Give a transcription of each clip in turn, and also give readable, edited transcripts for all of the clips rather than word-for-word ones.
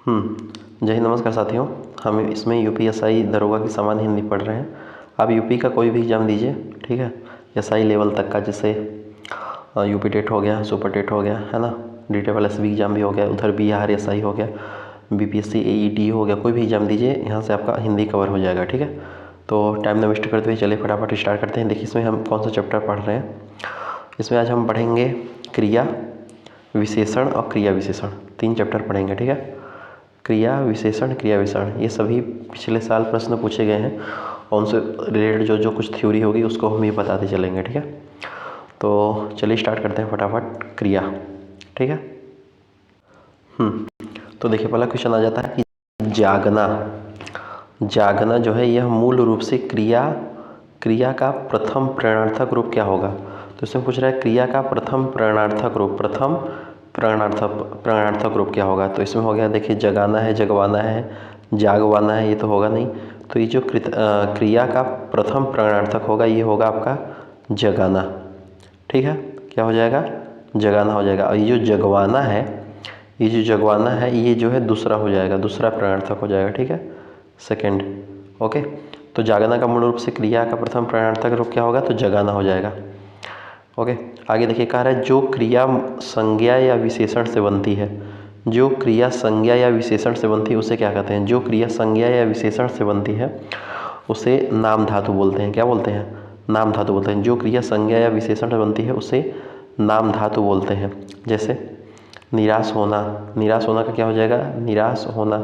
जय हिंद, नमस्कार साथियों। हम इसमें यूपीएसआई दरोगा की सामान्य हिंदी पढ़ रहे हैं। आप यूपी का कोई भी एग्ज़ाम दीजिए, ठीक है, एसआई लेवल तक का, जैसे यूपी टेट हो गया, सुपर टेट हो गया, है ना, डीटेबल एसबी एग्ज़ाम भी हो गया, उधर बिहार एसआई हो गया, बीपीएससी एईटी हो गया, कोई भी एग्ज़ाम दीजिए, यहाँ से आपका हिंदी कवर हो जाएगा, ठीक है। तो टाइम न वेस्ट करते हुए चलिए फटाफट स्टार्ट करते हैं। देखिए इसमें हम कौन सा चैप्टर पढ़ रहे हैं। इसमें आज हम पढ़ेंगे क्रिया विशेषण और क्रिया विशेषण, 3 चैप्टर पढ़ेंगे, ठीक है। क्रिया विशेषण, क्रिया विशेषण, ये सभी पिछले साल प्रश्न पूछे गए हैं और उनसे रिलेटेड जो कुछ थ्योरी होगी उसको हम ये बताते चलेंगे, ठीक है। तो चलिए स्टार्ट करते हैं फटाफट। क्रिया, ठीक है। तो देखिए पहला क्वेश्चन आ जाता है कि जागना। जागना जो है यह मूल रूप से क्रिया का प्रथम प्रेरणार्थक रूप क्या होगा। तो इसमें पूछ रहा है क्रिया का प्रथम प्रेरणार्थक रूप क्या होगा। तो इसमें हो गया, देखिए जगाना है, जगवाना है, जागवाना है, ये तो होगा नहीं। तो ये जो क्रिया का प्रथम प्रेरणार्थक होगा ये होगा आपका जगाना, ठीक है। क्या हो जाएगा? जगाना हो जाएगा। और ये जो जगवाना है ये जो है दूसरा हो जाएगा, दूसरा प्रेरणार्थक हो जाएगा, ठीक है, सेकेंड। ओके, तो जागना का मूल रूप से क्रिया का प्रथम प्रेरणार्थक रूप क्या होगा, तो जगाना हो जाएगा। ओके, आगे देखिए कह रहा है जो क्रिया संज्ञा या विशेषण से बनती है, जो क्रिया संज्ञा या विशेषण से बनती है उसे क्या कहते हैं। जो क्रिया संज्ञा या विशेषण से बनती है उसे नाम धातु बोलते हैं। क्या बोलते हैं? नाम धातु बोलते हैं। जो क्रिया संज्ञा या विशेषण से बनती है उसे नाम धातु बोलते हैं। जैसे निराश होना, निराश होना का क्या हो जाएगा? निराश होना,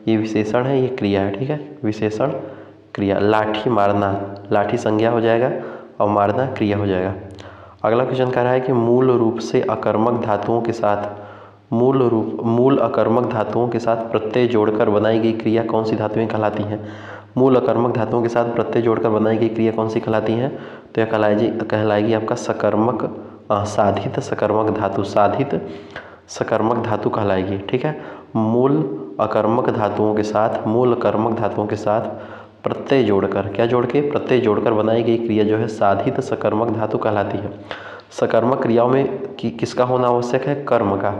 ये विशेषण है, ये क्रिया है, ठीक है, विशेषण क्रिया। लाठी मारना, लाठी संज्ञा हो जाएगा और मारना क्रिया हो जाएगा। अगला क्वेश्चन कह रहा है कि मूल अकर्मक धातुओं के साथ प्रत्यय जोड़कर बनाई गई क्रिया कौन सी धातुएं कहलाती हैं। मूल अकर्मक धातुओं के साथ प्रत्यय जोड़कर बनाई गई क्रिया कौन सी कहलाती हैं। तो यह कहलाएगी आपका साधित सकर्मक धातु कहलाएगी, ठीक है। मूल अकर्मक धातुओं के साथ प्रत्यय जोड़कर, क्या जोड़ के? प्रत्यय जोड़कर बनाई गई क्रिया जो है साधित सकर्मक धातु कहलाती है। सकर्मक क्रियाओं में किसका होना आवश्यक है? कर्म का।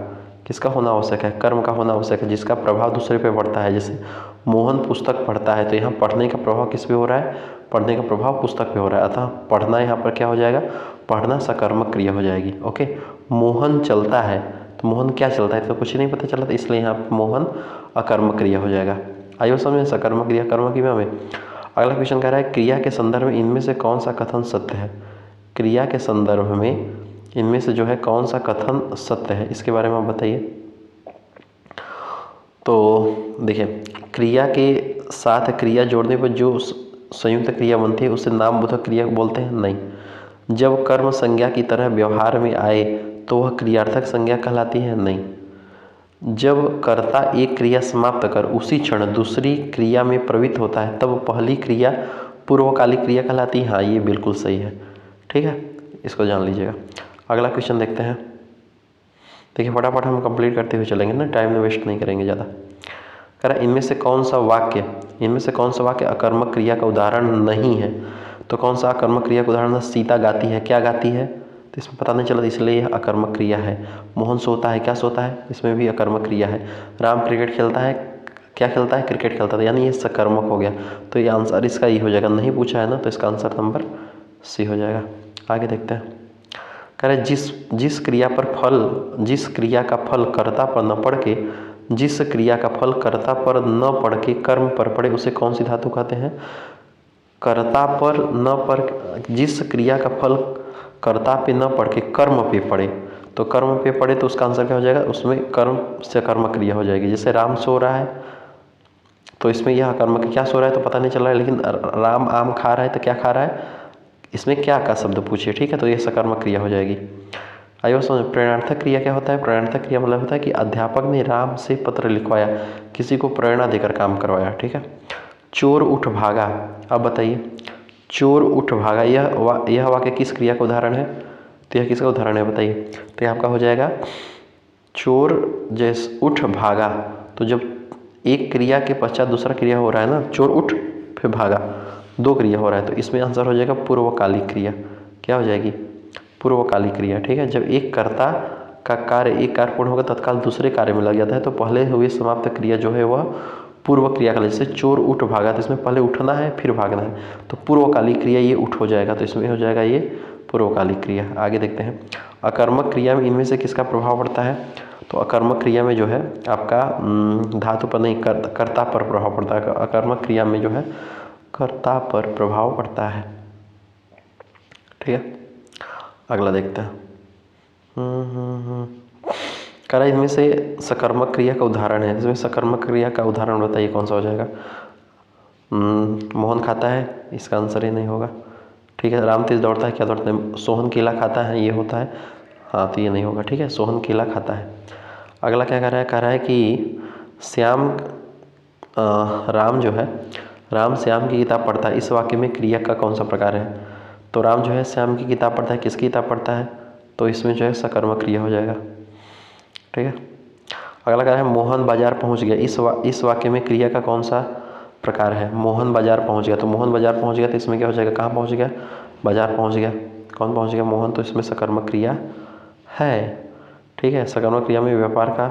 किसका होना आवश्यक है? कर्म का होना आवश्यक है, जिसका प्रभाव दूसरे पे पड़ता है। जैसे मोहन पुस्तक पढ़ता है, तो यहाँ पढ़ने का प्रभाव किस पे हो रहा है? पढ़ने का प्रभाव पुस्तक पे हो रहा है, अतः पढ़ना यहाँ पर क्या हो जाएगा? पढ़ना सकर्मक क्रिया हो जाएगी। ओके, मोहन चलता है, तो मोहन क्या चलता है, तो कुछ नहीं पता चला, तो इसलिए यहाँ मोहन अकर्मक क्रिया हो जाएगा। आइए समझ, सकर्मक क्रिया कर्म क्रिया में। अगला क्वेश्चन कह रहा है क्रिया के संदर्भ में इनमें से कौन सा कथन सत्य है। क्रिया के संदर्भ में इनमें से जो है कौन सा कथन सत्य है, इसके बारे में आप बताइए। तो देखिए क्रिया के साथ क्रिया जोड़ने पर जो संयुक्त क्रिया बनती है उसे नामबोधक क्रिया बोलते हैं? नहीं। जब कर्म संज्ञा की तरह व्यवहार में आए तो वह क्रियार्थक संज्ञा कहलाती है? नहीं। जब कर्ता एक क्रिया समाप्त कर उसी क्षण दूसरी क्रिया में प्रवृत्त होता है तब पहली क्रिया पूर्वकालिक क्रिया कहलाती है? हाँ, ये बिल्कुल सही है, ठीक है, इसको जान लीजिएगा। अगला क्वेश्चन देखते हैं। देखिए फटाफट हम कंप्लीट करते हुए चलेंगे ना, टाइम वेस्ट नहीं करेंगे ज़्यादा। कह रहा इनमें से कौन सा वाक्य अकर्मक क्रिया का उदाहरण नहीं है। तो कौन सा अकर्मक क्रिया का उदाहरण है? सीता गाती है, क्या गाती है, तो इसमें पता नहीं चला, इसलिए यह अकर्मक क्रिया है। मोहन सोता है, क्या सोता है, इसमें भी अकर्मक क्रिया है। राम क्रिकेट खेलता है, क्या खेलता है? क्रिकेट खेलता है, यानी ये सकर्मक हो गया। तो ये आंसर इसका ये हो जाएगा, नहीं पूछा है ना, तो इसका आंसर नंबर सी हो जाएगा। आगे देखते हैं। कह रहे जिस क्रिया का फल कर्ता पर न पड़ के कर्म पर पड़े उसे कौन सी धातु कहते हैं। कर्ता पर न पड़, जिस क्रिया का फल कर्ता पे न पड़ के कर्म पे पड़े, तो कर्म पे पड़े तो उसका आंसर क्या हो जाएगा? उसमें कर्म से कर्म क्रिया हो जाएगी। जैसे राम सो रहा है, तो इसमें यह कर्म क्या सो रहा है तो पता नहीं चल रहा है, लेकिन राम आम खा रहा है, तो क्या खा रहा है, इसमें क्या का शब्द पूछिए, ठीक है, तो ये सकर्मक क्रिया हो जाएगी। आइए समझ, प्रेरणार्थक क्रिया क्या होता है। प्रेरणार्थक क्रिया मतलब होता है कि अध्यापक ने राम से पत्र लिखवाया, किसी को प्रेरणा देकर काम करवाया, ठीक है। चोर उठ भागा, अब बताइए, चोर उठ भागा, यह वाक्य किस क्रिया का उदाहरण है। तो यह किसका उदाहरण है बताइए। तो यह आपका हो जाएगा चोर जैसे उठ भागा, तो जब एक क्रिया के पश्चात दूसरा क्रिया हो रहा है ना, चोर उठ फिर भागा, 2 क्रिया हो रहा है, तो इसमें आंसर हो जाएगा पूर्वकालिक क्रिया। क्या हो जाएगी? पूर्वकालिक क्रिया, ठीक है। जब एक कर्ता का कार्य एक कार्य पूर्ण होगा तत्काल दूसरे कार्य में लग जाता है, तो पहले हुई समाप्त क्रिया जो है वह पूर्व क्रिया का, जैसे चोर उठ भागा, तो इसमें पहले उठना है फिर भागना है, तो पूर्वकालिक क्रिया ये उठ हो जाएगा, तो इसमें हो जाएगा ये पूर्वकालिक क्रिया। आगे देखते हैं अकर्मक क्रिया में इनमें से किसका प्रभाव पड़ता है, तो अकर्मक क्रिया में जो है आपका धातु पर नहीं कर्ता पर प्रभाव पड़ता है। अकर्मक क्रिया में जो है कर्ता पर प्रभाव पड़ता है। ठीक है, अगला देखते हैं। करा इनमें से सकर्मक क्रिया का उदाहरण है, इसमें सकर्मक क्रिया का उदाहरण बताइए कौन सा हो जाएगा। मोहन खाता है, इसका आंसर ही नहीं होगा। ठीक है, राम तेज दौड़ता है, क्या दौड़ता है, सोहन केला खाता है, ये होता है, हाँ तो ये नहीं होगा। ठीक है, सोहन केला खाता है। अगला क्या कह रहा है कि श्याम राम जो है, राम श्याम की किताब पढ़ता है, इस वाक्य में क्रिया का कौन सा प्रकार है, तो राम जो है श्याम की किताब पढ़ता है, किसकी किताब पढ़ता है, तो इसमें जो है सकर्मक क्रिया हो जाएगा। ठीक है, अगला कह रहा है मोहन बाजार पहुंच गया, इस वाक्य में क्रिया का कौन सा प्रकार है, मोहन बाजार पहुंच गया, तो मोहन बाजार पहुंच गया तो इसमें क्या हो जाएगा, कहाँ पहुंच गया, बाजार पहुंच गया, कौन पहुंच गया, मोहन, तो इसमें सकर्मक क्रिया है। ठीक है, सकर्मक क्रिया में व्यापार का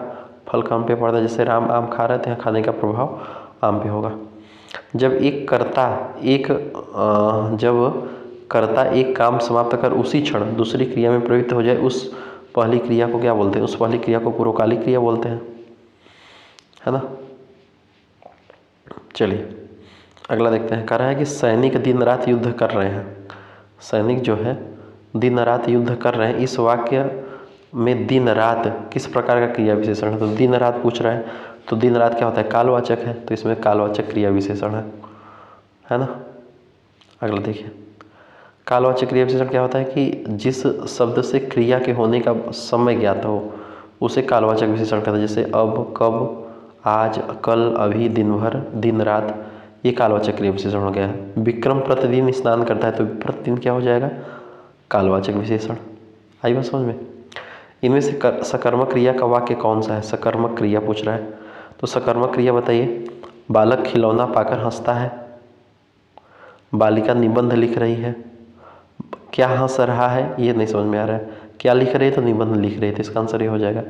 फल काम पे पड़ता है, जैसे राम आम खा रहे थे, खाने का प्रभाव आम पे होगा। जब कर्ता एक काम समाप्त कर उसी क्षण दूसरी क्रिया में प्रवृत्त हो जाए, उस पहली क्रिया को क्या बोलते हैं, उस पहली क्रिया को पूर्वकालिक क्रिया बोलते हैं, है ना। चलिए अगला देखते हैं। कह रहा है कि सैनिक दिन रात युद्ध कर रहे हैं, सैनिक जो है दिन रात युद्ध कर रहे हैं, इस वाक्य में दिन रात किस प्रकार का क्रिया विशेषण है, तो दिन रात पूछ रहा है, तो दिन रात क्या होता है, कालवाचक है, तो इसमें कालवाचक क्रिया विशेषण है ना। अगला देखिए, कालवाचक क्रिया विशेषण क्या होता है कि जिस शब्द से क्रिया के होने का समय ज्ञात हो उसे कालवाचक विशेषण कहते हैं, जैसे अब, कब, आज, कल, अभी, दिन भर, दिन रात, ये कालवाचक क्रिया विशेषण हो गया है। विक्रम प्रतिदिन स्नान करता है, तो प्रतिदिन क्या हो जाएगा, कालवाचक विशेषण। आई बात समझ में। इनमें से सकर्मक क्रिया का वाक्य कौन सा है, सकर्मक क्रिया पूछ रहा है, तो सकर्मक क्रिया बताइए। बालक खिलौना पाकर हंसता है, बालिका निबंध लिख रही है, क्या हंस रहा है ये नहीं समझ में आ रहा है, क्या लिख रही है, तो निबंध लिख रही है, तो इसका आंसर ये हो जाएगा।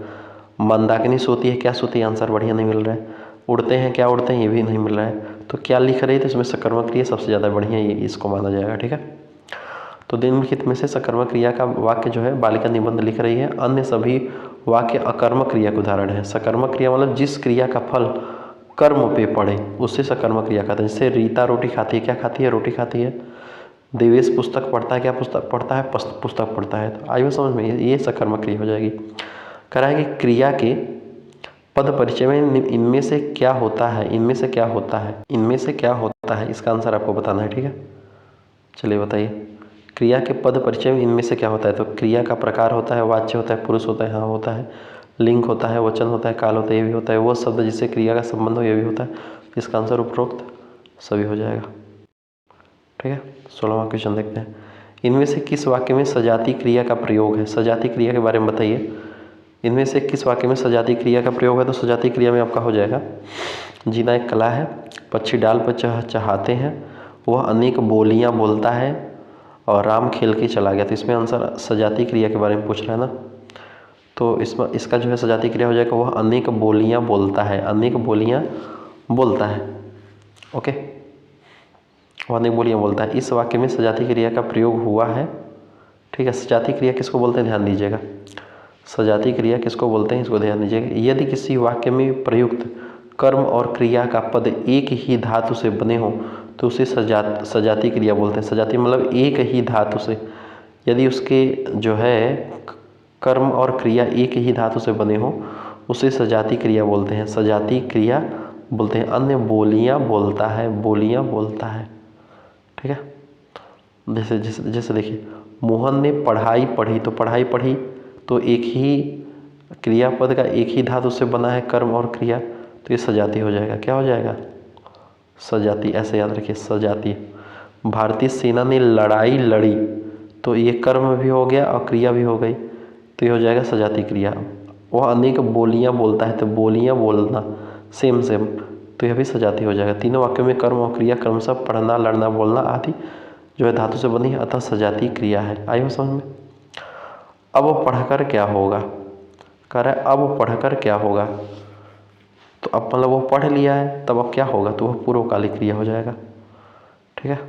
मंदाकिनी सोती है, क्या सोती है, आंसर बढ़िया नहीं मिल रहा है। उड़ते हैं, क्या उड़ते हैं, ये भी नहीं मिल रहा है, तो क्या लिख रही है, तो इसमें सकर्मक क्रिया सबसे ज़्यादा बढ़िया ये इसको माना जाएगा। ठीक है, तो निम्नलिखित में से सकर्मक क्रिया का वाक्य जो है बालिका निबंध लिख रही है, अन्य सभी वाक्य अकर्मक क्रिया के उदाहरण है। सकर्मक क्रिया मतलब जिस क्रिया का फल कर्म पे पड़े उससे सकर्मक क्रिया कहते हैं, जैसे रीता रोटी खाती है, क्या खाती है, रोटी खाती है। देवेश पुस्तक पढ़ता है, क्या पुस्तक पढ़ता है, पुस्तक पढ़ता है, तो आइए समझ में, ये सकर्मक क्रिया हो जाएगी। कह रहा है कि क्रिया के पद परिचय में इनमें से क्या होता है, इनमें से क्या होता है, इनमें से क्या होता है, इसका आंसर आपको बताना है। ठीक है, चलिए बताइए, क्रिया के पद परिचय में इनमें से क्या होता है, तो क्रिया का प्रकार होता है, वाच्य होता है, पुरुष होता है, हाँ होता है, लिंग होता है, वचन होता है, काल होता है, ये भी होता है, वो शब्द जिससे क्रिया का संबंध हो ये भी होता है, इसका आंसर उपरोक्त सभी हो जाएगा। ठीक है, 16वां क्वेश्चन देखते हैं। इनमें से किस वाक्य में सजाती क्रिया का प्रयोग है, सजाती क्रिया के बारे में बताइए। इनमें से किस वाक्य में सजाती क्रिया का प्रयोग है, तो सजाती क्रिया में आपका हो जाएगा, जीना एक कला है, पक्षी डाल पर चहचहाते हैं, वह अनेक बोलियां बोलता है, और राम खेल के चला गया, तो इसमें आंसर सजाती क्रिया के बारे में पूछ रहा है ना, तो इसका जो है सजाती क्रिया हो जाएगा, वह अनेक बोलियां बोलता है, अनेक बोलियां बोलता है। ओके, वह अनेक बोलियां बोलता है, इस वाक्य में सजाती क्रिया का प्रयोग हुआ है। ठीक है, सजाती क्रिया किसको बोलते हैं, ध्यान दीजिएगा, सजाती क्रिया किसको बोलते हैं, इसको ध्यान दीजिएगा। यदि किसी वाक्य में प्रयुक्त कर्म और क्रिया का पद एक ही धातु से बने हो तो उसे सजाती क्रिया बोलते हैं। सजाती मतलब एक ही धातु से, यदि उसके जो है कर्म और क्रिया एक ही धातु से बने हो उसे सजाती क्रिया बोलते हैं, सजाती क्रिया बोलते हैं। अन्य बोलियां बोलता है, बोलियां बोलता है। ठीक है, जैसे देखिए, मोहन ने पढ़ाई पढ़ी, तो पढ़ाई पढ़ी तो एक ही क्रियापद का एक ही धातु से बना है कर्म और क्रिया, तो ये सजाती हो जाएगा, क्या हो जाएगा, सजाती, ऐसे याद रखिए, सजाती। भारतीय सेना ने लड़ाई लड़ी, तो ये कर्म भी हो गया और क्रिया भी हो गई, तो ये हो जाएगा सजाती क्रिया। वह अनेक बोलियां बोलता है, तो बोलियां बोलना सेम, तो यह भी सजाती हो जाएगा। तीनों वाक्यों में कर्म और क्रिया क्रमशः पढ़ना, लड़ना, बोलना आदि जो है धातु से बनी है, अतः सजाती क्रिया है। आई हो समझ में। अब वो पढ़कर क्या होगा, कह रहा है अब पढ़कर क्या होगा, तो अब मतलब वो पढ़ लिया है, तब अब क्या होगा, तो वह पूर्वकालिक क्रिया हो जाएगा। ठीक है,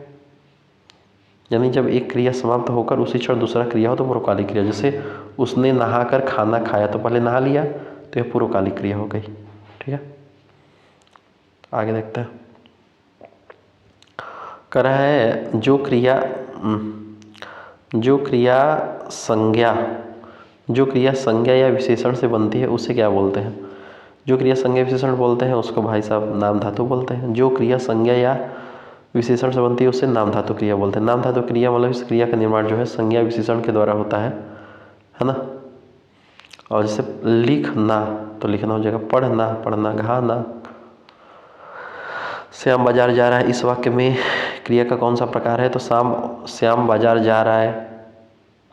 यानी जब एक क्रिया समाप्त होकर उसी क्षण दूसरा क्रिया हो तो पूर्वकालिक क्रिया। जैसे उसने नहाकर खाना खाया, तो पहले नहा लिया तो यह पूर्वकालिक क्रिया हो गई। ठीक है, आगे देखते हैं। कह रहा है जो क्रिया संज्ञा या विशेषण से बनती है उसे क्या बोलते हैं। जो क्रिया संज्ञा विशेषण बोलते हैं उसको भाई साहब नाम धातु बोलते हैं। जो क्रिया संज्ञा या विशेषण से बनती है उससे नाम धातु क्रिया बोलते हैं। नाम धातु क्रिया मतलब इस क्रिया का निर्माण जो है संज्ञा विशेषण के द्वारा होता है ना। और जैसे लिखना तो लिखना हो जाएगा, पढ़ना घाना। श्याम बाजार जा रहा है, इस वाक्य में क्रिया का कौन सा प्रकार है, तो श्याम बाजार जा रहा है।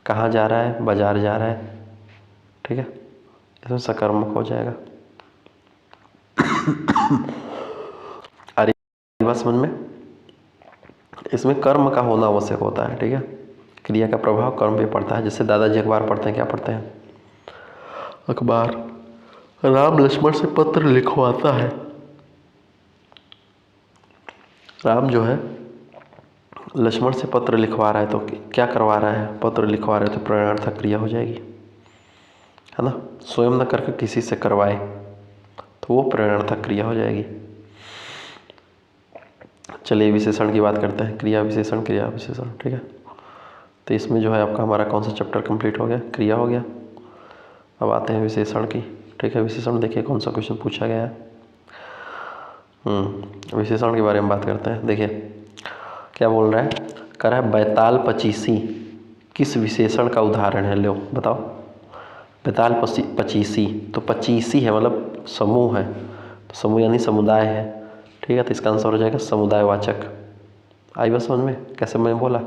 कहाँ जा रहा है, बाजार जा रहा है। ठीक है, इसमें सकर्मक हो जाएगा। आ रही बात समझ में। इसमें कर्म का होना आवश्यक होता है। ठीक है, क्रिया का प्रभाव कर्म पे पड़ता है। जैसे दादाजी अखबार पढ़ते हैं, क्या पढ़ते हैं, अखबार। राम लक्ष्मण से पत्र लिखवाता है। राम जो है लक्ष्मण से पत्र लिखवा रहा है, तो क्या करवा रहा है, पत्र लिखवा रहा है, तो प्रेरणार्थक क्रिया हो जाएगी, है ना। स्वयं न करके किसी से करवाए तो वो प्रेरणार्थक क्रिया हो जाएगी। चलिए विशेषण की बात करते हैं, क्रिया विशेषण। ठीक है, तो इसमें जो है आपका हमारा कौन सा चैप्टर कंप्लीट हो गया, क्रिया हो गया। अब आते हैं विशेषण की। ठीक है, विशेषण देखिए कौन सा क्वेश्चन पूछा गया है। विशेषण के बारे में बात करते हैं। देखिए क्या बोल रहा है, कह रहा है बैताल पचीसी किस विशेषण का उदाहरण है, लो बताओ। बैताल पचीसी, तो पचीसी है मतलब समूह है, तो समूह यानी समुदाय है। ठीक है, तो इसका आंसर हो जाएगा समुदायवाचक। आई बात समझ में, कैसे मैं बोला,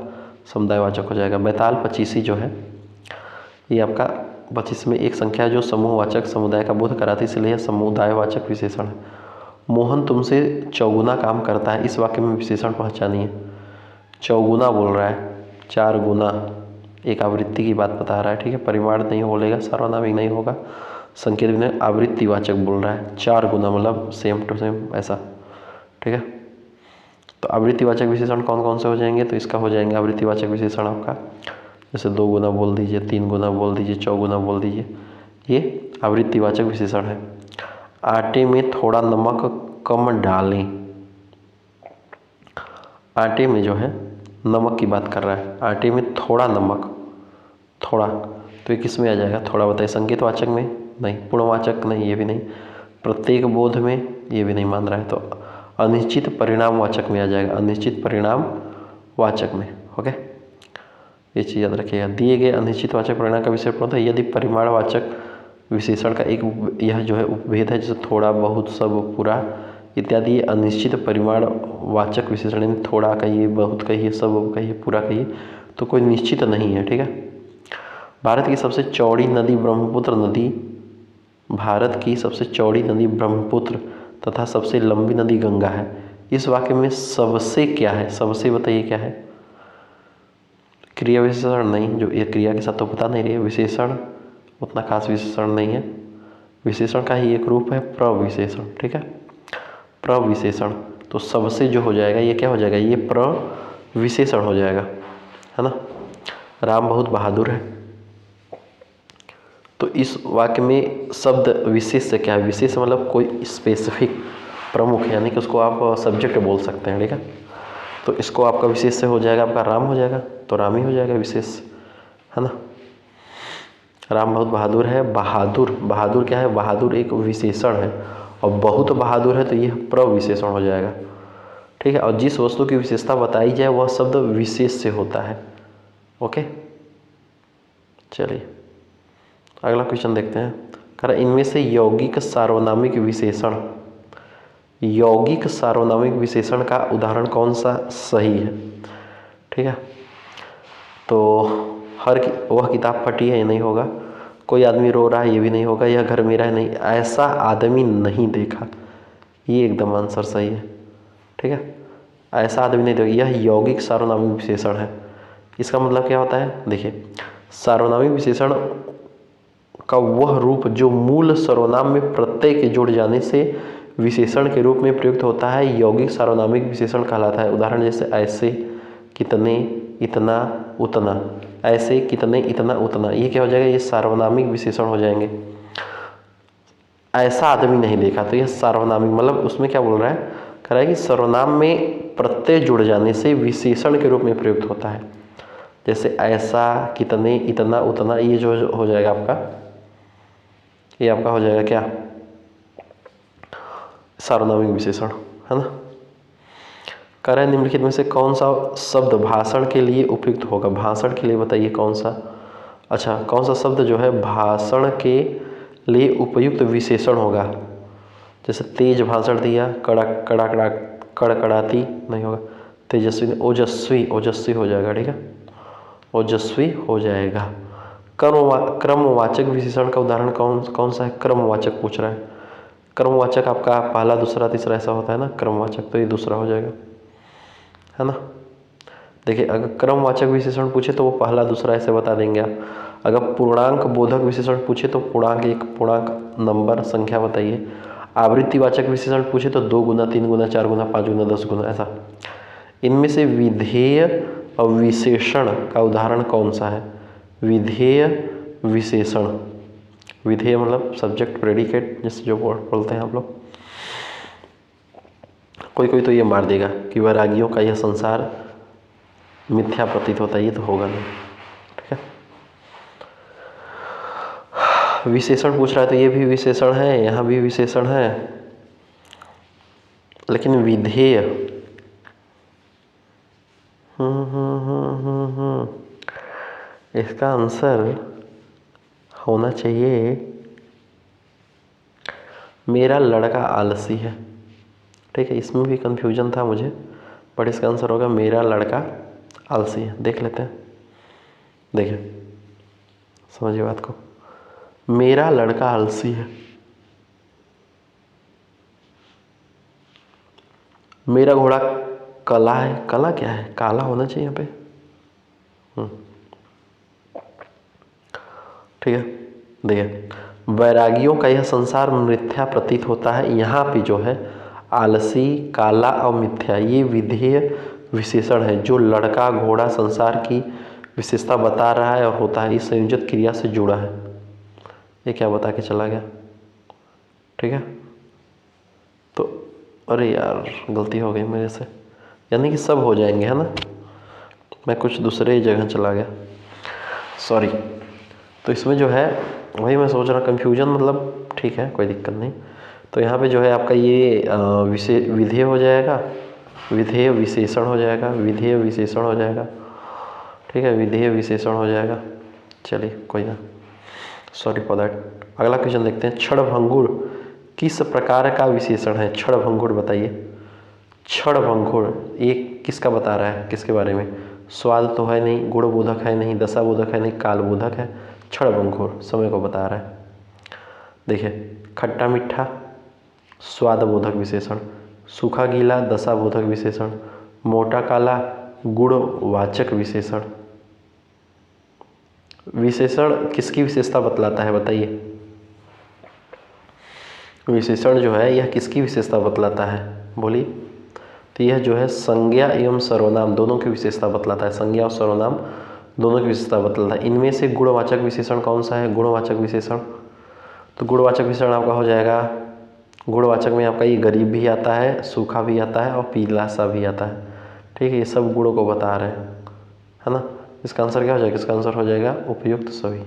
समुदायवाचक हो जाएगा। बैताल पचीसी जो है ये आपका 25 में एक संख्या जो समूहवाचक समुदाय का बोध कराती, इसलिए यह समुदायवाचक विशेषण है। मोहन तुमसे चौगुना काम करता है, इस वाक्य में विशेषण पहचानिए। चौगुना बोल रहा है, 4 गुना, एक आवृत्ति की बात बता रहा है। ठीक है, परिमाण नहीं बोलेगा, सार्वनामिक नहीं होगा, संकेत भी नहीं, आवृत्तिवाचक बोल रहा है। 4 गुना मतलब सेम टू सेम ऐसा। ठीक है, तो आवृत्तिवाचक विशेषण कौन कौन से हो जाएंगे, तो इसका हो जाएंगे आवृत्तिवाचक विशेषण आपका, जैसे 2 गुना बोल दीजिए, 3 गुना बोल दीजिए, 4 गुना बोल दीजिए, ये आवृत्तिवाचक विशेषण है। आटे में थोड़ा नमक कम डालें, आटे में जो है नमक की बात कर रहा है, आटे में थोड़ा नमक, थोड़ा, तो ये किस में आ जाएगा, थोड़ा बताइए। संकेतवाचक में नहीं, पूर्णवाचक नहीं, ये भी नहीं, प्रत्येक बोध में ये भी नहीं मान रहा है, तो अनिश्चित परिणामवाचक में आ जाएगा, अनिश्चित परिणामवाचक में। ओके, ये चीज़ याद रखिएगा। दिए गए अनिश्चितवाचक परिणाम का विषय होता है यदि परिमाणवाचक विशेषण का एक यह जो है उपभेद है, जैसे थोड़ा, बहुत, सब, पूरा इत्यादि, ये अनिश्चित परिमाणवाचक विशेषण, यानी थोड़ा कहिए, बहुत कहिए, सब कहिए, पूरा कहिए, तो कोई निश्चित नहीं है। ठीक है, भारत की सबसे चौड़ी नदी ब्रह्मपुत्र नदी, भारत की सबसे चौड़ी नदी ब्रह्मपुत्र तथा सबसे लंबी नदी गंगा है। इस वाक्य में सबसे क्या है, सबसे बताइए क्या है, क्रिया विशेषण नहीं, जो ये क्रिया के साथ तो बता नहीं रही है, विशेषण उतना खास विशेषण नहीं है, विशेषण का ही एक रूप है प्रविशेषण। ठीक है, प्रविशेषण, तो सबसे जो हो जाएगा ये क्या हो जाएगा, ये प्रविशेषण हो जाएगा, है ना। राम बहुत बहादुर है, तो इस वाक्य में शब्द विशेष से क्या है, विशेष मतलब कोई स्पेसिफिक, प्रमुख, यानी कि उसको आप सब्जेक्ट बोल सकते हैं। ठीक है, तो इसको आपका विशेष से हो जाएगा, आपका राम हो जाएगा, तो राम ही हो जाएगा विशेष, है ना। राम बहुत बहादुर है, बहादुर, बहादुर क्या है, बहादुर एक विशेषण है, और बहुत बहादुर है तो यह प्रविशेषण हो जाएगा। ठीक है, और जिस वस्तु की विशेषता बताई जाए वह शब्द विशेष से होता है। ओके, चलिए अगला क्वेश्चन देखते हैं। कह रहा इनमें से यौगिक सार्वनामिक विशेषण, यौगिक सार्वनामिक विशेषण का उदाहरण कौन सा सही है। ठीक है, तो वह किताब फटी है, ये नहीं होगा, कोई आदमी रो रहा है, ये भी नहीं होगा, यह घर मेरा है, नहीं, ऐसा आदमी नहीं देखा, ये एकदम आंसर सही है। ठीक है, ऐसा आदमी नहीं देखा, यह यौगिक सार्वनामिक विशेषण है। इसका मतलब क्या होता है, देखिए सार्वनामिक विशेषण का वह रूप जो मूल सर्वनाम में प्रत्यय के जुड़ जाने से विशेषण के रूप में प्रयुक्त होता है यौगिक सार्वनामिक विशेषण कहलाता है। उदाहरण जैसे ऐसे, कितने, इतना, उतना। ऐसे, कितने, इतना, उतना, ये क्या हो जाएगा, ये सार्वनामिक विशेषण हो जाएंगे। ऐसा आदमी नहीं देखा, तो ये सार्वनामिक, मतलब उसमें क्या बोल रहा है, कह रहा है कि सर्वनाम में प्रत्यय जुड़ जाने से विशेषण के रूप में प्रयुक्त होता है। जैसे ऐसा, कितने, इतना, उतना, ये जो हो जाएगा आपका, ये आपका हो जाएगा क्या, सार्वनामिक विशेषण, है ना। कह रहा है निम्नलिखित में से कौन सा शब्द भाषण के लिए उपयुक्त होगा। भाषण के लिए बताइए कौन सा, अच्छा कौन सा शब्द जो है भाषण के लिए उपयुक्त विशेषण होगा। जैसे तेज भाषण दिया, कड़क, कड़ाकड़ा, कड़कड़ाती नहीं होगा, तेजस्वी, ओजस्वी, ओजस्वी हो जाएगा, ठीक है, ओजस्वी हो जाएगा। क्रमवाचक विशेषण का उदाहरण कौन सा है, क्रमवाचक पूछ रहा है। क्रमवाचक आपका पहला, दूसरा, तीसरा ऐसा होता है ना क्रमवाचक, तो ये दूसरा हो जाएगा, है ना। देखिए अगर क्रमवाचक विशेषण पूछे तो वो पहला, दूसरा ऐसे बता देंगे आप। अगर पूर्णांक बोधक विशेषण पूछे तो पूर्णांक, एक पूर्णांक नंबर संख्या बताइए। आवृत्तिवाचक विशेषण पूछे तो 2 गुना, 3 गुना, 4 गुना, 5 गुना, 10 गुना, ऐसा। इनमें से विधेय और विशेषण का उदाहरण कौन सा है। विधेय, विशेषण, विधेय मतलब सब्जेक्ट प्रेडिकेट, जिससे जो बोलते हैं आप लोग। कोई तो ये मार देगा कि वैरागियों का यह संसार मिथ्या प्रतीत होता है, ये तो होगा नहीं, ठीक है। विशेषण पूछ रहा है तो ये भी विशेषण है, यहाँ भी विशेषण है, लेकिन विधेय इसका आंसर होना चाहिए मेरा लड़का आलसी है, ठीक है। इसमें भी कंफ्यूजन था मुझे, बट इसका आंसर होगा मेरा लड़का आलसी है। देख लेते हैं, देखिए समझिए बात को, मेरा लड़का आलसी है, मेरा घोड़ा काला है, काला क्या है, काला होना चाहिए यहाँ पे, ठीक है। देखिए वैरागियों का यह संसार मिथ्या प्रतीत होता है, यहाँ पे जो है आलसी, काला और मिथ्या, ये विधेय विशेषण है जो लड़का, घोड़ा, संसार की विशेषता बता रहा है और होता है, इस संयोजित क्रिया से जुड़ा है। ये क्या बता के चला गया, ठीक है। तो अरे यार गलती हो गई मेरे से, यानी कि सब हो जाएंगे, है ना, मैं कुछ दूसरे जगह चला गया, सॉरी। तो इसमें जो है वही मैं सोच रहा, कन्फ्यूजन मतलब ठीक है, कोई दिक्कत नहीं। तो यहाँ पे जो है आपका ये विधेय हो जाएगा, विधेय विशेषण हो जाएगा, विधेय विशेषण हो जाएगा, ठीक है, विधेय विशेषण हो जाएगा। चलिए कोई ना, सॉरी फॉर दैट। अगला क्वेश्चन देखते हैं, क्षणभंगुर किस प्रकार का विशेषण है। क्षणभंगुर बताइए, क्षणभंगुर ये किसका बता रहा है, किसके बारे में। स्वाद तो है नहीं, गुणबोधक है नहीं, दशाबोधक है नहीं, कालबोधक है। क्षणभंगुर समय को बता रहा है। देखिए खट्टा मीठा स्वादबोधक विशेषण, सूखा गीला दशाबोधक विशेषण, मोटा काला गुणवाचक विशेषण। विशेषण किसकी विशेषता बतलाता है बताइए। विशेषण जो है यह किसकी विशेषता बतलाता है बोलिए। तो यह जो है संज्ञा एवं सर्वनाम दोनों की विशेषता बतलाता है, संज्ञा और सर्वनाम दोनों की विशेषता बतलाता है। इनमें से गुणवाचक विशेषण कौन सा है, गुणवाचक विशेषण। तो गुणवाचक विशेषण आपका हो जाएगा, गुणवाचक में आपका ये गरीब भी आता है, सूखा भी आता है और पीला सा भी आता है, ठीक है। ये सब गुणों को बता रहे हैं, है ना। इसका आंसर क्या हो जाएगा, इसका आंसर हो जाएगा उपयुक्त सभी।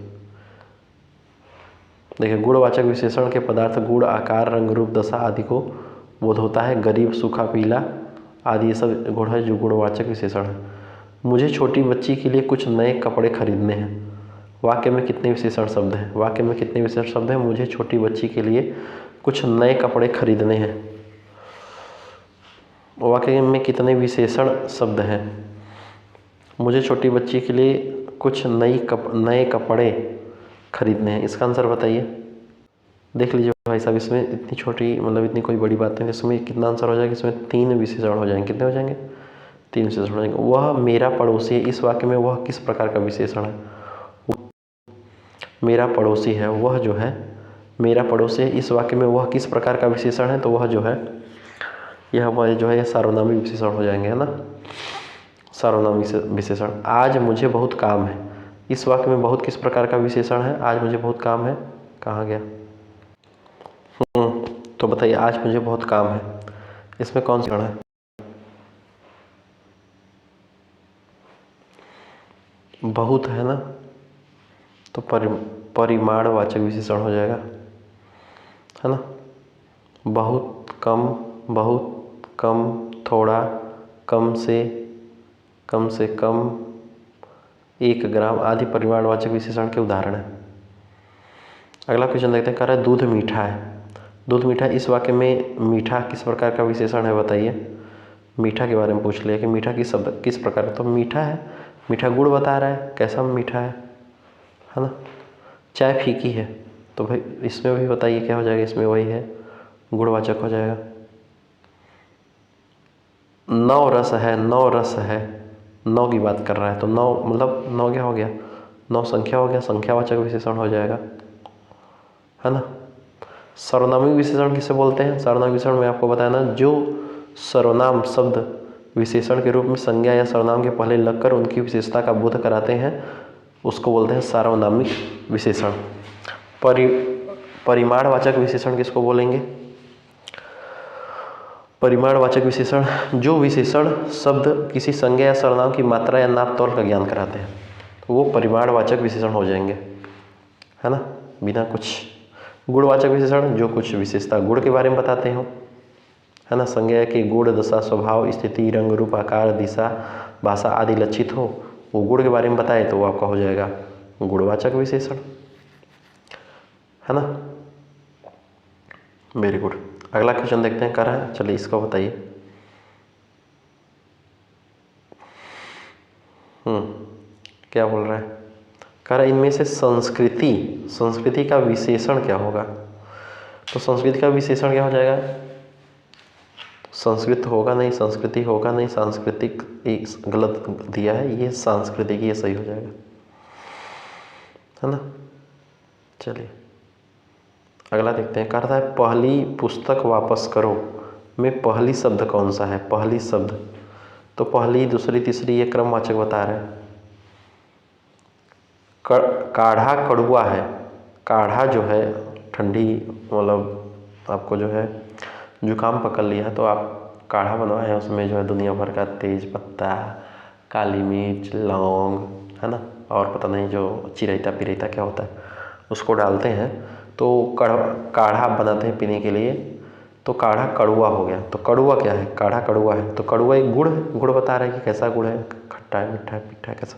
देखिए गुणवाचक विशेषण के पदार्थ गुण, आकार, रंग, रूप, दशा आदि को बोध होता है। गरीब, सूखा, पीला आदि ये सब गुण है जो गुणवाचक विशेषण है। मुझे छोटी बच्ची के लिए कुछ नए कपड़े खरीदने हैं। वाक्य में कितने विशेषण शब्द हैं, वाक्य में कितने विशेषण शब्द हैं। मुझे छोटी बच्ची के लिए कुछ नए कपड़े खरीदने हैं, वाक्य में कितने विशेषण शब्द हैं। मुझे छोटी बच्ची के लिए कुछ नए कपड़े खरीदने हैं, इसका आंसर बताइए। देख लीजिए भाई साहब, इसमें इतनी छोटी मतलब इतनी कोई बड़ी बात नहीं, इसमें कितना आंसर हो जाएगा, इसमें 3 विशेषण हो जाएंगे। कितने हो जाएंगे, 3 विशेषण हो जाएंगे। वह मेरा पड़ोसी है, इस वाक्य में वह किस प्रकार का विशेषण है। मेरा पड़ोसी है, वह जो है मेरा पड़ोसी है, इस वाक्य में वह किस प्रकार का विशेषण है, तो वह जो है वह जो है सार्वनामिक विशेषण हो जाएंगे, है ना, सार्वनामिक विशेषण। आज मुझे बहुत काम है, इस वाक्य में बहुत किस प्रकार का विशेषण है, आज मुझे बहुत काम है, कहाँ गया, तो बताइए, आज मुझे बहुत काम है, इसमें कौन सा है, बहुत है ना, तो परिमाणवाचक विशेषण हो जाएगा, है ना। बहुत कम, थोड़ा, कम से कम, 1 ग्राम आदि परिमाणवाचक विशेषण के उदाहरण हैं। अगला क्वेश्चन देखते हैं, कह रहा है दूध मीठा है। दूध मीठा, इस वाक्य में मीठा किस प्रकार का विशेषण है, बताइए। मीठा के बारे में पूछ लिया कि मीठा किस प्रकार का, तो मीठा है, मीठा गुड़ बता रहा है, कैसा मीठा है ना। चाय फीकी है, तो भाई इसमें भी बताइए क्या हो जाएगा, इसमें वही है, गुणवाचक हो जाएगा। 9 रस है, 9 रस है, 9 की बात कर रहा है, तो 9 मतलब 9 क्या हो गया, 9 संख्या हो गया, संख्यावाचक विशेषण हो जाएगा, है ना। सर्वनामिक विशेषण किसे बोलते हैं, सर्वनामिक विशेषण में आपको बताया ना, जो सर्वनाम शब्द विशेषण के रूप में संज्ञा या सर्वनाम के पहले लगकर उनकी विशेषता का बोध कराते हैं, उसको बोलते हैं सार्वनामिक विशेषण। परिमाणवाचक विशेषण किसको बोलेंगे, परिमाणवाचक विशेषण, जो विशेषण शब्द किसी संज्ञा या सर्वनाम की मात्रा या नाप तौल का ज्ञान कराते हैं, तो वो परिमाणवाचक विशेषण हो जाएंगे, है ना, बिना कुछ। गुणवाचक विशेषण, जो कुछ विशेषता गुण के बारे में बताते हो, है ना, संज्ञा के गुण, दशा, स्वभाव, स्थिति, रंग, रूप, आकार, दिशा, भाषा आदि लक्षित हो, वो गुण के बारे में बताए, तो वो आपका हो जाएगा गुणवाचक विशेषण, है ना। Very good. अगला क्वेश्चन देखते हैं, कह रहा है, चलिए इसको बताइए। क्या बोल रहा है, कह रहा है इनमें से संस्कृति का विशेषण क्या होगा, तो संस्कृति का विशेषण क्या हो जाएगा, संस्कृत होगा नहीं, संस्कृति होगा नहीं, सांस्कृतिक एक गलत दिया है, ये सांस्कृतिक, ये सही हो जाएगा, है ना। चलिए अगला देखते हैं, कहता है पहली पुस्तक वापस करो में पहली शब्द कौन सा है, पहली शब्द, तो पहली, दूसरी, तीसरी, ये क्रमवाचक बता रहे हैं। काढ़ा कड़वा है, काढ़ा जो है ठंडी, मतलब आपको जो है जुकाम पकड़ लिया है, तो आप काढ़ा बनवाए, उसमें जो है दुनिया भर का तेज पत्ता, काली मिर्च, लौंग, है ना, और पता नहीं जो चिरैता पिरैता क्या होता है, उसको डालते हैं, तो काढ़ा बनाते हैं पीने के लिए, तो काढ़ा कड़वा हो गया। तो कड़वा क्या है, काढ़ा कड़वा है, तो कड़वा एक गुड़ है, गुड़ बता रहा है कि कैसा गुड़ है, खट्टा है, मीठा है, मीठा है, कैसा।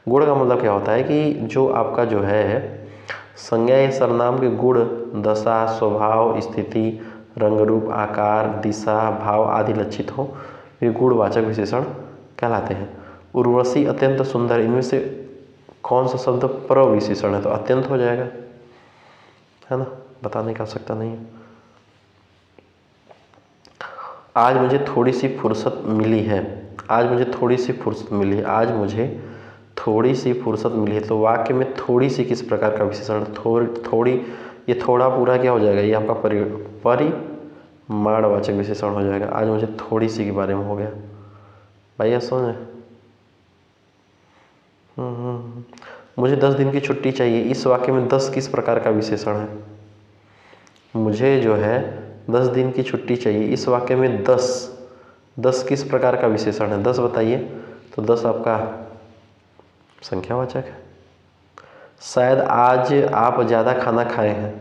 गुण का मतलब क्या होता है कि जो आपका जो है संज्ञा या सर्वनाम के गुण, दशा, स्वभाव, स्थिति, रंग, रूप, आकार, दिशा, भाव आदि लक्षित हो, ये गुणवाचक विशेषण कहलाते हैं। उर्वशी अत्यंत सुंदर, इनमें से कौन सा शब्द प्रविशेषण है, तो अत्यंत हो जाएगा, है ना, बताने का आवश्यकता नहीं है। आज मुझे थोड़ी सी फुर्सत मिली है, आज मुझे थोड़ी सी फुर्सत मिली है, आज मुझे थोड़ी सी फुर्सत मिली है, तो वाक्य में थोड़ी सी किस प्रकार का विशेषण, थोड़ी, ये थोड़ा पूरा क्या हो जाएगा, ये आपका परिमाणवाचक विशेषण हो जाएगा। आज मुझे थोड़ी सी के बारे में हो गया, भाई सुन, मुझे 10 दिन की छुट्टी चाहिए, इस वाक्य में 10 किस प्रकार का विशेषण है, मुझे जो है 10 दिन की छुट्टी चाहिए, इस वाक्य में 10 किस प्रकार का विशेषण है, 10 बताइए, तो 10 आपका संख्यावाचक है। शायद आज आप ज़्यादा खाना खाए हैं,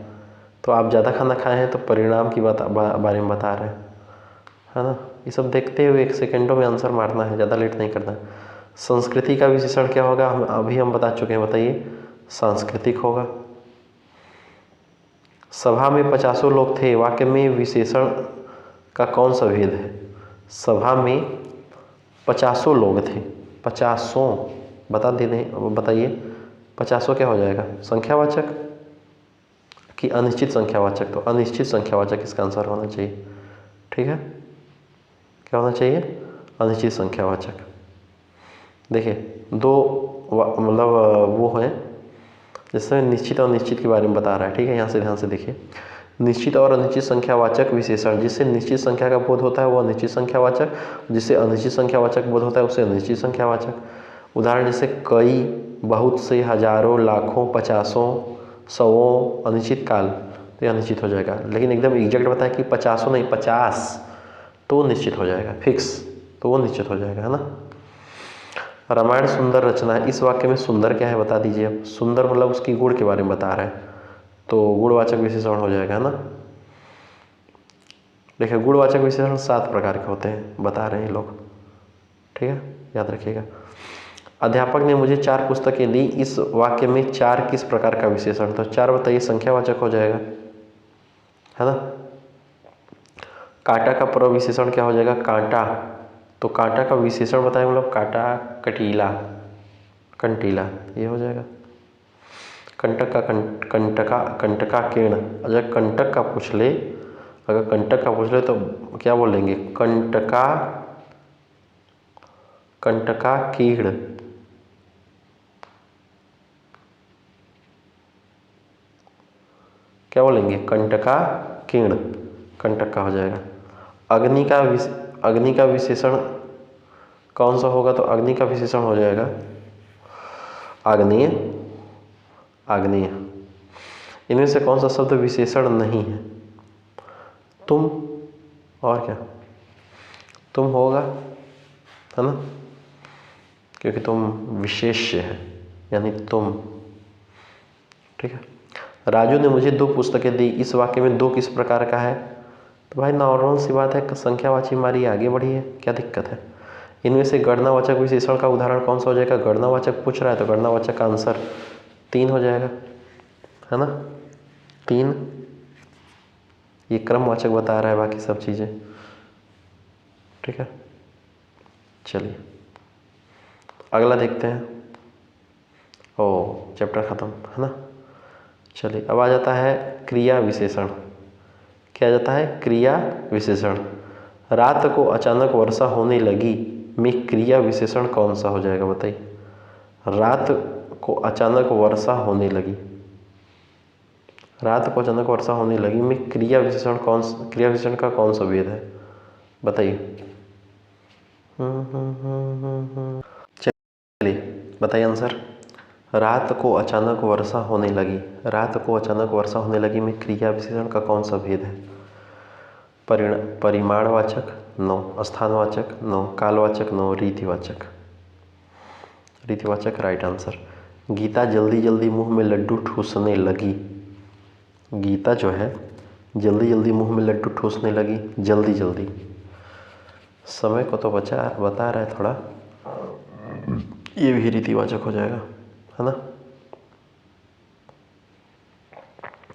तो आप ज़्यादा खाना खाए हैं, तो परिणाम की बारे में बता रहे हैं, है ना। ये सब देखते हुए 1 सेकेंडों में आंसर मारना है, ज़्यादा लेट नहीं करना है। संस्कृति का विशेषण क्या होगा, हम बता चुके हैं, बताइए, सांस्कृतिक होगा। सभा में 50 लोग थे, वाक्य में विशेषण का कौन सा भेद है, सभा में 50 लोग थे, 50 बता दे नहीं, बताइए 50 क्या हो जाएगा, संख्यावाचक कि अनिश्चित संख्यावाचक, तो अनिश्चित संख्यावाचक इसका आंसर होना चाहिए, ठीक है, क्या होना चाहिए, अनिश्चित संख्यावाचक। देखिए दो मतलब वो है जिसमें निश्चित और अनिश्चित के बारे में बता रहा है। ठीक है, यहाँ से ध्यान से देखिए, निश्चित और अनिश्चित संख्यावाचक विशेषण, जिससे निश्चित संख्या का बोध होता है वो अनिश्चित संख्यावाचक, जिससे अनिश्चित संख्यावाचक बोध होता है उसे अनिश्चित संख्यावाचक। उदाहरण जैसे कई, बहुत से, हजारों, लाखों, पचासों, सौों, अनिश्चित काल, तो यह निश्चित हो जाएगा। लेकिन एकदम एग्जैक्ट बताया कि 50 नहीं 50, तो निश्चित हो जाएगा, फिक्स, तो वो निश्चित हो जाएगा, है ना। रामायण सुंदर रचना है, इस वाक्य में सुंदर क्या है बता दीजिए। अब सुंदर मतलब उसकी गुण के बारे में बता रहा है, तो गुणवाचक विशेषण हो जाएगा, है ना। देखिए गुणवाचक विशेषण 7 प्रकार के होते हैं, बता रहे हैं लोग। ठीक है, याद रखिएगा। अध्यापक ने मुझे 4 पुस्तकें दी, इस वाक्य में 4 किस प्रकार का विशेषण, तो 4 बताइए, संख्यावाचक हो जाएगा, है ना। कांटा का प्रविशेषण क्या हो जाएगा, कांटा, तो कांटा का विशेषण बताएं, मतलब कांटा, कटीला, कंटीला, ये हो जाएगा। कंटक का कंटका किर्ण, अगर कंटक का पूछ ले, अगर कंटक का पूछ ले तो क्या बोलेंगे, कंटका कीड़, क्या बोलेंगे, कंटका कीर्ण, कंटक का हो जाएगा। अग्नि का विशेषण कौन सा होगा, तो अग्नि का विशेषण हो जाएगा आग्नेय, आग्नेय। इनमें से कौन सा शब्द विशेषण नहीं है, तुम, और क्या, तुम होगा, है ना, क्योंकि तुम विशेष्य है, यानी तुम। ठीक है। राजू ने मुझे 2 पुस्तकें दी, इस वाक्य में 2 किस प्रकार का है, तो भाई नॉर्मल सी बात है, संख्यावाची हमारी आगे बढ़ी है, क्या दिक्कत है। इनमें से गणनावाचक विशेषण का उदाहरण कौन सा हो जाएगा, गणनावाचक पूछ रहा है तो गणनावाचक का आंसर 3 हो जाएगा, है ना, 3। ये क्रमवाचक बता रहा है, बाकी सब चीज़ें। ठीक है, चलिए अगला देखते हैं। ओ चैप्टर ख़त्म, है ना। चलिए अब आ जाता है क्रिया विशेषण। क्या आ जाता है, क्रिया विशेषण। रात को अचानक वर्षा होने लगी में क्रिया विशेषण कौन सा हो जाएगा बताइए। रात को अचानक वर्षा होने लगी, रात को अचानक वर्षा होने लगी में क्रिया विशेषण क्रिया विशेषण का कौन सा भेद है बताइए। चलिए बताइए आंसर। रात को अचानक वर्षा होने लगी, रात को अचानक वर्षा होने लगी में क्रिया विशेषण का कौन सा भेद है। परिमाणवाचक नो, स्थानवाचक नो, कालवाचक नो, रीतिवाचक। रीतिवाचक राइट आंसर। गीता जल्दी जल्दी मुंह में लड्डू ठूसने लगी, गीता जो है जल्दी जल्दी मुंह में लड्डू ठूसने लगी, जल्दी जल्दी। समय को तो बता रहा है थोड़ा, ये भी रीतिवाचक हो जाएगा, है ना।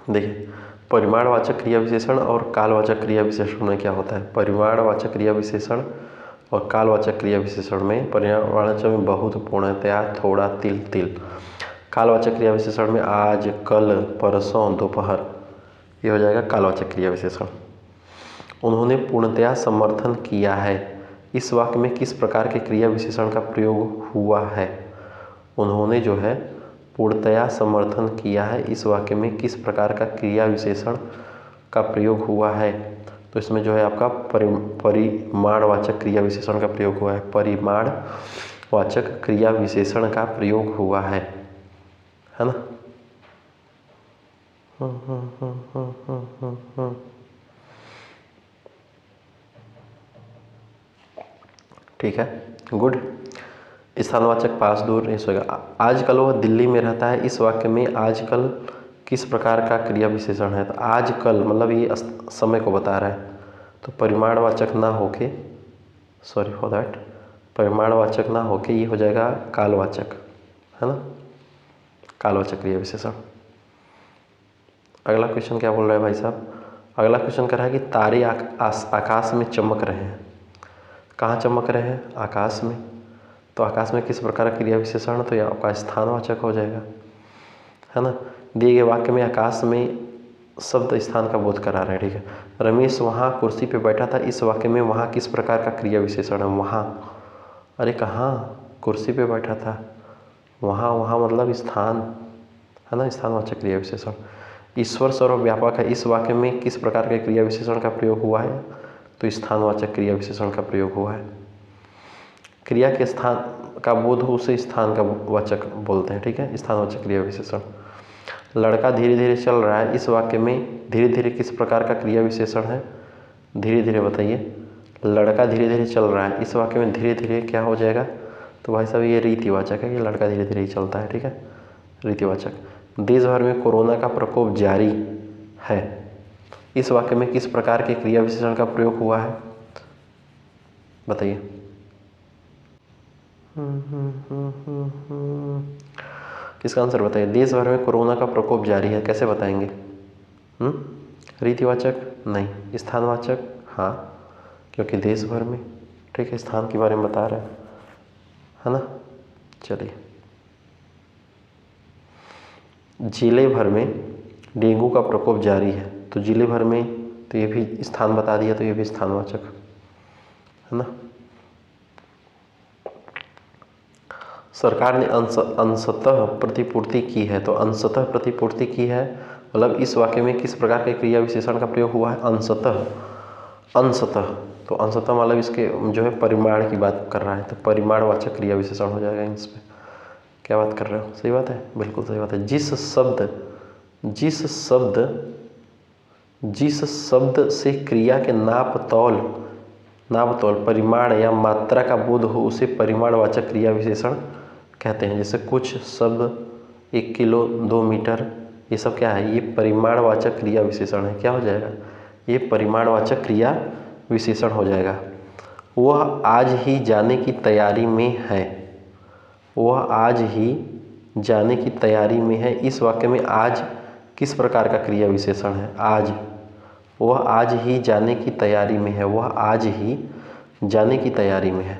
देखिए परिमाणवाचक क्रिया विशेषण और कालवाचक क्रिया विशेषण में क्या होता है। परिमाणवाचक क्रिया विशेषण और कालवाचक क्रिया विशेषण में, परिमाणवाचक में बहुत, पूर्णतया, थोड़ा, तिल तिल। कालवाचक क्रिया विशेषण में आज, कल, परसों, दोपहर, ये हो जाएगा कालवाचक क्रिया विशेषण। उन्होंने पूर्णतया समर्थन किया है, इस वाक्य में किस प्रकार के क्रिया विशेषण का प्रयोग हुआ है। उन्होंने जो है पूर्णतया समर्थन किया है, इस वाक्य में किस प्रकार का क्रिया विशेषण का प्रयोग हुआ है। तो इसमें जो है आपका परिमाणवाचक क्रिया विशेषण का प्रयोग हुआ है, परिमाणवाचक क्रिया विशेषण का प्रयोग हुआ है ना। ठीक है, गुड। स्थानवाचक पास, दूर, नहीं सोएगा। आजकल वह दिल्ली में रहता है, इस वाक्य में आजकल किस प्रकार का क्रिया विशेषण है। तो आजकल मतलब ये समय को बता रहा है, तो परिमाणवाचक ना होके, सॉरी फॉर दैट, परिमाणवाचक ना होके ये हो जाएगा कालवाचक, है ना, कालवाचक क्रिया विशेषण। अगला क्वेश्चन क्या बोल रहा है भाई साहब। अगला क्वेश्चन कह रहा है कि तारे आकाश में चमक रहे हैं। कहाँ चमक रहे हैं, आकाश में। तो आकाश में किस प्रकार का क्रिया विशेषण, तो ये आपका स्थानवाचक हो जाएगा, है ना। दिए गए वाक्य में आकाश में शब्द स्थान का बोध करा रहे हैं। ठीक है, रमेश वहाँ कुर्सी पे बैठा था, इस वाक्य में वहाँ किस प्रकार का क्रिया विशेषण है, वहाँ। अरे कहाँ, कुर्सी पे बैठा था, वहाँ, वहाँ मतलब स्थान, है ना, स्थानवाचक क्रिया विशेषण। ईश्वर सर्वव्यापक है, इस वाक्य में किस प्रकार के क्रिया विशेषण का प्रयोग हुआ है? तो स्थानवाचक क्रिया विशेषण का प्रयोग हुआ है। क्रिया के स्थान का बोध हो उसे स्थान का वाचक बोलते हैं, ठीक है, स्थानवाचक क्रिया विशेषण। लड़का धीरे धीरे चल रहा है, इस वाक्य में धीरे धीरे किस प्रकार का क्रिया विशेषण है? धीरे धीरे बताइए। लड़का धीरे धीरे चल रहा है, इस वाक्य में धीरे धीरे क्या हो जाएगा? तो भाई साहब ये रीतिवाचक है कि लड़का धीरे धीरे ही चलता है, ठीक है, रीतिवाचक। देश भर में कोरोना का प्रकोप जारी है, इस वाक्य में किस प्रकार के क्रिया विशेषण का प्रयोग हुआ है? बताइए। इसका आंसर बताइए। देश भर में कोरोना का प्रकोप जारी है, कैसे बताएंगे? रीतिवाचक नहीं, स्थानवाचक हाँ, क्योंकि देश भर में, ठीक है, स्थान के बारे में बता रहे हैं, है ना। चलिए, जिले भर में डेंगू का प्रकोप जारी है, तो जिले भर में, तो ये भी स्थान बता दिया, तो ये भी स्थानवाचक है ना। सरकार ने अंशतः प्रतिपूर्ति की है, तो अंशतः प्रतिपूर्ति की है, मतलब इस वाक्य में किस प्रकार के क्रिया विशेषण का प्रयोग हुआ है? अंशतः। अंशतः, तो अंशतः मतलब इसके जो है परिमाण की बात कर रहा है, तो परिमाणवाचक क्रिया विशेषण हो जाएगा इस पे। क्या बात कर रहे हो? सही बात है, बिल्कुल सही बात है। जिस शब्द से क्रिया के नाप तौल परिमाण या मात्रा का बोध हो उसे परिमाणवाचक क्रिया विशेषण कहते हैं। जैसे कुछ शब्द 1 किलो, 2 मीटर, ये सब क्या है? ये परिमाणवाचक क्रिया विशेषण है। क्या हो जाएगा? ये परिमाणवाचक क्रिया विशेषण हो जाएगा। वह आज ही जाने की तैयारी में है, वह आज ही जाने की तैयारी में है, इस वाक्य में आज किस प्रकार का क्रिया विशेषण है? आज। वह आज ही जाने की तैयारी में है, वह आज ही जाने की तैयारी में है,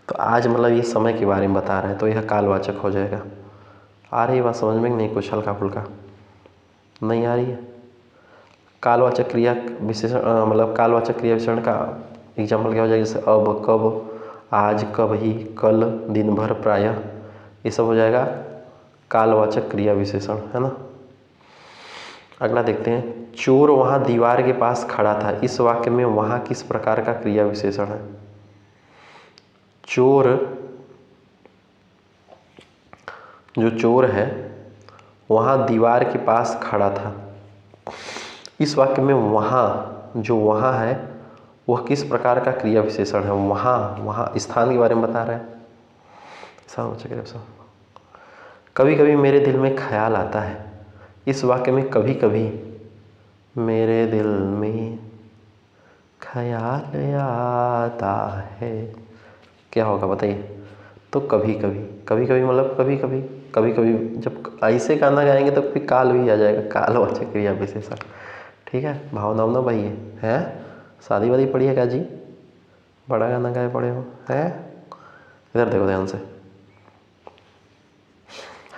तो आज मतलब ये समय के बारे में बता रहे हैं, तो यह कालवाचक हो जाएगा। आ रही बात समझ में? नहीं, कुछ हल्का फुल्का नहीं आ रही है? कालवाचक क्रिया विशेषण मतलब कालवाचक क्रिया विशेषण का एग्जाम्पल क्या हो जाएगा? जैसे अब, कब, आज, कब ही, कल, दिन भर, प्रायः, ये सब हो जाएगा कालवाचक क्रिया विशेषण, है ना। अगला देखते हैं। चोर वहाँ दीवार के पास खड़ा था, इस वाक्य में वहाँ किस प्रकार का क्रिया विशेषण है? चोर, जो चोर है वहाँ दीवार के पास खड़ा था, इस वाक्य में वहाँ, जो वहाँ है वह किस प्रकार का क्रिया विशेषण है? वहाँ स्थान के बारे में बता रहे हैं। कभी कभी मेरे दिल में ख्याल आता है, इस वाक्य में कभी कभी मेरे दिल में ख्याल आता है, क्या होगा बताइए? तो कभी कभी मतलब कभी कभी जब ऐसे गाना गाएंगे तो फिर काल भी आ जाएगा, कालवाचक क्रिया विशेषण, ठीक है। भावनाओं ना भाई है, शादी वादी पड़ी है क्या जी? बड़ा गाना गाए पड़े हो हैं? इधर देखो ध्यान से,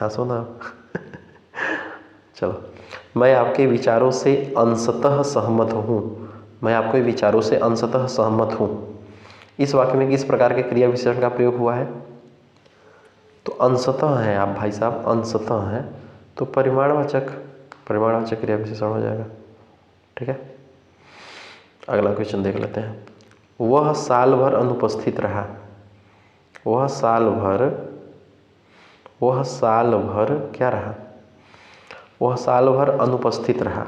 हंसो ना। चलो, मैं आपके विचारों से अंशतः सहमत हूँ, मैं आपके विचारों से अंशतः सहमत हूँ, इस वाक्य में किस प्रकार के क्रिया विशेषण का प्रयोग हुआ है? तो अंशतः है आप भाई साहब, अंशतः है, तो परिमाणवाचक क्रिया विशेषण हो जाएगा, ठीक है। अगला क्वेश्चन देख लेते हैं। वह साल भर अनुपस्थित रहा, वह साल भर क्या रहा? वह साल भर अनुपस्थित रहा,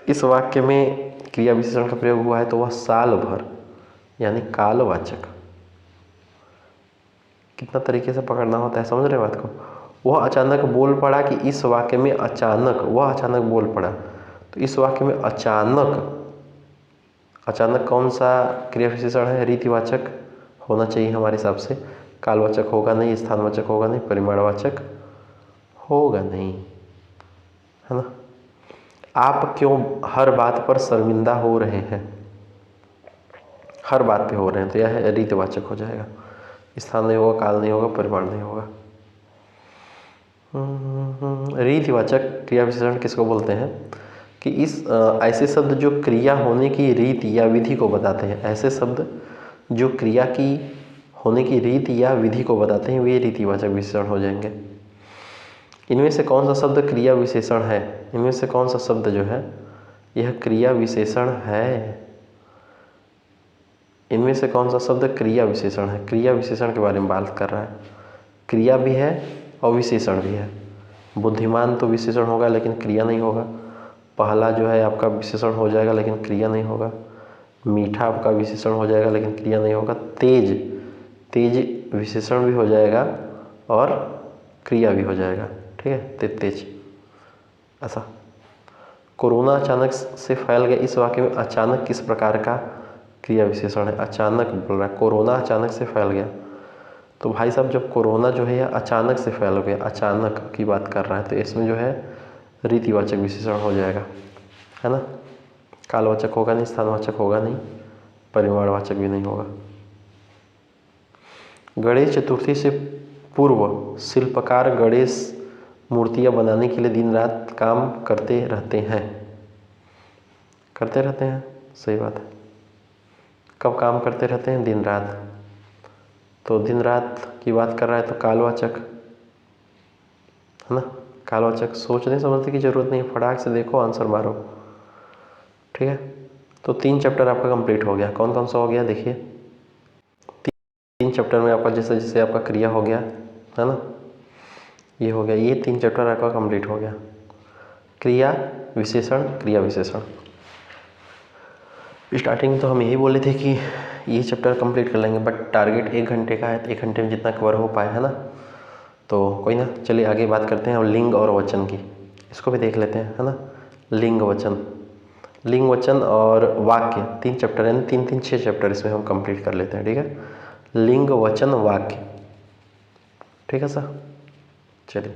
इस वाक्य में क्रिया विशेषण का प्रयोग हुआ है, तो वह साल भर यानी कालवाचक। कितना तरीके से पकड़ना होता है, समझ रहे बात को? वह अचानक बोल पड़ा कि इस वाक्य में अचानक, वह अचानक बोल पड़ा, तो इस वाक्य में अचानक कौन सा क्रिया विशेषण है? रीतिवाचक होना चाहिए हमारे हिसाब से, कालवाचक होगा नहीं, स्थानवाचक होगा नहीं, परिमाणवाचक होगा नहीं, है ना। आप क्यों हर बात पर शर्मिंदा हो रहे हैं? हर बात पे हो रहे हैं, तो यह रीतिवाचक हो जाएगा। स्थान नहीं होगा, काल नहीं होगा, परिमाण नहीं होगा। रीतिवाचक क्रिया विशेषण किसको बोलते हैं? कि ऐसे शब्द जो क्रिया होने की रीति या विधि को बताते हैं, ऐसे शब्द जो क्रिया की होने की रीति या विधि को बताते हैं, वे रीतिवाचक विशेषण हो जाएंगे। इनमें से कौन सा शब्द क्रिया विशेषण है? इनमें से कौन सा शब्द जो है यह क्रिया विशेषण है? इनमें से कौन सा शब्द क्रिया विशेषण है? क्रिया विशेषण के बारे में बात कर रहा है। क्रिया भी है और विशेषण भी है। बुद्धिमान तो विशेषण होगा लेकिन क्रिया नहीं होगा। पहला जो है आपका विशेषण हो जाएगा लेकिन क्रिया नहीं होगा। मीठा आपका विशेषण हो जाएगा लेकिन क्रिया नहीं होगा। तेज, तेज विशेषण भी हो जाएगा और क्रिया भी हो जाएगा। ठीक है, तेज। ऐसा कोरोना अचानक से फैल गया, इस वाक्य में अचानक किस प्रकार का क्रिया विशेषण है? अचानक बोल रहा है, कोरोना अचानक से फैल गया। तो भाई साहब जब कोरोना जो है अचानक से फैल गया, अचानक की बात कर रहा है, तो इसमें जो है रीतिवाचक विशेषण हो जाएगा, है ना। कालवाचक होगा नहीं, स्थानवाचक होगा नहीं, परिमाणवाचक भी नहीं होगा। गणेश चतुर्थी से पूर्व शिल्पकार गणेश मूर्तियां बनाने के लिए दिन रात काम करते रहते हैं। करते रहते हैं, सही बात है। कब काम करते रहते हैं? दिन रात। तो दिन रात की बात कर रहा है तो कालवाचक, है ना। कालवाचक, सोचने समझने की जरूरत नहीं, फटाक से देखो, आंसर मारो। ठीक है, तो 3 चैप्टर आपका कंप्लीट हो गया। कौन कौन सा हो गया देखिए। 3 चैप्टर में आपका जैसे जैसे आपका क्रिया हो गया, है ना, ये हो गया, ये 3 चैप्टर आपका कंप्लीट हो गया। क्रिया विशेषण, क्रिया विशेषण। स्टार्टिंग में तो हम यही बोले थे कि ये चैप्टर कंप्लीट कर लेंगे, बट टारगेट 1 घंटे का है, तो 1 घंटे में जितना कवर हो पाए, है ना। तो कोई ना, चलिए आगे बात करते हैं और लिंग और वचन की, इसको भी देख लेते हैं, है ना। लिंग वचन, लिंग वचन और वाक्य, 3 चैप्टर यानी 3 6 चैप्टर इसमें हम कंप्लीट कर लेते हैं। ठीक है, लिंग वचन वाक्य। ठीक है सर, चलिए।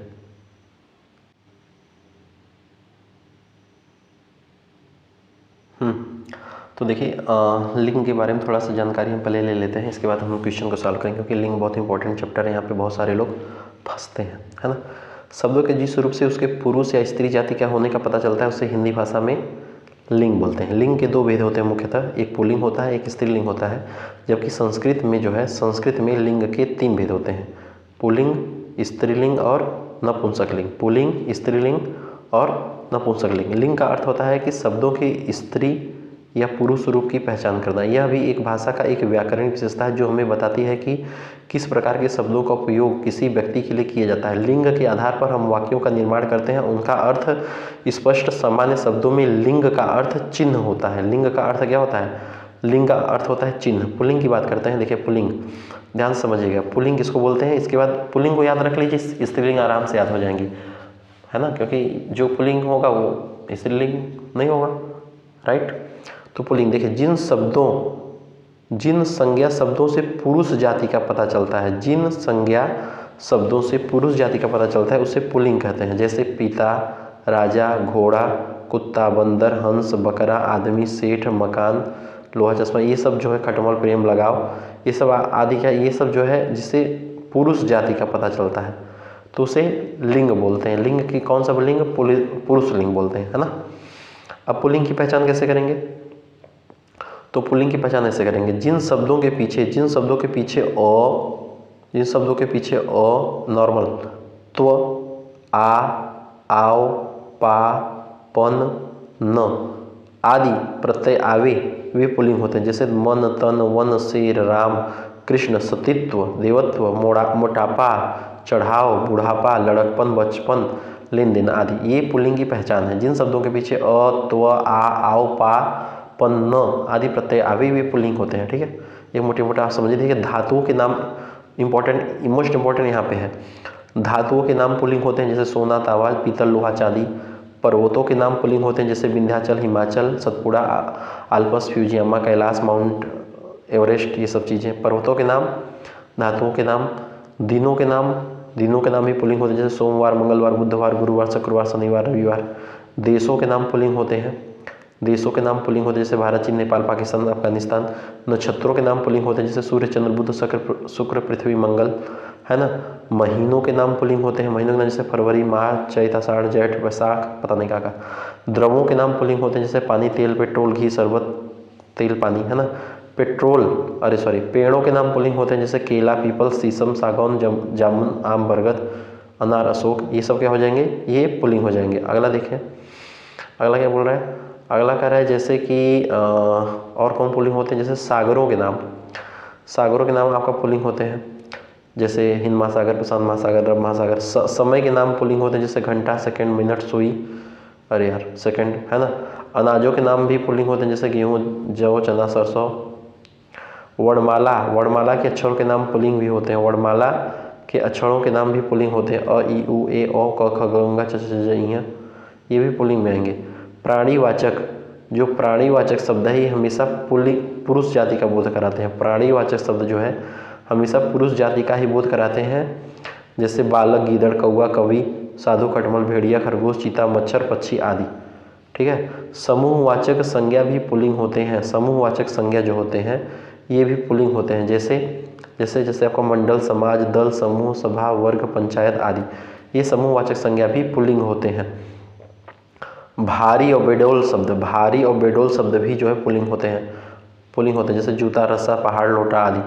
तो देखिए लिंग के बारे में थोड़ा सा जानकारी हम पहले ले लेते हैं, इसके बाद हम क्वेश्चन को सॉल्व करेंगे, क्योंकि लिंग बहुत इंपॉर्टेंट चैप्टर है। यहाँ पे बहुत सारे लोग फंसते हैं, है ना। शब्दों के जिस रूप से उसके पुरुष या स्त्री जाति क्या होने का पता चलता है उसे हिंदी भाषा में लिंग बोलते हैं। लिंग के 2 भेद होते हैं मुख्यतः, एक पुल्लिंग होता है, एक स्त्रीलिंग होता है। जबकि संस्कृत में जो है, संस्कृत में लिंग के 3 भेद होते हैं, पुल्लिंग, स्त्रीलिंग और नपुंसकलिंग। पुल्लिंग, स्त्रीलिंग और नपुंसकलिंग। लिंग का अर्थ होता है कि शब्दों की स्त्री या पुरुष रूप की पहचान करना। यह भी एक भाषा का एक व्याकरण विशेषता है जो हमें बताती है कि किस प्रकार के शब्दों का उपयोग किसी व्यक्ति के लिए किया जाता है। लिंग के आधार पर हम वाक्यों का निर्माण करते हैं, उनका अर्थ स्पष्ट। सामान्य शब्दों में लिंग का अर्थ चिन्ह होता है। लिंग का अर्थ क्या होता है? लिंग का अर्थ होता है चिन्ह। पुल्लिंग की बात करते हैं, देखिए पुल्लिंग, ध्यान से समझिएगा, पुल्लिंग किसको बोलते हैं। इसके बाद पुल्लिंग को याद रख लीजिए, स्त्रीलिंग आराम से याद हो जाएंगी, है ना, क्योंकि जो पुल्लिंग होगा वो स्त्रीलिंग नहीं होगा, राइट। तो पुल्लिंग देखिए, जिन संज्ञा शब्दों से पुरुष जाति का पता चलता है, जिन संज्ञा शब्दों से पुरुष जाति का पता चलता है उसे पुल्लिंग कहते हैं। जैसे पिता, राजा, घोड़ा, कुत्ता, बंदर, हंस, बकरा, आदमी, सेठ, मकान, लोहा, चश्मा, ये सब जो है, खटमल, प्रेम, लगाव, ये सब आदि क्या, ये सब जो है जिससे पुरुष जाति का पता चलता है तो उसे लिंग बोलते हैं। लिंग की कौन सा लिंग? पुरुष लिंग बोलते हैं, है ना। अब पुल्लिंग की पहचान कैसे करेंगे? तो पुल्लिंग की पहचान ऐसे करेंगे, जिन शब्दों के पीछे अ नॉर्मल, त्व, आ, आओ, पा, पन, न आदि प्रत्यय आवे वे पुल्लिंग होते हैं। जैसे मन, तन, वन, शेर, राम, कृष्ण, सतीत्व, देवत्व, मोटापा, चढ़ाव, बुढ़ापा, लड़कपन, बचपन, लेन देन आदि, ये पुल्लिंग की पहचान है। जिन शब्दों के पीछे अ, त्व, आ, आओ, पा, पन, न आदि प्रत्यय आवे वे पुल्लिंग होते हैं। ठीक है, ये मोटे मोटे आप समझिए। देखिए धातुओं के नाम इंपॉर्टेंट, मोस्ट इंपॉर्टेंट यहाँ पे है। धातुओं के नाम पुल्लिंग होते हैं, जैसे सोना, तांबा, पीतल, लोहा, चांदी। पर्वतों के नाम पुल्लिंग होते हैं, जैसे Vindhyachal, Himachal, Satpura, Alps, Fujiyama, Kailash, mount Everest, ये सब चीज़ें पर्वतों के नाम। धातुओं के नाम, दिनों के नाम भी पुल्लिंग होते हैं, जैसे सोमवार, मंगलवार, बुधवार, गुरुवार, शुक्रवार, शनिवार, रविवार। देशों के नाम पुल्लिंग होते हैं, जैसे भारत, चीन, नेपाल, पाकिस्तान, अफगानिस्तान। नक्षत्रों के नाम पुल्लिंग होते हैं, जैसे सूर्य, चंद्र, बुध, शुक्र, पृथ्वी, मंगल, है ना। महीनों के नाम पुल्लिंग होते हैं, महीनों के नाम जैसे फरवरी, मार्च, चैत, आषाढ़, जेठ, वैशाख, पता नहीं क्या। द्रवों के नाम पुल्लिंग होते हैं, जैसे पानी, तेल, पेट्रोल, घी, शरबत, तेल, पानी, है ना। पेड़ों के नाम पुल्लिंग होते हैं, जैसे केला, पीपल, शीशम, सागौन, जामुन, आम, बरगद, अनार, अशोक, ये सब क्या हो जाएंगे, ये पुल्लिंग हो जाएंगे। अगला देखें, अगला क्या बोल रहा है, अगला कह रहा है जैसे कि और कौन पुल्लिंग होते हैं, जैसे सागरों के नाम, सागरों के नाम आपका पुल्लिंग होते हैं, जैसे हिंद महासागर, प्रशांत महासागर, अरब महासागर। समय के नाम पुल्लिंग होते हैं, जैसे घंटा, सेकंड, मिनट, सुई, अरे यार सेकंड, है ना। अनाजों के नाम भी पुल्लिंग होते हैं, जैसे गेहूँ, जौ, चना, सरसों। वर्णमाला, वर्णमाला के अक्षरों के नाम पुल्लिंग भी होते हैं, वर्णमाला के अक्षरों के नाम भी पुल्लिंग होते हैं, अ, ई, उ, ए, ओ, क, ख, ग, घ, च, छ, ज, ञ, ये भी पुल्लिंग में आएंगे। प्राणीवाचक, जो प्राणीवाचक शब्द है ये हमेशा पुल्लिंग, पुरुष जाति का बोध कराते हैं। प्राणीवाचक शब्द जो है हमेशा पुरुष जाति का ही बोध कराते हैं, जैसे बालक, गीदड़, कौआ, कवि, साधु, खटमल, भेड़िया, खरगोश, चीता, मच्छर, पक्षी आदि। ठीक है। समूहवाचक संज्ञा भी पुल्लिंग होते हैं, समूहवाचक संज्ञा जो होते हैं ये भी पुल्लिंग होते हैं, जैसे जैसे जैसे आपका मंडल, समाज, दल, समूह, सभा, वर्ग, पंचायत आदि, ये समूहवाचक संज्ञा भी पुल्लिंग होते हैं। भारी और बेडौल शब्द, भारी और बेडौल शब्द भी जो है पुल्लिंग होते हैं, पुल्लिंग होते हैं, जैसे जूता, रस्सा, पहाड़, लोटा आदि।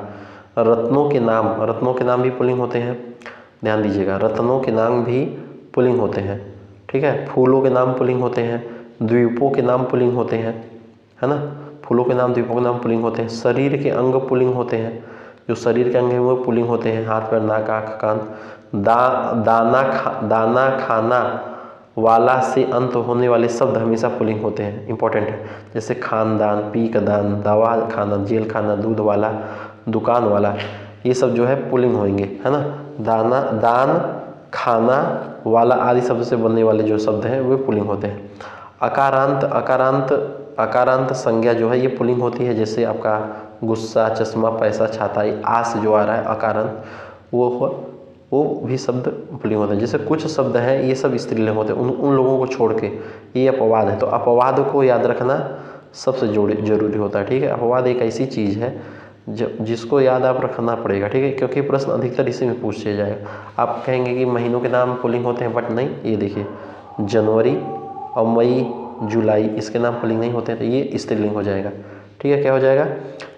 रत्नों के नाम, रत्नों के नाम भी पुल्लिंग होते हैं, ध्यान दीजिएगा, रत्नों के नाम भी पुल्लिंग होते हैं। ठीक है। फूलों के नाम पुल्लिंग होते हैं, द्वीपों के नाम पुल्लिंग होते हैं, है ना, फूलों के नाम, द्वीपों के नाम पुल्लिंग होते हैं। शरीर के अंग पुल्लिंग होते हैं, जो शरीर के अंग हैं वो पुल्लिंग होते हैं, हाथ, पैर, नाक, आँख, कान। दाना खाना वाला से अंत होने वाले शब्द हमेशा पुल्लिंग होते हैं, इंपॉर्टेंट है, जैसे खानदान, पीक दान, दवा खाना, जेल खाना, दूध वाला, दुकान वाला, ये सब जो है पुल्लिंग होंगे, है ना। दाना, दान, खाना वाला आदि शब्द से बनने वाले जो शब्द हैं वे पुल्लिंग होते हैं। अकारांत, अकारांत, अकारांत संज्ञा जो है ये पुल्लिंग होती है, जैसे आपका गुस्सा, चश्मा, पैसा, छाता, आ से जो आ रहा है अकारांत, वो भी शब्द पुल्लिंग होते हैं। जैसे कुछ शब्द हैं ये सब स्त्रीलिंग होते हैं, उन लोगों को छोड़ के, ये अपवाद है, तो अपवाद को याद रखना सबसे जरूरी होता है। ठीक है। अपवाद एक ऐसी चीज़ है जिसको याद आप रखना पड़ेगा, ठीक है, क्योंकि प्रश्न अधिकतर इसी में पूछा जाएगा। आप कहेंगे कि महीनों के नाम पुल्लिंग होते हैं, बट नहीं, ये देखिए जनवरी और मई, जुलाई, इसके नाम पुल्लिंग नहीं होते हैं, तो ये स्त्रीलिंग हो जाएगा। ठीक है, क्या हो जाएगा,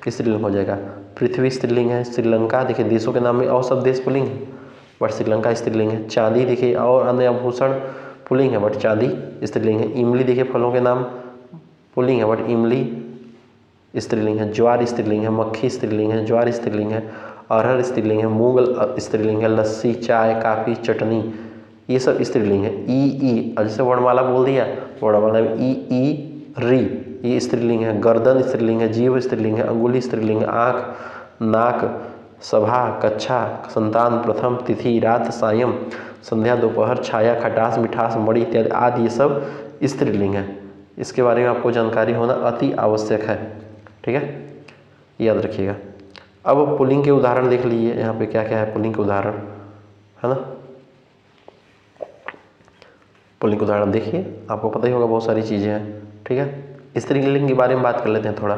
स्त्रीलिंग हो जाएगा। पृथ्वी स्त्रीलिंग है, श्रीलंका, देखिए देशों के नाम में और सब देश पुल्लिंग है, बट श्रीलंका स्त्रीलिंग है। चांदी देखिए और अन्य आभूषण पुल्लिंग है, बट चांदी स्त्रीलिंग है। इमली देखिए फलों के नाम पुल्लिंग है, बट इमली स्त्रीलिंग है। ज्वार स्त्रीलिंग है, मक्खी स्त्रीलिंग है, ज्वार स्त्रीलिंग है, अरहर स्त्रीलिंग है, मूंग स्त्रीलिंग है, लस्सी, चाय, काफ़ी, चटनी, ये सब स्त्रीलिंग है। ई, जैसे वर्णमाला बोल दिया, वर्णमाला में ई, री, ये स्त्रीलिंग है। गर्दन स्त्रीलिंग है, जीव स्त्रीलिंग है, अंगुली स्त्रीलिंग है, आँख, नाक, सभा, कक्षा, संतान, प्रथम, तिथि, रात, सायं, संध्या, दोपहर, छाया, खटास, मिठास, मणि इत्यादि आदि ये सब स्त्रीलिंग है। इसके बारे में आपको जानकारी होना अति आवश्यक है। ठीक है, याद रखिएगा। अब पुल्लिंग के उदाहरण देख लीजिए, यहाँ पे क्या क्या है पुल्लिंग के उदाहरण, है ना। पुल्लिंग के उदाहरण देखिए, आपको पता ही होगा बहुत सारी चीज़ें हैं। ठीक है, स्त्रीलिंग के बारे में बात कर लेते हैं थोड़ा।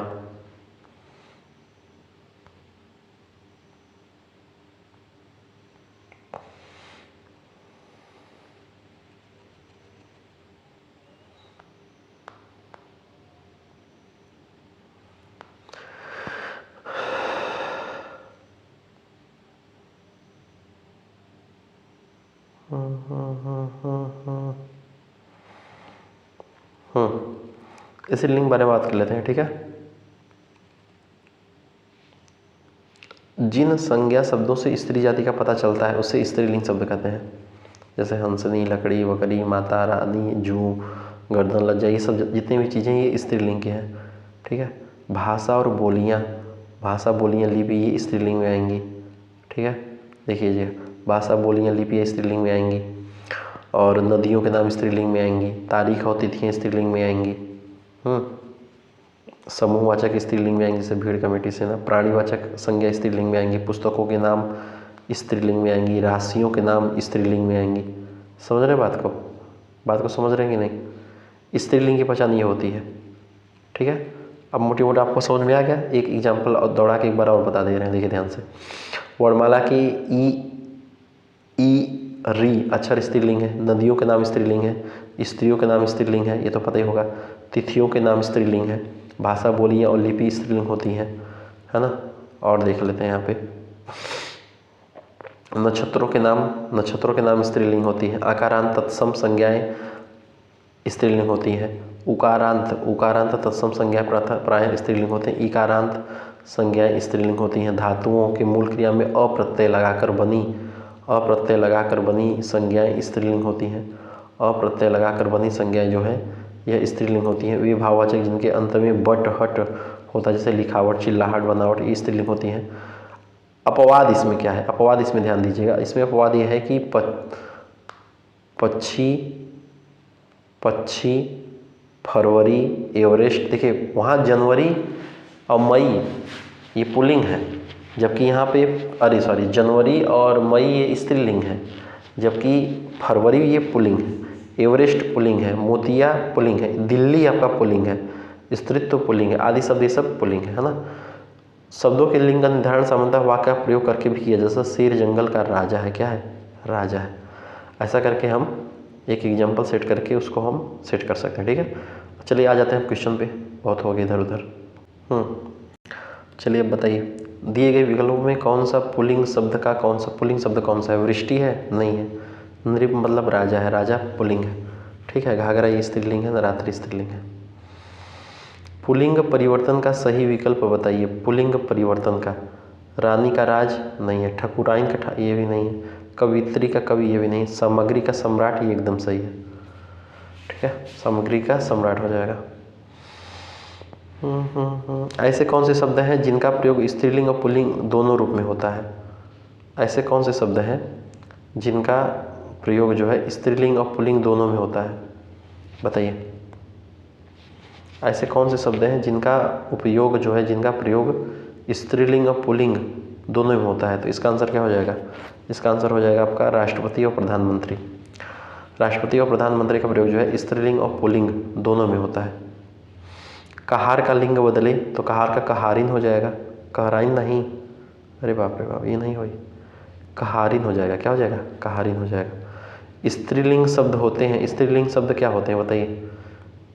स्त्रीलिंग के बारे में बात कर लेते हैं। ठीक है, जिन संज्ञा शब्दों से स्त्री जाति का पता चलता है उसे स्त्रीलिंग शब्द कहते हैं, जैसे हंसनी, लकड़ी, बकरी, माता, रानी, जू, गर्दन, लज्जा, ये सब जितनी भी चीज़ें ये स्त्रीलिंग की हैं। ठीक है, भाषा और बोलियाँ, भाषा, बोलियाँ, लिपि, ये स्त्रीलिंग में आएंगी। ठीक है, देखिए भाषा, बोलियाँ, लिपि स्त्रीलिंग में आएंगी, और नदियों के नाम स्त्रीलिंग में आएंगी, तारीख और तिथियाँ स्त्रीलिंग में आएंगी। समूहवाचक स्त्रीलिंग में आएंगे, जैसे भीड़, कमेटी, सेना। प्राणीवाचक संज्ञा स्त्रीलिंग में आएंगी, पुस्तकों के नाम स्त्रीलिंग में आएंगी, राशियों के नाम स्त्रीलिंग में आएंगी। समझ रहे बात को समझ रहे हैं कि नहीं। स्त्रीलिंग की पहचान ये होती है। ठीक है, अब मोटी मोटी आपको समझ में आ गया। एक एग्जाम्पल और दौड़ा के एक बार और बता दे रहे हैं, देखिए ध्यान से। वर्णमाला की ई, री अक्षर स्त्रीलिंग है, नदियों के नाम स्त्रीलिंग है, स्त्रियों के नाम स्त्रीलिंग है, ये तो पता ही होगा। तिथियों के नाम स्त्रीलिंग है, भाषा, बोलियाँ और लिपि स्त्रीलिंग होती हैं, है ना। और देख लेते हैं यहाँ पे नक्षत्रों के नाम स्त्रीलिंग होती है। आकारांत तत्सम संज्ञाएं स्त्रीलिंग होती है। उकारांत तत्सम संज्ञाएं प्रायः स्त्रीलिंग होते हैं। इकारांत संज्ञाएं स्त्रीलिंग होती हैं। धातुओं के मूल क्रिया में अप्रत्यय लगाकर बनी संज्ञाएं स्त्रीलिंग होती हैं। अप्रत्यय लगाकर बनी संज्ञाएं जो है यह स्त्रीलिंग होती हैं। वे भाववाचक जिनके अंत में बट हट होता है, जैसे लिखावट, चिल्लाहट, बनावट, ये स्त्रीलिंग होती हैं। अपवाद इसमें क्या है? अपवाद इसमें ध्यान दीजिएगा। इसमें अपवाद यह है कि पक्षी, फरवरी, एवरेस्ट। देखिए वहाँ जनवरी और मई ये पुल्लिंग है, जबकि यहाँ पे जनवरी और मई ये स्त्रीलिंग है, जबकि फरवरी ये पुल्लिंग है, एवरेस्ट पुल्लिंग है, मोतिया पुल्लिंग है, दिल्ली आपका पुल्लिंग है, स्त्रीत्व पुल्लिंग है, आदि शब्द ये सब पुल्लिंग है ना। शब्दों के लिंग का निर्धारण सामान्यतः वाक्य का प्रयोग करके भी किया, जैसा शेर जंगल का राजा है। क्या है? राजा है। ऐसा करके हम एक एग्जाम्पल सेट करके उसको हम सेट कर सकते हैं। ठीक है, चलिए आ जाते हैं क्वेश्चन पे, बहुत हो गए इधर उधर। चलिए अब बताइए, दिए गए विकल्पों में कौन सा पुल्लिंग शब्द कौन सा है? वृष्टि है? नहीं है। नृप मतलब राजा है, राजा पुल्लिंग है। ठीक है, घाघरा ये स्त्रीलिंग है, नवरात्रि स्त्रीलिंग है। पुल्लिंग परिवर्तन का सही विकल्प बताइए। पुल्लिंग परिवर्तन का, रानी का राज नहीं है, ठकुराइन का ये भी नहीं है, कवित्री का कवि ये भी नहीं, सामग्री का सम्राट ये एकदम सही है। ठीक है, सामग्री का सम्राट हो जाएगा। ऐसे कौन से शब्द हैं जिनका प्रयोग स्त्रीलिंग और पुल्लिंग दोनों रूप में होता है? ऐसे कौन से शब्द हैं जिनका प्रयोग जो है स्त्रीलिंग और पुल्लिंग दोनों में होता है? बताइए, ऐसे कौन से शब्द हैं जिनका उपयोग जो है, जिनका प्रयोग स्त्रीलिंग और पुल्लिंग दोनों में होता है? तो इसका आंसर क्या हो जाएगा? इसका आंसर हो जाएगा आपका राष्ट्रपति और प्रधानमंत्री। राष्ट्रपति और प्रधानमंत्री का प्रयोग जो है स्त्रीलिंग और पुल्लिंग दोनों में होता है। कहार का लिंग बदले तो कहार का कहारिन हो जाएगा, कहराइन नहीं। अरे बाप रे बाप, ये नहीं होई, कहारिन हो जाएगा। क्या हो जाएगा? कहारिन हो जाएगा। स्त्रीलिंग शब्द होते हैं, स्त्रीलिंग शब्द क्या होते हैं बताइए?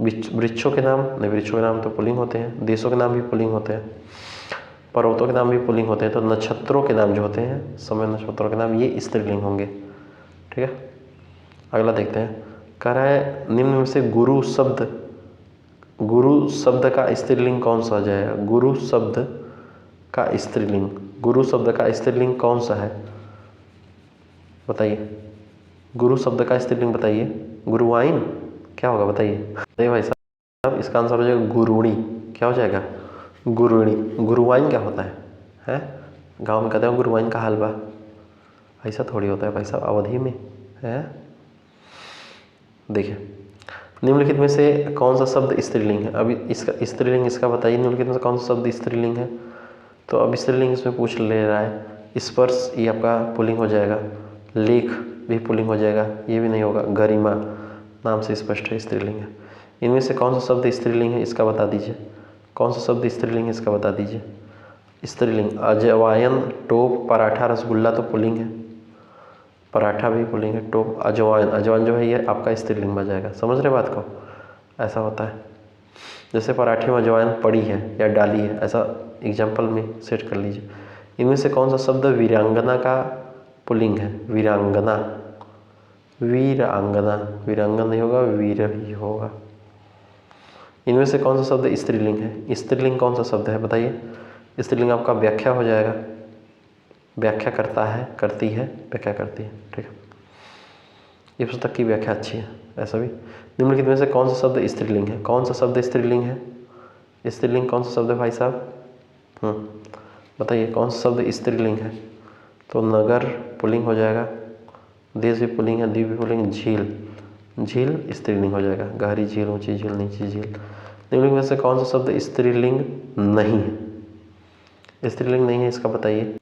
वृक्षों के नाम नहीं, वृक्षों के नाम तो पुल्लिंग होते हैं। देशों के नाम भी पुल्लिंग होते हैं। पर्वतों के नाम भी पुल्लिंग होते हैं। तो नक्षत्रों के नाम जो होते हैं, समय नक्षत्रों के नाम, ये स्त्रीलिंग होंगे। ठीक है, अगला देखते हैं। कह रहा है निम्न में से गुरु शब्द का स्त्रीलिंग कौन सा हो जाएगा? गुरु शब्द का स्त्रीलिंग कौन सा है बताइए? गुरु शब्द का स्त्रीलिंग बताइए। गुरुवाइन क्या होगा बताइए? नहीं भाई साहब, इसका आंसर हो जाएगा गुरुणी। क्या हो जाएगा? गुरुणी। गुरुवाइन क्या होता है? गांव में कहते हैं गुरुवाइन का हलवा। ऐसा थोड़ी होता है भाई साहब, अवधि में है। देखिए, निम्नलिखित में से कौन सा शब्द स्त्रीलिंग है? अभी इसका स्त्रीलिंग इसका बताइए। निम्नलिखित में से कौन सा शब्द स्त्रीलिंग है? तो अब स्त्रीलिंग इसमें पूछ ले रहा है। स्पर्श ये आपका पुल्लिंग हो जाएगा। लेख भी पुल्लिंग हो जाएगा, ये भी नहीं होगा। गरिमा नाम से स्पष्ट है, स्त्रीलिंग है। इनमें से कौन सा शब्द स्त्रीलिंग है इसका बता दीजिए। कौन सा शब्द स्त्रीलिंग है इसका बता दीजिए। स्त्रीलिंग अजवायन, टोप, पराठा, रसगुल्ला तो पुल्लिंग है, पराठा भी पुल्लिंग है। टोप, अजवाइन जो है ये आपका स्त्रीलिंग में जाएगा। समझ रहे बात को? ऐसा होता है, जैसे पराठे में अजवाइन पड़ी है या डाली है, ऐसा एग्जाम्पल में सेट कर लीजिए। इनमें से कौन सा शब्द वीरांगना का पुल्लिंग है? वीरांगना वीरांगन नहीं होगा, वीर ही होगा। इनमें से कौन सा शब्द स्त्रीलिंग है? स्त्रीलिंग कौन सा शब्द है बताइए? स्त्रीलिंग आपका व्याख्या हो जाएगा। व्याख्या करता है, करती है, व्याख्या करती है। ठीक है, ये पुस्तक की व्याख्या अच्छी है। ऐसा भी निम्नलिखित में से कौन सा शब्द स्त्रीलिंग है? कौन सा शब्द स्त्रीलिंग है? स्त्रीलिंग कौन सा शब्द है भाई साहब? बताइए कौन सा शब्द स्त्रीलिंग है? तो नगर पुल्लिंग हो जाएगा, देश भी पुल्लिंग है, द्वीप भी पुल्लिंग, झील स्त्रीलिंग हो जाएगा। गहरी झील, ऊंची झील, नीची झील। निम्नलिखित में से कौन सा शब्द स्त्रीलिंग नहीं है? स्त्रीलिंग नहीं है इसका बताइए।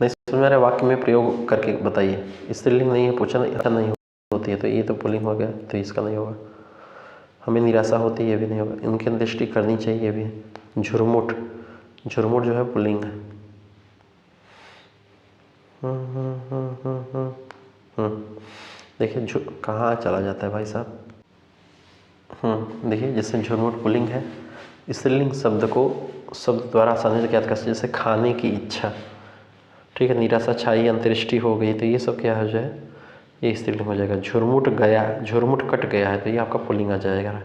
नहीं समझ रहे, वाक्य में प्रयोग करके बताइए। स्त्रीलिंग नहीं है, पूछा नहीं होती है तो ये तो पुल्लिंग हो गया, तो इसका नहीं होगा। हमें निराशा होती है, ये भी नहीं होगा। इनकी अंत्येष्टि करनी चाहिए, ये भी है। झुरमुट जो है पुल्लिंग है। देखिए कहाँ चला जाता है भाई साहब। देखिए जैसे झुरमुट पुल्लिंग है, स्त्रीलिंग शब्द को शब्द द्वारा आसानी से ज्ञात कर सकते, जैसे खाने की इच्छा। ठीक है। निराशा छाई, अंत्येष्टि हो गई, तो ये सब क्या हो जाए, ये स्त्रीलिंग हो जाएगा। झुरमुट गया, झुरमुट कट गया है, तो ये आपका पुल्लिंग आ जाएगा।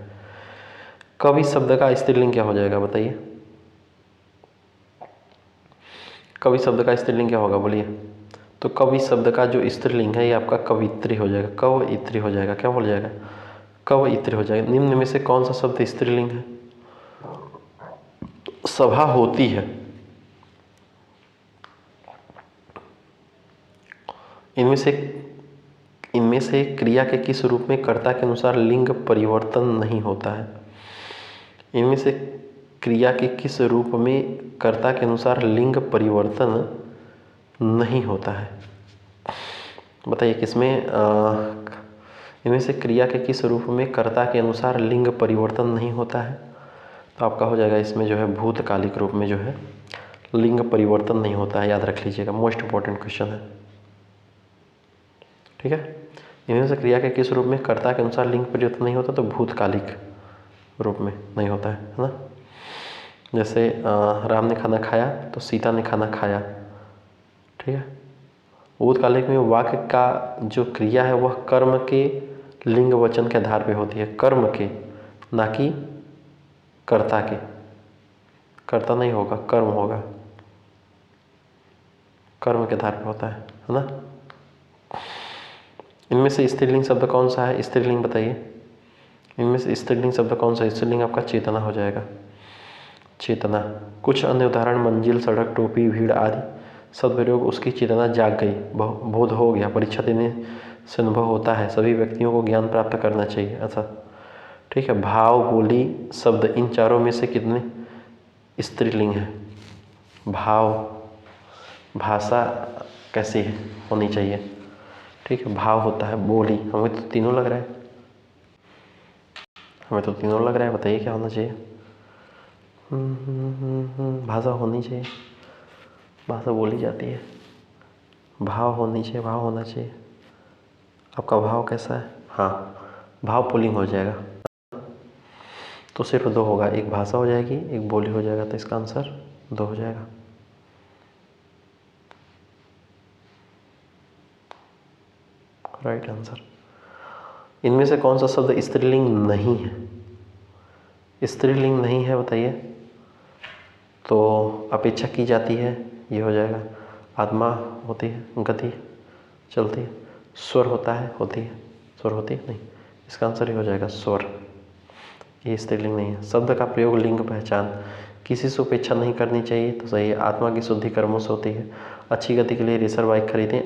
कवि शब्द का स्त्रीलिंग क्या हो जाएगा बताइए, कवि शब्द का स्त्रीलिंग क्या होगा बोलिए। तो कवि शब्द का जो स्त्रीलिंग है ये आपका कवित्री हो जाएगा, कवइत्री हो जाएगा। क्या बोल जाएगा, कवइत्री हो जाएगा। निम्न में से कौन सा शब्द स्त्रीलिंग है, सभा होती है। इनमें से क्रिया के किस रूप में कर्ता के अनुसार लिंग परिवर्तन नहीं होता है। इनमें से क्रिया के किस रूप में कर्ता के अनुसार लिंग परिवर्तन नहीं होता है, बताइए किसमें। इनमें से क्रिया के किस रूप में कर्ता के अनुसार लिंग परिवर्तन नहीं होता है, तो आपका हो जाएगा इसमें जो है भूतकालिक रूप में जो है लिंग परिवर्तन नहीं होता है। याद रख लीजिएगा, मोस्ट इंपॉर्टेंट क्वेश्चन है। ठीक है। इनमें से क्रिया के किस रूप में कर्ता के अनुसार लिंग परिवर्तन नहीं होता, तो भूतकालिक रूप में नहीं होता है ना। जैसे राम ने खाना खाया तो सीता ने खाना खाया। ठीक है। भूतकालिक में वाक्य का जो क्रिया है वह कर्म के लिंग वचन के आधार पे होती है, कर्म के, ना कि कर्ता के। कर्ता नहीं होगा, कर्म होगा, कर्म के आधार पे होता है ना। इनमें से स्त्रीलिंग शब्द कौन सा है, स्त्रीलिंग बताइए। इनमें से स्त्रीलिंग शब्द कौन सा है, स्त्रीलिंग आपका चेतना हो जाएगा, चेतना। कुछ अन्य उदाहरण मंजिल, सड़क, टोपी, भीड़ आदि शब्द प्रयोग उसकी चेतना जाग गई, बोध हो गया, परीक्षा देने से अनुभव होता है, सभी व्यक्तियों को ज्ञान प्राप्त करना चाहिए। अच्छा ठीक है। भाव, बोली, शब्द, इन चारों में से कितने स्त्रीलिंग है। भाव, भाषा कैसी है होनी चाहिए, ठीक है। भाव होता है, बोली, हमें तो तीनों लग रहा है, हमें तो तीनों लग रहा है, बताइए क्या होना चाहिए। भाषा होनी चाहिए, भाषा बोली जाती है। भाव होनी चाहिए, भाव होना चाहिए। आपका भाव कैसा है, हाँ भाव पुल्लिंग हो जाएगा, तो सिर्फ दो होगा, एक भाषा हो जाएगी, एक बोली हो जाएगा, तो इसका आंसर दो हो जाएगा। Right answer. इनमें से कौन सा शब्द स्त्रीलिंग नहीं है, स्त्रीलिंग नहीं है बताइए। तो अपेक्षा की जाती है, ये हो जाएगा। आत्मा होती है, गति चलती है। स्वर होता है, होती है, स्वर होती है नहीं, इसका आंसर ही हो जाएगा स्वर, ये स्त्रीलिंग नहीं है। शब्द का प्रयोग, लिंग, पहचान, किसी से उपेक्षा नहीं करनी चाहिए, तो सही है। आत्मा की शुद्धि कर्मों से होती है। अच्छी गति के लिए रेसर बाइक खरीदें,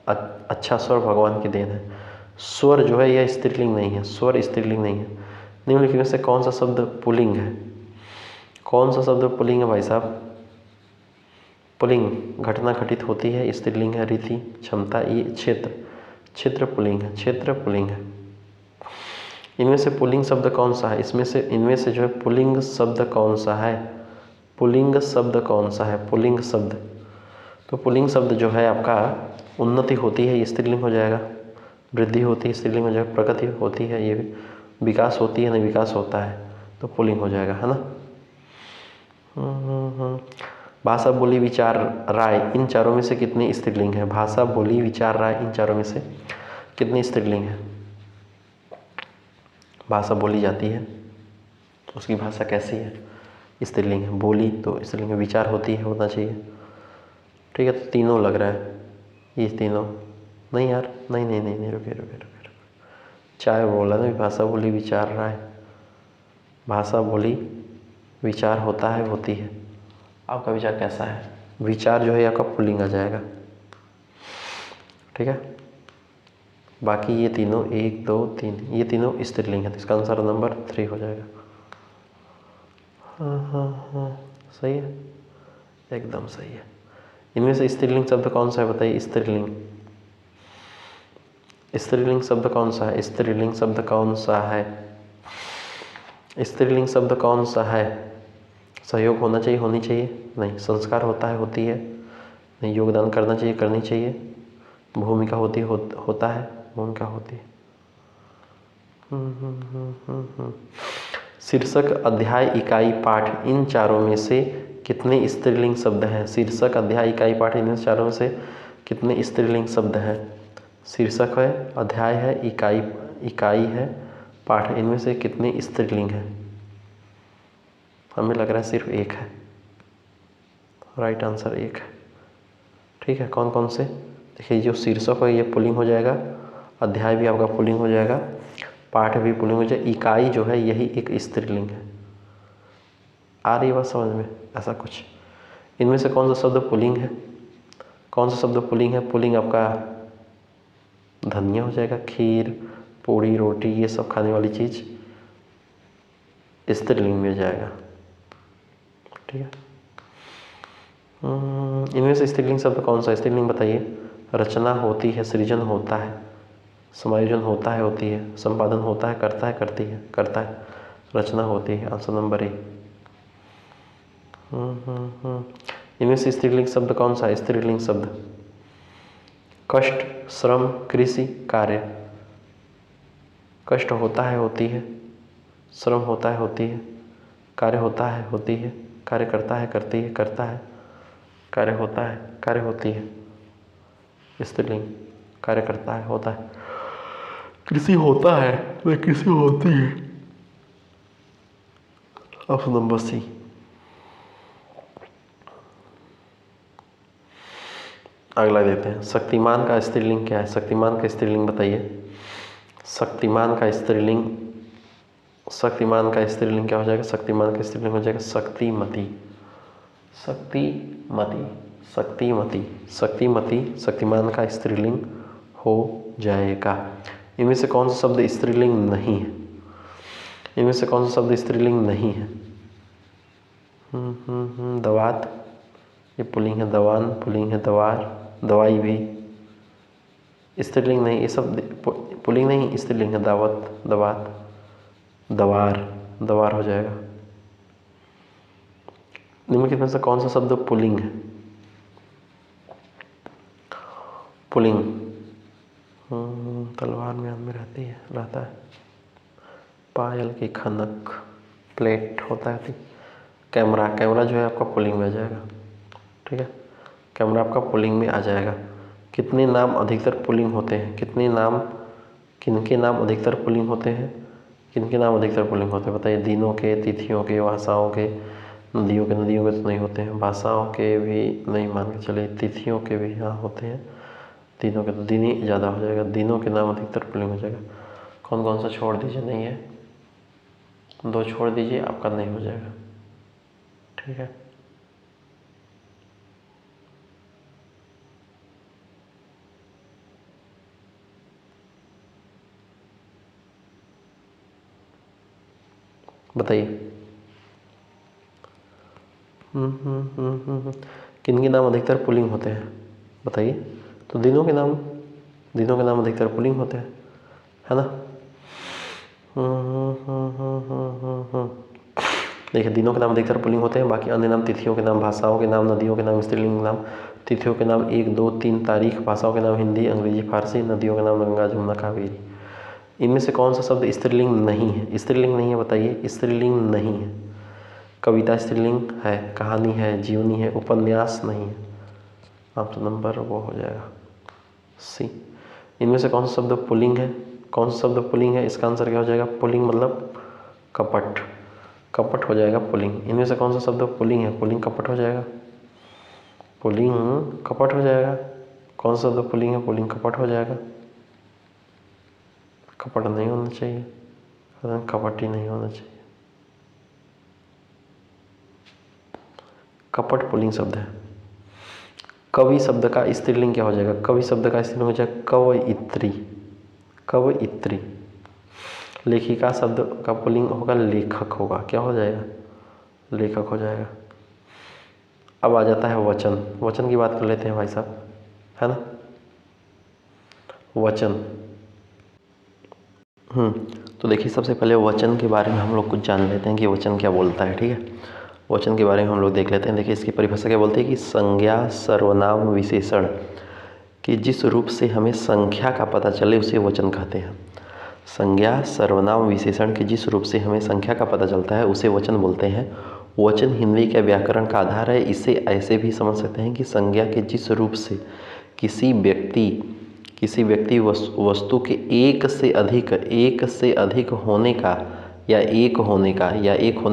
अच्छा स्वर भगवान की देन है। स्वर जो है यह स्त्रीलिंग नहीं है, स्वर स्त्रीलिंग नहीं है। निम्नलिखित में से कौन सा शब्द पुल्लिंग है, कौन सा शब्द पुल्लिंग है भाई साहब। पुल्लिंग, घटना घटित होती है, स्त्रीलिंग है। रीति, क्षमता, ये क्षेत्र, क्षेत्र पुल्लिंग है, क्षेत्र पुल्लिंग है। इनमें से पुल्लिंग शब्द कौन सा है, इनमें से जो है पुल्लिंग शब्द कौन सा है, पुल्लिंग शब्द कौन सा है, पुल्लिंग शब्द। तो पुल्लिंग शब्द जो है आपका उन्नति होती है, ये स्त्रीलिंग हो जाएगा। वृद्धि होती है, स्त्रीलिंग हो जाएगा। प्रगति होती है, ये भी। विकास होती है, नहीं विकास होता है, तो पुल्लिंग हो जाएगा, है ना। भाषा, बोली, विचार, राय, इन चारों में से कितनी स्त्रीलिंग है। भाषा, बोली, विचार, राय, इन चारों में से कितनी स्त्रीलिंग है। भाषा बोली जाती है, उसकी भाषा कैसी है, स्त्रीलिंग है। बोली तो स्त्रीलिंग है। विचार होती है, होना चाहिए, ठीक है। तो तीनों लग रहा है, ये तीनों नहीं यार, नहीं नहीं नहीं नहीं, रुके रुके रुके रुके, चाहे बोला ना, भाषा, बोली, विचार, राय। भाषा, बोली, विचार होता है, होती है। आपका विचार कैसा है, विचार जो है आपका पुल्लिंग आ जाएगा, ठीक है। बाकी ये तीनों, 1 2 3, ये तीनों स्त्रीलिंग है, तो इसका आंसर नंबर 3 हो जाएगा। हाँ सही है, एकदम सही है। इनमें से स्त्रीलिंग शब्द कौन सा है बताइए, स्त्रीलिंग, स्त्रीलिंग शब्द कौन सा है, स्त्रीलिंग शब्द कौन सा है, स्त्रीलिंग शब्द कौन सा है। सहयोग होना चाहिए, होनी चाहिए, नहीं। संस्कार होता है, होती है, नहीं। योगदान करना चाहिए, करनी चाहिए। भूमिका होती होता है, भूमिका होती है। शीर्षक, अध्याय, इकाई, पाठ, इन चारों में से कितने स्त्रीलिंग शब्द हैं? शीर्षक, अध्याय, इकाई, पाठ, इन चारों में से कितने स्त्रीलिंग शब्द हैं? शीर्षक है, अध्याय है, इकाई है, पाठ, इनमें से कितने स्त्रीलिंग हैं? हमें लग रहा है सिर्फ एक है। राइट आंसर एक है। ठीक है, कौन कौन से? देखिए, जो शीर्षक है ये पुल्लिंग हो जाएगा, अध्याय भी आपका पुल्लिंग हो जाएगा, पाठ भी पुल्लिंग हो जाएगा, इकाई जो है यही एक स्त्रीलिंग है। आ रही बात समझ में? ऐसा कुछ इनमें से कौन सा शब्द पुल्लिंग है? कौन सा शब्द पुल्लिंग है? पुल्लिंग आपका धनिया हो जाएगा, खीर, पूड़ी, रोटी, ये सब खाने वाली चीज़ स्त्रीलिंग में जाएगा। ठीक है, इनमें से स्त्रीलिंग शब्द कौन सा? स्त्रीलिंग बताइए। रचना होती है, सृजन होता है, समायोजन होता है, होती है, संपादन होता है, करता है, करती है, करता है, रचना होती है। Answer number A. इनमें से स्त्रीलिंग शब्द कौन सा है? स्त्रीलिंग शब्द कष्ट, श्रम, कृषि, कार्य। कष्ट होता है, होती है, श्रम होता है, होती है, कार्य होता है, होती है, कार्य करता है, करती है, करता है, कार्य होता है, कार्य होती है। स्त्रीलिंग कार्य करता है, होता है, कृषि होता है, कृषि होती है। Option number C. अगला देते हैं, शक्तिमान का स्त्रीलिंग क्या है? शक्तिमान का स्त्रीलिंग बताइए। शक्तिमान का स्त्रीलिंग, शक्तिमान का स्त्रीलिंग क्या हो जाएगा? शक्तिमान का स्त्रीलिंग हो जाएगा शक्तिमती। शक्तिमती, शक्तिमती, शक्तिमती शक्तिमान का स्त्रीलिंग हो जाएगा। इनमें से कौन सा शब्द स्त्रीलिंग नहीं है? इनमें से कौन सा शब्द स्त्रीलिंग नहीं है? दवात, ये पुल्लिंग है, दवान पुल्लिंग है, दवार, दवाई भी स्त्रीलिंग नहीं, ये सब पुल्लिंग नहीं, स्त्रीलिंग है। दावत, दवात, दवार, दवार हो जाएगा। निम्नलिखित में से कौन सा शब्द पुल्लिंग है? पुल्लिंग, तलवार म्यान में रहता है, पायल की खनक, प्लेट होता है, कैमरा, कैमरा जो है आपका पुल्लिंग में आ जाएगा। ठीक है, कैमरा आपका पुल्लिंग में आ जाएगा। कितने नाम अधिकतर पुल्लिंग होते हैं? कितने नाम, किनके नाम अधिकतर पुल्लिंग होते हैं? किनके नाम अधिकतर पुल्लिंग होते हैं बताइए। दिनों के, तिथियों के, भाषाओं के, नदियों के, नदियों के तो नहीं होते हैं, भाषाओं के भी नहीं मान के चलिए, तिथियों के भी हाँ होते हैं, दिनों के तो दिन ही ज़्यादा हो जाएगा, दिनों के नाम अधिकतर पुल्लिंग हो जाएगा। कौन कौन सा छोड़ दीजिए? नहीं है, दो छोड़ दीजिए, आपका नहीं हो जाएगा। ठीक है, बताइए। किन के नाम अधिकतर पुल्लिंग होते हैं बताइए। तो दिनों के नाम, दिनों के नाम अधिकतर पुल्लिंग होते हैं, है ना। देखिए, दिनों के नाम अधिकतर पुल्लिंग होते हैं, बाकी अन्य नाम, तिथियों के नाम, भाषाओं के नाम, नदियों के नाम स्त्रीलिंग नाम। तिथियों के नाम 1, 2, 3 तारीख, भाषाओं के नाम हिंदी, अंग्रेजी, फारसी, नदियों के नाम गंगा, जमुना, कावेरी। इनमें से कौन सा शब्द स्त्रीलिंग नहीं है? स्त्रीलिंग नहीं है बताइए। स्त्रीलिंग नहीं है। कविता स्त्रीलिंग है, कहानी है, जीवनी है, उपन्यास नहीं है। ऑप्शन नंबर वो हो जाएगा सी। इनमें से कौन सा शब्द पुल्लिंग है? कौन सा शब्द पुल्लिंग है? इसका आंसर क्या हो जाएगा? पुल्लिंग मतलब कपट, कपट हो जाएगा पुल्लिंग। इनमें से कौन सा शब्द पुल्लिंग है? पुल्लिंग कपट हो जाएगा, पुल्लिंग कपट हो जाएगा। कौन सा शब्द पुल्लिंग है? पुल्लिंग कपट हो जाएगा। कपट नहीं होना चाहिए, कपट ही नहीं होना चाहिए। कपट पुल्लिंग शब्द है। कवि शब्द का स्त्रीलिंग क्या हो जाएगा? कवि शब्द का स्त्रीलिंग हो जाएगा कवयित्री, कवयित्री। लेखिका शब्द का पुल्लिंग होगा लेखक होगा, क्या हो जाएगा? लेखक हो जाएगा। अब आ जाता है वचन। वचन की बात कर लेते हैं भाई साहब, है ना। वचन, तो देखिए, सबसे पहले वचन के बारे में हम लोग कुछ जान लेते हैं कि वचन क्या बोलता है। ठीक है, वचन के बारे में हम लोग देख लेते हैं। देखिए, इसकी परिभाषा क्या बोलती है कि संज्ञा, सर्वनाम, विशेषण कि जिस रूप से हमें संख्या का पता चले उसे वचन कहते हैं। संज्ञा सर्वनाम विशेषण के जिस रूप से हमें संख्या का पता चलता है उसे वचन बोलते हैं। वचन हिंदी के व्याकरण का आधार है। इसे ऐसे भी समझ सकते हैं कि संज्ञा के जिस रूप से किसी व्यक्ति वस्तु के एक से अधिक होने का या एक होने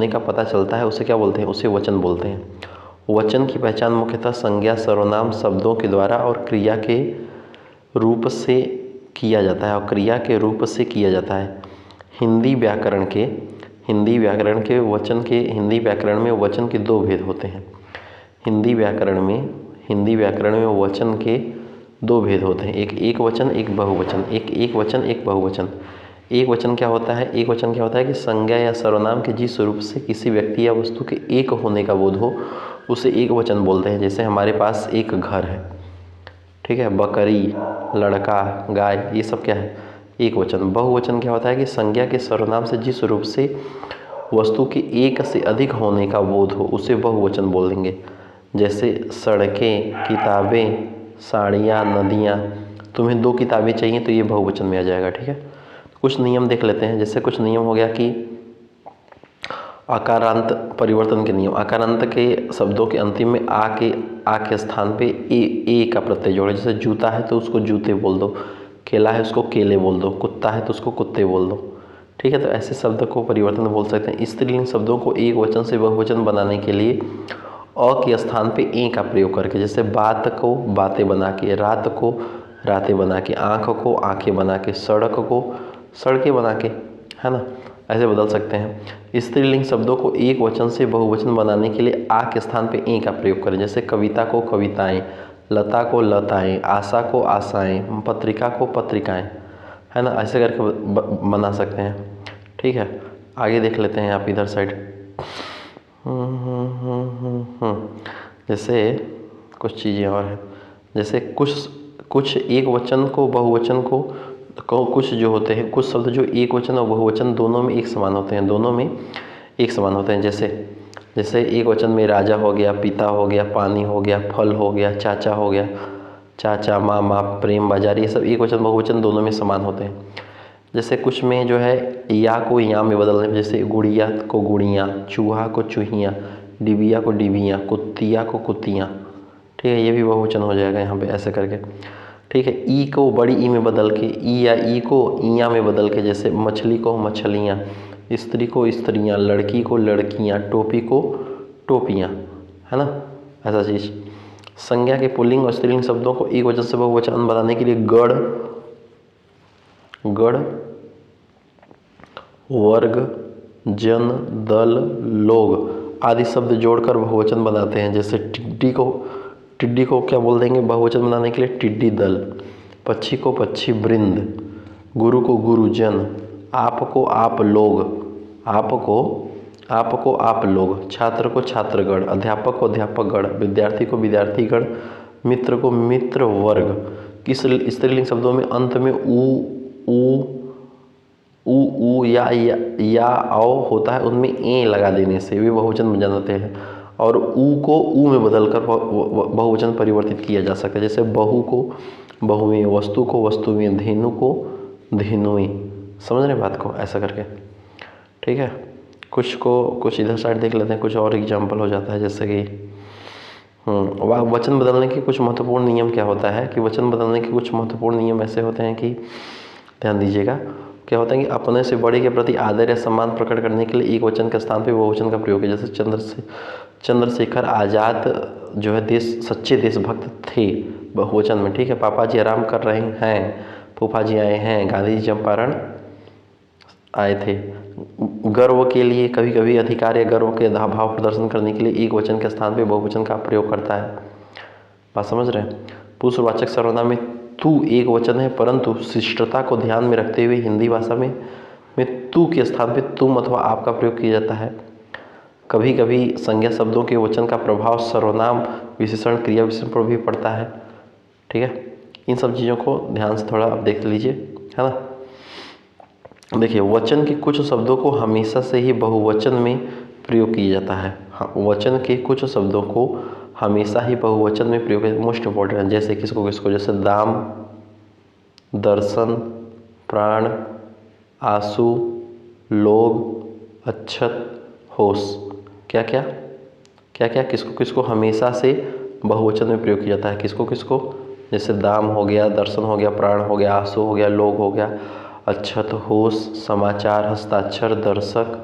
का पता चलता है, उसे क्या बोलते हैं? उसे वचन बोलते हैं। वचन की पहचान मुख्यतः संज्ञा सर्वनाम शब्दों के द्वारा और क्रिया के रूप से किया जाता है हिंदी व्याकरण में वचन के दो भेद होते हैं। हिंदी व्याकरण में वचन के दो भेद होते हैं, एक वचन, एक बहुवचन। एक वचन क्या होता है कि संज्ञा या सर्वनाम के जिस रूप से किसी व्यक्ति या वस्तु के एक होने का बोध हो, उसे एक वचन बोलते हैं। जैसे हमारे पास एक घर है, ठीक है, बकरी, लड़का, गाय, ये सब क्या है? एक वचन। बहुवचन क्या होता है कि संज्ञा के सर्वनाम से जिस रूप से वस्तु के एक से अधिक होने का बोध हो, उसे बहुवचन बोल देंगे। जैसे सड़कें, किताबें, साड़ियाँ, नदियाँ। तुम्हें 2 किताबें चाहिए तो ये बहुवचन में आ जाएगा, ठीक है। कुछ नियम देख लेते हैं। जैसे कुछ नियम हो गया कि आकारांत परिवर्तन के नियम। आकारांत के शब्दों के अंतिम में आ के स्थान पे ए का प्रत्यय जोड़े। जैसे जूता है तो उसको जूते बोल दो, केला है उसको केले बोल दो, कुत्ता है तो उसको कुत्ते बोल दो, ठीक है। तो ऐसे शब्द को परिवर्तन बोल सकते हैं। स्त्रीलिंग शब्दों को एक वचन से बहुवचन बनाने के लिए अ के स्थान पे ए का प्रयोग करके, जैसे बात को बातें बना के, रात को रातें बना के, आँख को आँखें बना के, सड़क को सड़कें बना के, है ना, ऐसे बदल सकते हैं। स्त्रीलिंग शब्दों को एक वचन से बहुवचन बनाने के लिए आ के स्थान पे ए का प्रयोग करें। जैसे कविता को कविताएं, लता को लताएं, आशा को आशाएं, पत्रिका को पत्रिकाएं, है ना, ऐसे करके बना सकते हैं, ठीक है। आगे देख लेते हैं आप इधर साइड। जैसे कुछ चीज़ें और हैं। जैसे कुछ एक वचन को बहुवचन को कुछ जो होते हैं, कुछ शब्द जो एक वचन और बहुवचन दोनों में एक समान होते हैं। जैसे एक वचन में राजा हो गया, पिता हो गया, पानी हो गया, फल हो गया, चाचा हो गया, चाचा, मामा, प्रेम, बाजार, ये सब एक वचन बहुवचन दोनों में समान होते हैं। जैसे कुछ में जो है या को या में बदलने, जैसे गुड़िया को गुड़ियाँ, चूहा को चूहियाँ, डिबिया को डिबियाँ, कुत्तिया को कुत्तियाँ, ठीक है। ये भी बहुवचन हो जाएगा यहाँ पे ऐसे करके, ठीक है। ई को बड़ी ई में बदल के, ई या ई को ईया में बदल के, जैसे मछली को मछलियाँ, स्त्री को स्त्रियाँ, लड़की को लड़कियाँ, टोपी को टोपियाँ, है ना, ऐसा चीज़। संज्ञा के पुल्लिंग और स्त्रीलिंग शब्दों को एक वचन से बहुवचन बनाने के लिए गण, वर्ग, जन, दल, लोग आदि शब्द जोड़कर बहुवचन बनाते हैं। जैसे टिड्डी को क्या बोल देंगे बहुवचन बनाने के लिए? टिड्डी दल। पक्षी को पक्षी वृंद, गुरु को गुरुजन, आप को आप लोग, छात्र को छात्रगण, अध्यापक को अध्यापकगण, विद्यार्थी को विद्यार्थीगण, मित्र को मित्र वर्ग। किस स्त्रीलिंग शब्दों में अंत में उ या औ होता है, उनमें ए लगा देने से वे बहुवचन बन जाते हैं। और उ को उ में बदलकर बहुवचन परिवर्तित किया जा सकता है। जैसे बहू को बहुएं, वस्तु को वस्तुएं, धेनु को धेनुएं। समझ रहे बात को? ऐसा करके, ठीक है। कुछ इधर साइड देख लेते हैं, कुछ और एग्जाम्पल हो जाता है। जैसे कि वचन बदलने के कुछ महत्वपूर्ण नियम क्या होता है कि वचन बदलने के कुछ महत्वपूर्ण नियम ऐसे होते हैं कि ध्यान दीजिएगा। क्या होता है कि अपने से बड़े के प्रति आदर या सम्मान प्रकट करने के लिए एक वचन के स्थान पर बहुवचन का प्रयोग है। जैसे चंद्रशेखर आज़ाद जो है सच्चे देशभक्त थे, बहुवचन में, ठीक है। पापा जी आराम कर रहे हैं, फूफा जी आए हैं, गांधी जी चंपारण आए थे। गर्व के लिए कभी कभी अधिकार या गर्व के भाव प्रदर्शन करने के लिए एक वचन के स्थान पर बहुवचन का प्रयोग करता है। बात समझ रहे हैं? पुरुषवाचक सर्वनाम में तू एक वचन है, परंतु शिष्टता को ध्यान में रखते हुए हिंदी भाषा में तू के स्थान पे तुम अथवा आप का प्रयोग किया जाता है। कभी कभी संज्ञा शब्दों के वचन का प्रभाव सर्वनाम विशेषण क्रिया विशेषण पर भी पड़ता है, ठीक है। इन सब चीज़ों को ध्यान से थोड़ा आप देख लीजिए, है ना। देखिए, वचन के कुछ शब्दों को हमेशा से ही बहुवचन में प्रयोग किया जाता है। हाँ, वचन के कुछ शब्दों को हमेशा ही बहुवचन में प्रयोग मोस्ट इम्पोर्टेंट है। जैसे किसको जैसे दाम, दर्शन, प्राण, आंसू, लोग, अच्छत, होश। क्या क्या क्या क्या किसको किसको हमेशा से बहुवचन में प्रयोग किया जाता है? किसको किसको? जैसे दाम हो गया, दर्शन हो गया, प्राण हो गया, आंसू हो गया, लोग हो गया, अच्छत, होश, समाचार, हस्ताक्षर, दर्शक,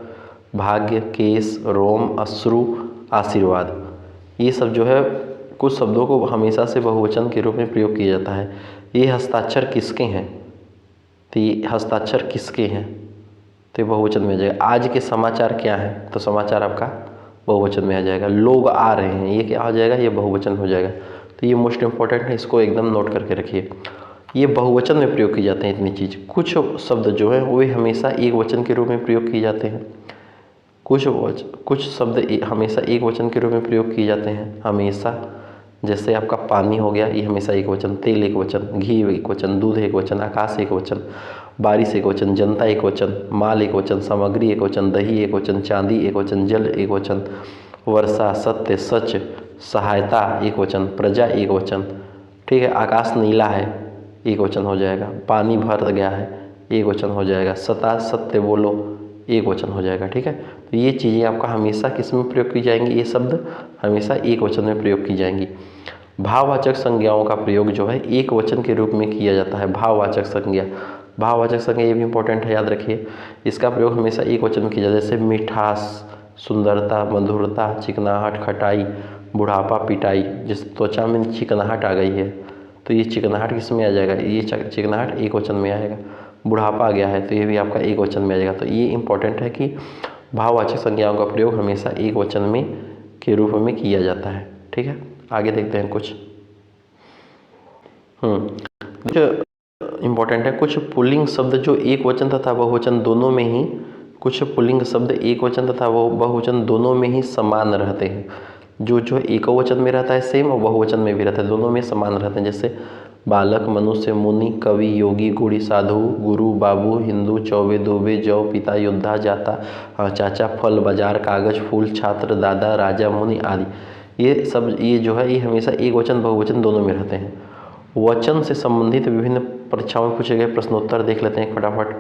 भाग्य, केस, रोम, अश्रु, आशीर्वाद। ये सब जो है कुछ शब्दों को हमेशा से बहुवचन के रूप में प्रयोग किया जाता है। ये हस्ताक्षर किसके हैं? तो ये हस्ताक्षर किसके हैं? तो ये बहुवचन में आ जाएगा। आज के समाचार क्या हैं? तो समाचार आपका बहुवचन में आ जाएगा। लोग आ रहे हैं, ये क्या हो जाएगा? ये बहुवचन हो जाएगा। तो ये मोस्ट इंपॉर्टेंट है, इसको एकदम नोट करके रखिए। ये बहुवचन में प्रयोग किए जाते हैं इतनी चीज़। कुछ शब्द जो है वो हमेशा एक वचन के रूप में प्रयोग किए जाते हैं। कुछ शब्द हमेशा एक वचन के रूप में प्रयोग किए जाते हैं हमेशा। जैसे आपका पानी हो गया, ये हमेशा एक वचन, तेल एक वचन, घी एक वचन, दूध एक वचन, आकाश एक वचन, बारिश एक वचन, जनता एक वचन, माल एक वचन, सामग्री एक वचन, दही एक वचन, चांदी एक वचन, जल एक वचन, वर्षा, सत्य, सच, सहायता एक वचन, प्रजा एक वचन। ठीक है, आकाश नीला है, एक वचन हो जाएगा। पानी भर गया है, एक वचन हो जाएगा। सता, सत्य बोलो, एक वचन हो जाएगा। ठीक है, तो ये चीज़ें आपका हमेशा किस में प्रयोग की जाएंगी? ये शब्द हमेशा एक वचन में प्रयोग की जाएंगी। भाववाचक संज्ञाओं का प्रयोग जो है एक वचन के रूप में किया जाता है। भाववाचक संज्ञा, भाववाचक संज्ञा ये भी इंपॉर्टेंट है, याद रखिए। इसका प्रयोग हमेशा एक वचन में किया जाता है। जैसे मिठास, सुंदरता, मधुरता, चिकनाहट, खटाई, बुढ़ापा, पिटाई। जिस त्वचा में चिकनाहट आ गई है तो ये चिकनाहट किस में आ जाएगा? ये चिकनाहट एक वचन में आएगा। बुढ़ापा आ गया है तो ये भी आपका एक वचन में आ जाएगा। तो ये इंपॉर्टेंट है कि भाववाचक संज्ञाओं का प्रयोग हमेशा एक वचन में के रूप में किया जाता है। ठीक है, आगे देखते हैं कुछ इम्पोर्टेंट है। कुछ पुल्लिंग शब्द जो एक वचन तथा बहुवचन दोनों में ही, कुछ पुल्लिंग शब्द एक वचन तथा बहुवचन दोनों में ही समान रहते हैं। जो एक वचन में रहता है सेम, और बहुवचन में भी रहता है, दोनों में समान रहते हैं। जैसे बालक, मनुष्य, मुनि, कवि, योगी, गुड़ी, साधु, गुरु, बाबू, हिंदू, चौबे, दोबे, जौ, पिता, योद्धा, जाता, चाचा, फल, बाजार, कागज, फूल, छात्र, दादा, राजा, मुनि आदि। ये सब ये जो है ये हमेशा एक वचन बहुवचन दोनों में रहते हैं। वचन से संबंधित विभिन्न परीक्षाओं में पूछे गए प्रश्नोत्तर देख लेते हैं फटाफट।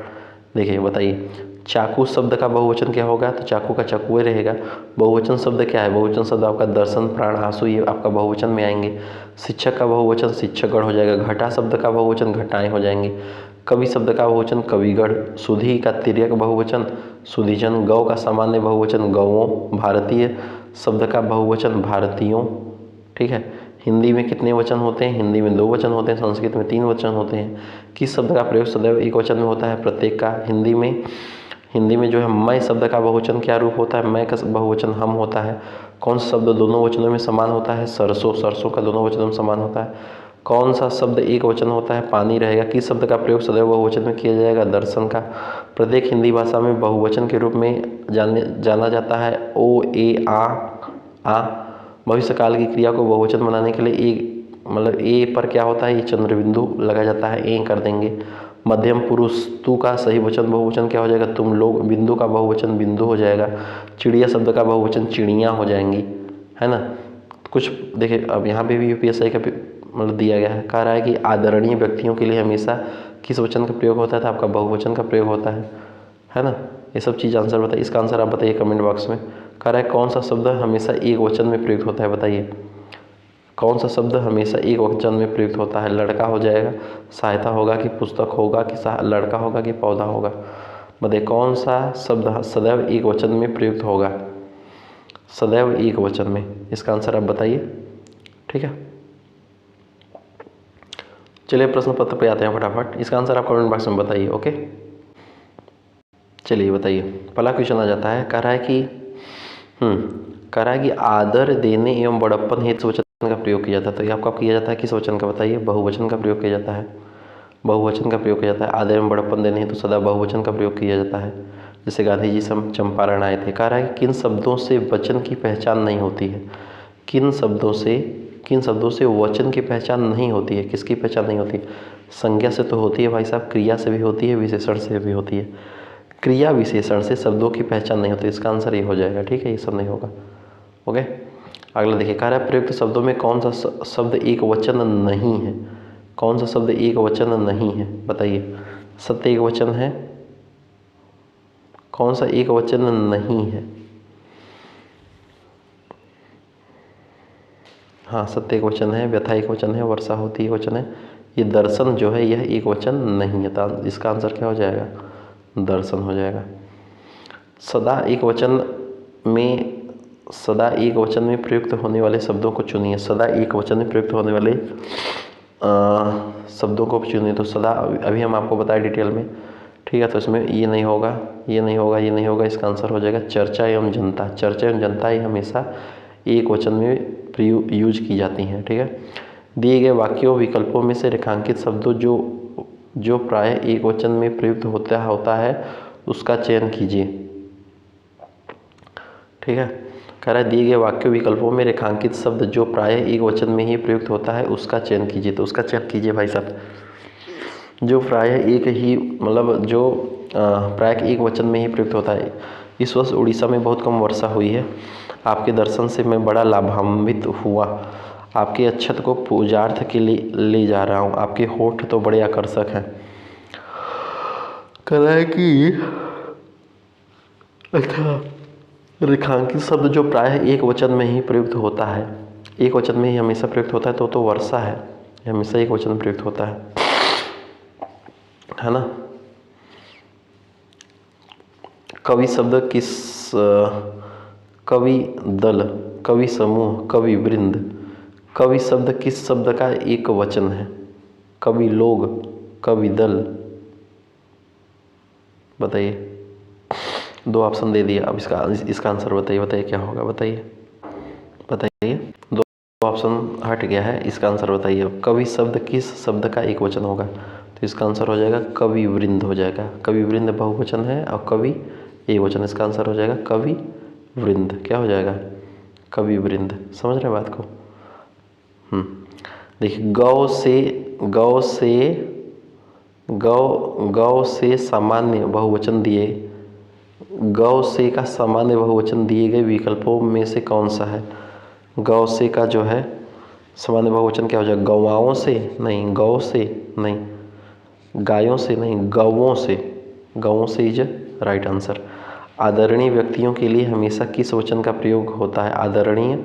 देखिए, बताइए चाकू शब्द का बहुवचन क्या होगा? तो चाकू का चकुए रहेगा। बहुवचन शब्द क्या है? बहुवचन शब्द आपका दर्शन, प्राण, आंसू, ये आपका बहुवचन में आएंगे। शिक्षक का बहुवचन शिक्षकगण हो जाएगा। घटा शब्द का बहुवचन घटाएं हो जाएंगे। कवि शब्द का बहुवचन कविगण। सुधी का तिर्यक बहुवचन सुधीजन। गौ का सामान्य बहुवचन गौओं। भारतीय शब्द का बहुवचन भारतीयों। ठीक है, हिंदी में कितने वचन होते हैं? हिंदी में 2 वचन होते हैं, संस्कृत में 3 वचन होते हैं। किस शब्द का प्रयोग सदैव एक वचन में होता है? प्रत्येक का। हिंदी में जो है मैं शब्द का बहुवचन क्या रूप होता है? मैं का बहुवचन हम होता है। कौन सा शब्द दोनों वचनों में समान होता है? सरसों। सरसों का दोनों वचनों में समान होता है। कौन सा शब्द एक वचन होता है? पानी रहेगा। किस शब्द का प्रयोग सदैव बहुवचन में किया जाएगा? दर्शन का। प्रत्येक हिंदी भाषा में बहुवचन के रूप में जाना जाता है ओ, ए, आ। भविष्यकाल की क्रिया को बहुवचन बनाने के लिए ए पर क्या होता है? ये चंद्र बिंदु लगा जाता है, ए कर देंगे। मध्यम पुरुष तू का सही वचन बहुवचन क्या हो जाएगा? तुम लोग। बिंदु का बहुवचन बिंदु हो जाएगा। चिड़िया शब्द का बहुवचन चिड़ियाँ हो जाएंगी, है ना। कुछ देखिए, अब यहाँ पे भी यूपीएससी का दिया गया है, कह रहा है कि आदरणीय व्यक्तियों के लिए हमेशा किस वचन का प्रयोग होता है? तो आपका बहुवचन का प्रयोग होता है ना। ये सब चीज़ आंसर बताइए। इसका आंसर आप बताइए कमेंट बॉक्स में। कह रहा है कौन सा शब्द हमेशा एक वचन में प्रयुक्त होता है? बताइए कौन सा शब्द हमेशा एक वचन में प्रयुक्त होता है? लड़का हो जाएगा, सहायता होगा कि पुस्तक होगा कि लड़का होगा कि पौधा होगा? बताइए कौन सा शब्द सदैव एक वचन में प्रयुक्त होगा? सदैव एक वचन में। इसका आंसर आप बताइए। ठीक है, चलिए प्रश्न पत्र पे आते हैं फटाफट। इसका आंसर आप कमेंट बॉक्स में बताइए। ओके, चलिए बताइए। पहला क्वेश्चन आ जाता है, कह रहा है कि आदर देने एवं बड़प्पन हेतु वचन का प्रयोग किया जाता है। तो ये आपका किया जाता है किस वचन का? बताइए। बहुवचन का प्रयोग किया जाता है। बहुवचन का प्रयोग किया जाता है। आदर एवं बड़प्पन देने हेतु सदा बहुवचन का प्रयोग किया जाता है। जैसे गांधी जी चंपारण आए थे। कह रहा है कि किन शब्दों से वचन की पहचान नहीं होती है? किन शब्दों से वचन की पहचान नहीं होती है? किसकी पहचान नहीं होती? संज्ञा से तो होती है भाई साहब, क्रिया से भी होती है, विशेषण से भी होती है। क्रिया विशेषण से शब्दों की पहचान नहीं होती। इसका आंसर ये हो जाएगा। ठीक है, ये सब नहीं होगा। ओके, अगला देखिए, कह रहा है प्रयुक्त शब्दों में कौन सा शब्द एक वचन नहीं है? कौन सा शब्द एक वचन नहीं है? बताइए। सत्य एक वचन है, कौन सा एक वचन नहीं है? हाँ, सत्य एक वचन है, व्यथा एक वचन है, वर्षा होती एक वचन है। ये दर्शन जो है यह एक वचन नहीं है, तो इसका आंसर क्या हो जाएगा? दर्शन हो जाएगा। सदा एक वचन में प्रयुक्त होने वाले शब्दों को चुनिए। सदा एक वचन में प्रयुक्त होने वाले शब्दों को चुनिए। तो सदा अभी हम आपको बताएं डिटेल में, ठीक है। तो इसमें ये नहीं होगा, ये नहीं होगा, ये नहीं होगा। इसका आंसर हो जाएगा चर्चा एवं जनता। चर्चा एवं जनता ही हमेशा एक वचन में यूज की जाती हैं, ठीक है। दिए गए वाक्यों विकल्पों में से रेखांकित शब्दों जो प्रायः एक वचन में प्रयुक्त होता है उसका चयन कीजिए, ठीक है। कह रहा है दिए गए वाक्यों विकल्पों में रेखांकित शब्द जो प्रायः एक वचन में ही प्रयुक्त होता है उसका चयन कीजिए। तो उसका चयन कीजिए भाई साहब, जो प्रायः एक ही मतलब जो प्रायः एक वचन में ही प्रयुक्त होता है। इस वर्ष उड़ीसा में बहुत कम वर्षा हुई है। आपके दर्शन से मैं बड़ा लाभान्वित हुआ। आपके अक्षत को पूजार्थ के लिए ले जा रहा हूँ। आपके होठ तो बड़े आकर्षक हैं। कह रहा है कि अच्छा, रेखांकित शब्द जो प्रायः एक वचन में ही प्रयुक्त होता है, एक वचन में ही हमेशा प्रयुक्त होता है, तो वर्षा है। हमेशा एक वचन में प्रयुक्त होता है ना। कवि शब्द किस कवि दल, कवि समूह, कवि वृंद। कवि शब्द किस शब्द का एक वचन है? कवि लोग, कवि दल, बताइए। दो ऑप्शन दे दिए, अब इसका आंसर बताइए क्या होगा? बताइए। दो ऑप्शन हट गया है, इसका आंसर बताइए। कवि शब्द किस शब्द का एक वचन होगा? तो इसका आंसर हो जाएगा कवि वृंद हो जाएगा। कवि वृंद बहुवचन है और कवि एक वचन। इसका आंसर हो जाएगा कवि वृंद। क्या हो जाएगा? कवि वृंद। समझ रहे बात को? देखिए, गौ से सामान्य बहुवचन दिए, गौ से का सामान्य बहुवचन दिए गए विकल्पों में से कौन सा है? गौ से का जो है सामान्य बहुवचन क्या हो जाएगा? गौवाओं से नहीं, गौ से नहीं, गायों से नहीं, गौओं से। गौओं से इज राइट आंसर। आदरणीय व्यक्तियों के लिए हमेशा किस वचन का प्रयोग होता है? आदरणीय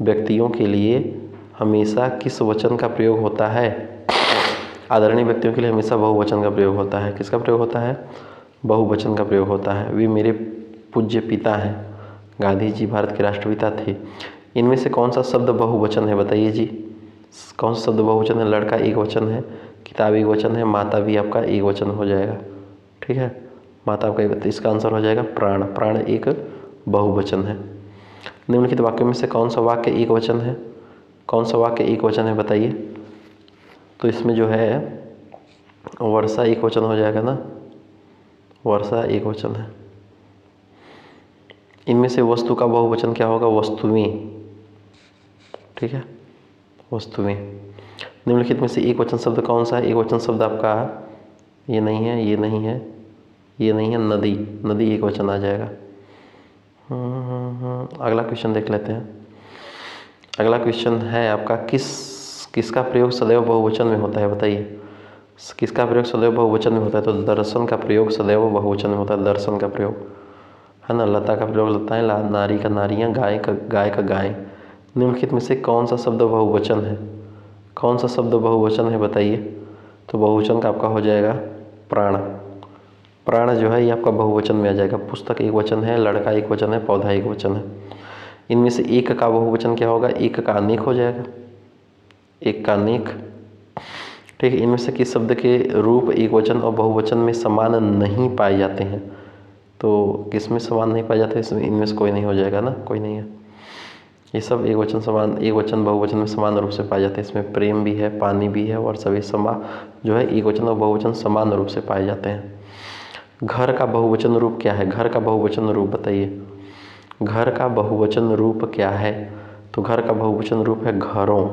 व्यक्तियों के लिए हमेशा किस वचन का प्रयोग होता है? आदरणीय व्यक्तियों के लिए हमेशा बहुवचन का प्रयोग होता है। किसका प्रयोग होता है? बहुवचन का प्रयोग होता है। वे मेरे पूज्य पिता हैं। गांधी जी भारत के राष्ट्रपिता थे। इनमें से कौन सा शब्द बहुवचन है? बताइए जी, कौन सा शब्द बहुवचन है? लड़का एक वचन है, किताब एक वचन है, माता भी आपका एक वचन हो जाएगा, ठीक है। माता आपका एक, इसका आंसर हो जाएगा प्राण। प्राण एक बहुवचन है। निम्नलिखित वाक्यों में से कौन सा वाक्य एक वचन है? कौन सा वाक्य एक वचन है बताइए। तो इसमें जो है वर्षा एक वचन हो जाएगा ना, वर्षा एक वचन है। इनमें से वस्तु का बहुवचन क्या होगा? वस्तुएं, ठीक है, वस्तुएं। निम्नलिखित में से एक वचन शब्द कौन सा है? एक वचन शब्द आपका ये नहीं है, ये नहीं है, ये नहीं है, नदी। नदी एक वचन आ जाएगा। अगला क्वेश्चन देख लेते हैं। अगला क्वेश्चन है आपका, किसका प्रयोग सदैव बहुवचन में होता है? बताइए, किसका प्रयोग सदैव बहुवचन में होता है? तो दर्शन का प्रयोग सदैव बहुवचन में होता है। दर्शन का प्रयोग है ना। लता का प्रयोग लताएं, नारी का नारियां, गाय का गाय। निम्नलिखित में से कौन सा शब्द बहुवचन है? कौन सा शब्द बहुवचन है बताइए। तो बहुवचन का आपका हो जाएगा प्राण। प्राण जो है ये आपका बहुवचन में आ जाएगा। पुस्तक एक वचन है, लड़का एक वचन है, पौधा एक वचन है। इनमें से एक का बहुवचन क्या होगा? एक का अनेक हो जाएगा, एक का अनेक, ठीक है। इनमें से किस शब्द के रूप एक वचन और बहुवचन में समान नहीं पाए जाते हैं? तो किस में समान नहीं पाए जाते? इसमें इनमें से कोई नहीं हो जाएगा ना, कोई नहीं है। ये सब एक वचन बहुवचन में समान रूप से पाए जाते हैं। इसमें प्रेम भी है, पानी भी है, और सभी जो है एक वचन और बहुवचन समान रूप से पाए जाते हैं। घर का बहुवचन रूप क्या है? घर का बहुवचन रूप बताइए। घर का बहुवचन रूप क्या है? तो घर का बहुवचन रूप है घरों,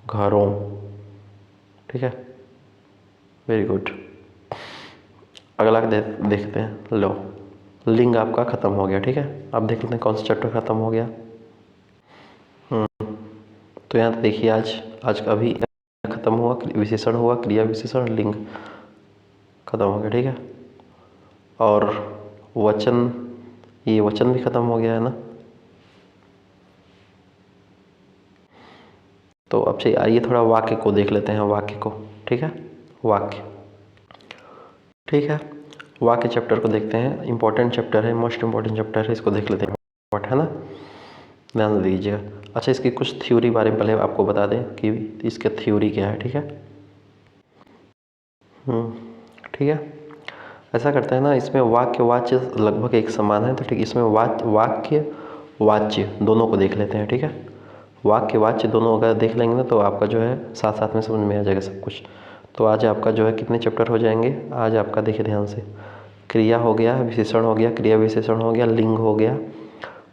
घरों, ठीक है, वेरी गुड। अगला देखते हैं। लो, लिंग आपका खत्म हो गया, ठीक है। अब देख लेते हैं कौन सा चैप्टर खत्म हो गया। तो यहाँ देखिए, आज अभी खत्म हुआ, विशेषण हुआ, क्रिया विशेषण, लिंग खत्म हो गया, ठीक है। और वचन, ये वचन भी खत्म हो गया है ना। तो अब से आइए थोड़ा वाक्य को देख लेते हैं, वाक्य को। ठीक है, वाक्य। ठीक है, वाक्य चैप्टर को देखते हैं। इंपॉर्टेंट चैप्टर है, मोस्ट इंपॉर्टेंट चैप्टर है, इसको देख लेते हैं, है ना, ध्यान दीजिएगा। अच्छा, इसकी कुछ थ्योरी बारे में पहले आपको बता दें कि इसका थ्योरी क्या है। ठीक है, ठीक है। ऐसा करते हैं ना, इसमें वाक्य वाच्य लगभग एक समान है, तो ठीक, इसमें वाक्य वाच्य दोनों को देख लेते हैं। ठीक है, वाक्य वाच्य दोनों अगर देख लेंगे ना तो आपका जो है साथ साथ में समझ में आ जाएगा सब कुछ। तो आज आपका जो है कितने चैप्टर हो जाएंगे आज आपका, देखिए ध्यान से। क्रिया हो गया, विशेषण हो गया, क्रिया विशेषण हो गया, लिंग हो गया,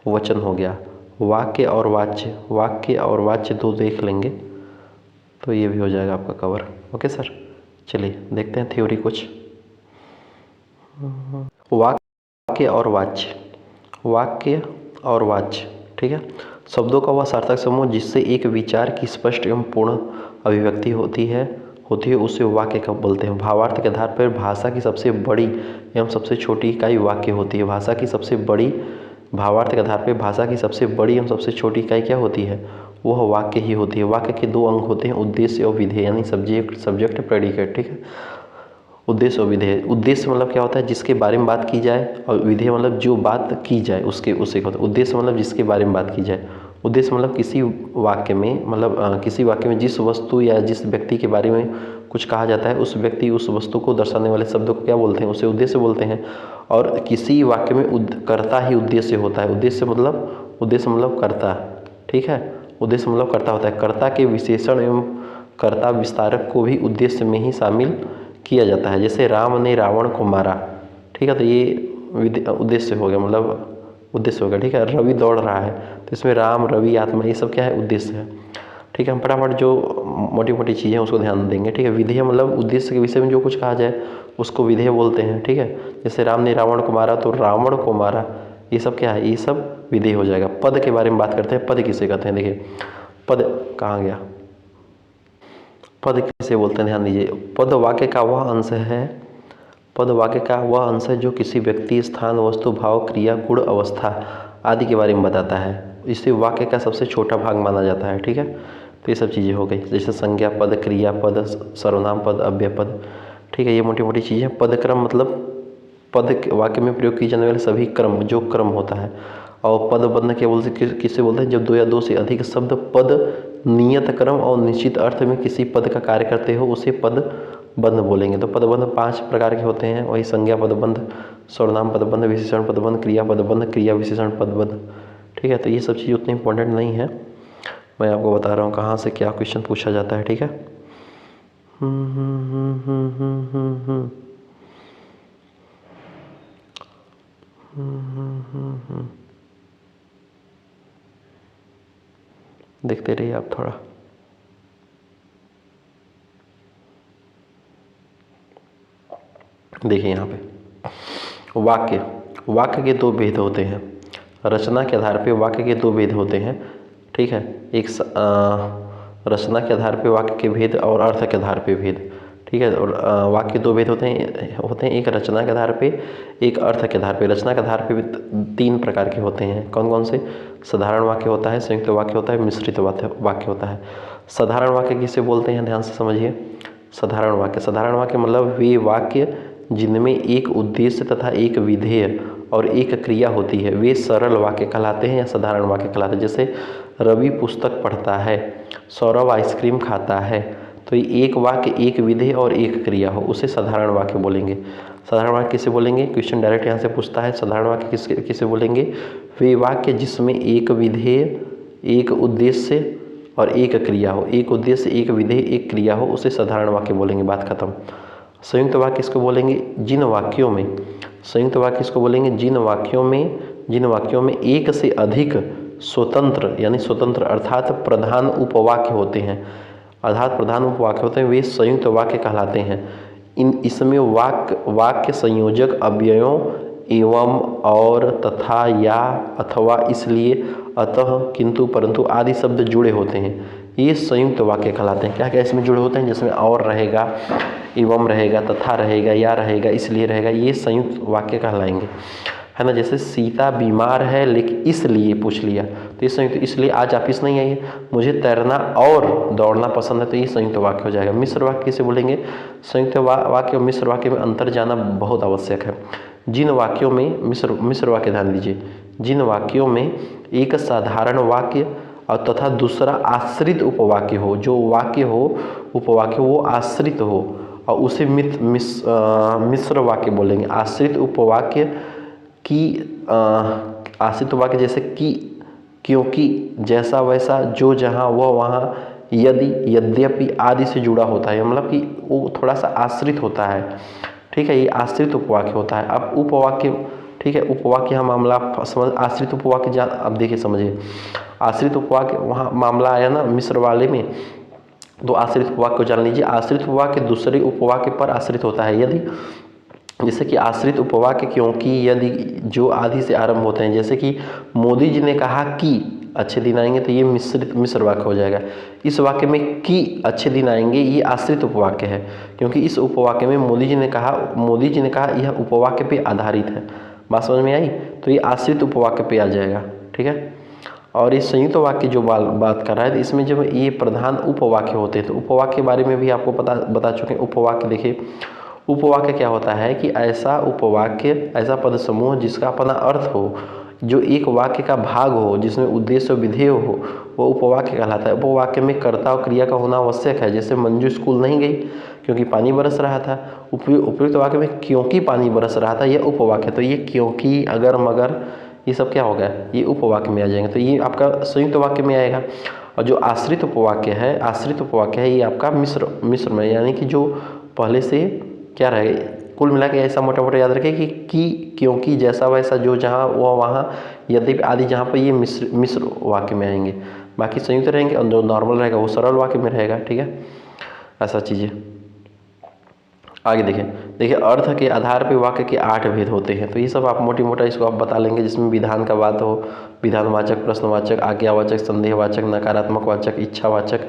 वचन हो गया, वाक्य और वाच्य दो देख लेंगे तो ये भी हो जाएगा आपका कवर। ओके सर, चलिए देखते हैं थ्योरी कुछ। वाक्य और वाच्य, वाक्य और वाच्य, ठीक है, शब्दों का वह सार्थक समूह जिससे एक विचार की स्पष्ट एवं पूर्ण अभिव्यक्ति होती है उसे वाक्य कब बोलते हैं। भावार्थ के आधार पर भाषा की सबसे बड़ी एवं सबसे छोटी इकाई वाक्य होती है। भावार्थ के आधार पर भाषा की सबसे बड़ी एवं सबसे छोटी इकाई क्या होती है, वह वाक्य ही होती है। वाक्य के दो अंग होते हैं, उद्देश्य और विधेय, यानी सब्जेक्ट प्रेडिकेट। ठीक है, उद्देश्य और विधेय। उद्देश्य मतलब क्या होता है, जिसके बारे में बात की जाए, और विधेय मतलब जो बात की जाए उसे होता है। उद्देश्य मतलब जिसके बारे में बात की जाए, उद्देश्य मतलब किसी वाक्य में जिस वस्तु या जिस व्यक्ति के बारे में कुछ कहा जाता है, उस व्यक्ति उस वस्तु को दर्शाने वाले शब्दों को क्या बोलते हैं, उसे उद्देश्य बोलते हैं। और किसी वाक्य में कर्ता ही उद्देश्य होता है। उद्देश्य मतलब कर्ता। ठीक है, उद्देश्य मतलब कर्ता होता है। कर्ता के विशेषण एवं कर्ता विस्तारक को भी उद्देश्य में ही शामिल किया जाता है। जैसे राम ने रावण को मारा, ठीक है, तो ये उद्देश्य हो गया, मतलब उद्देश्य हो गया। ठीक है, रवि दौड़ रहा है, तो इसमें राम, रवि, आत्मा, ये सब क्या है, उद्देश्य है। ठीक है, हम फटाफट जो मोटी मोटी चीज़ें हैं उसको ध्यान देंगे। ठीक है, विधेय मतलब उद्देश्य के विषय में जो कुछ कहा जाए उसको विधेय बोलते हैं। ठीक है, जैसे राम ने रावण को मारा तो रावण को मारा, ये सब क्या है, ये सब विधेय हो जाएगा। पद के बारे में बात करते हैं, पद किसे कहते हैं। देखिए, पद कहाँ गया, पद किसे बोलते हैं, ध्यान दीजिए। पद वाक्य का वह अंश है जो किसी व्यक्ति, स्थान, वस्तु, भाव, क्रिया, गुण, अवस्था आदि के बारे में बताता है। इसे वाक्य का सबसे छोटा भाग माना जाता है। ठीक है, तो ये सब चीज़ें हो गई, जैसे संज्ञा पद, क्रिया पद, सर्वनाम पद, अव्यय पद। ठीक है, ये मोटी मोटी चीज़ें। पद क्रम मतलब पद वाक्य में प्रयोग की जाने वाले सभी क्रम, जो क्रम होता है। और पदबंध क्या बोलते, किससे बोलते हैं, जब दो या दो से अधिक शब्द पद, नियत क्रम और निश्चित अर्थ में किसी पद का कार्य करते हो उसे पदबंध बोलेंगे। तो पदबंध 5 प्रकार के होते हैं, वही संज्ञा पदबंध, सर्वनाम पदबंध, विशेषण पदबंध, क्रिया पदबंध, क्रिया विशेषण पदबंध। ठीक है, तो ये सब चीज़ उतनी इंपॉर्टेंट नहीं है, मैं आपको बता रहा हूँ कहाँ से क्या क्वेश्चन पूछा जाता है। ठीक है, देखते रहिए आप थोड़ा। देखिए यहाँ पे वाक्य के दो भेद होते हैं। रचना के आधार पे वाक्य के दो भेद होते हैं। ठीक है, एक रचना के आधार पे वाक्य के भेद और अर्थ के आधार पे भेद। ठीक है, और वाक्य दो भेद होते हैं, एक रचना के आधार पे, एक अर्थ के आधार पे। रचना के आधार पे 3 प्रकार के होते हैं, कौन कौन से, साधारण वाक्य होता है, संयुक्त वाक्य होता है, मिश्रित वाक्य होता है। साधारण वाक्य किसे बोलते हैं, ध्यान से समझिए। साधारण वाक्य मतलब वे वाक्य जिनमें एक उद्देश्य तथा एक विधेय और एक क्रिया होती है, वे सरल वाक्य कहलाते हैं या साधारण वाक्य कहलाते हैं। जैसे रवि पुस्तक पढ़ता है, सौरभ आइसक्रीम खाता है, तो ये एक वाक्य, एक विधेय और एक क्रिया हो, उसे साधारण वाक्य बोलेंगे। साधारण वाक्य किसे बोलेंगे, क्वेश्चन डायरेक्ट यहाँ से पूछता है, साधारण वाक्य किसे बोलेंगे, वे वाक्य जिसमें एक विधेय, एक उद्देश्य और एक क्रिया हो, एक उद्देश्य, एक विधेय, एक क्रिया हो, उसे साधारण वाक्य बोलेंगे। बात खत्म। संयुक्त वाक्य इसको बोलेंगे जिन वाक्यों में, संयुक्त वाक्य इसको बोलेंगे जिन वाक्यों में एक से अधिक स्वतंत्र, यानी स्वतंत्र अर्थात प्रधान उपवाक्य होते हैं, वे संयुक्त वाक्य कहलाते हैं। इसमें वाक्य संयोजक अव्ययों एवं, और, तथा, या, अथवा, इसलिए, अतः, किंतु, परंतु आदि शब्द जुड़े होते हैं। ये संयुक्त वाक्य कहलाते हैं। क्या क्या इसमें जुड़े होते हैं, जिसमें और रहेगा, एवं रहेगा, तथा रहेगा, या रहेगा, इसलिए रहेगा, ये संयुक्त वाक्य कहलाएंगे, है ना। जैसे सीता बीमार है लेकिन इसलिए पूछ लिया, तो ये संयुक्त, इसलिए आज ऑफिस नहीं आई है, मुझे तैरना और दौड़ना पसंद है, तो ये संयुक्त वाक्य हो जाएगा। मिश्र वाक्य किसे बोलेंगे? संयुक्त वाक्य और मिश्र वाक्य में अंतर जानना बहुत आवश्यक है। जिन वाक्यों में मिश्र वाक्य, ध्यान दीजिए, जिन वाक्यों में एक साधारण वाक्य और तथा दूसरा आश्रित उपवाक्य हो, जो वाक्य हो उपवाक्य वो आश्रित हो, और उसे मिश्र वाक्य बोलेंगे। आश्रित उपवाक्य की आश्रित वाक्य जैसे कि, क्योंकि, जैसा वैसा, जो जहाँ वह वहाँ, यदि, यद्यपि आदि से जुड़ा होता है, मतलब कि वो थोड़ा सा आश्रित होता है, ठीक है, ये आश्रित उपवाक्य होता है। अब उपवाक्य, ठीक है, उपवाक्य यहाँ मामला समझ, आश्रित उपवाक्य अब देखिए समझिए, आश्रित उपवाक्य वहाँ मामला आया ना मिश्र वाले में, तो आश्रित उपवाक्य को जान लीजिए। आश्रित उपवाक्य दूसरे उपवाक्य पर आश्रित होता है, यदि, जैसे कि आश्रित उपवाक्य क्योंकि, यदि, जो आदि से आरंभ होते हैं, जैसे कि मोदी जी ने कहा कि अच्छे दिन आएंगे, तो ये मिश्र वाक्य हो जाएगा। इस वाक्य में कि अच्छे दिन आएंगे, ये आश्रित उपवाक्य है, क्योंकि इस उपवाक्य में मोदी जी ने कहा यह उपवाक्य पे आधारित है। बात समझ में आई? तो ये आश्रित उपवाक्य पे आ जाएगा, ठीक है। और इस संयुक्त वाक्य जो बात कर रहा है, तो इसमें जब ये प्रधान उपवाक्य होते हैं, तो उपवाक्य के बारे में भी आपको बता चुके हैं। उपवाक्य देखिए, उपवाक्य क्या होता है कि ऐसा उपवाक्य, ऐसा पद समूह जिसका अपना अर्थ हो, जो एक वाक्य का भाग हो, जिसमें उद्देश्य विधेय हो, वो उपवाक्य कहलाता है। उपवाक्य में कर्ता और क्रिया का होना आवश्यक है। जैसे मंजू स्कूल नहीं गई क्योंकि पानी बरस रहा था। उपयुक्त वाक्य में क्योंकि पानी बरस रहा था, यह उपवाक्य। तो ये क्योंकि, अगर, मगर, ये सब क्या होगा, ये उपवाक्य में आ जाएंगे, तो ये आपका संयुक्त वाक्य में आएगा। और जो आश्रित उपवाक्य है, ये आपका मिश्र में, यानी कि जो पहले से क्या रहेगा, कुल मिला के ऐसा मोटा मोटा याद रखें कि, क्योंकि, जैसा वैसा, जो जहाँ वह वहाँ, यद्यपि आदि, जहाँ पर ये मिश्र वाक्य में आएंगे। बाकी संयुक्त रहेंगे, और जो नॉर्मल रहेगा वो सरल वाक्य में रहेगा, ठीक है। ऐसा चीज़ें आगे देखिए अर्थ के आधार पे वाक्य के 8 भेद होते हैं। तो ये सब आप मोटा इसको आप बता लेंगे, जिसमें विधान का बात हो, विधानवाचक, प्रश्नवाचक, आज्ञावाचक, संदेहवाचक, नकारात्मक वाचक, इच्छावाचक,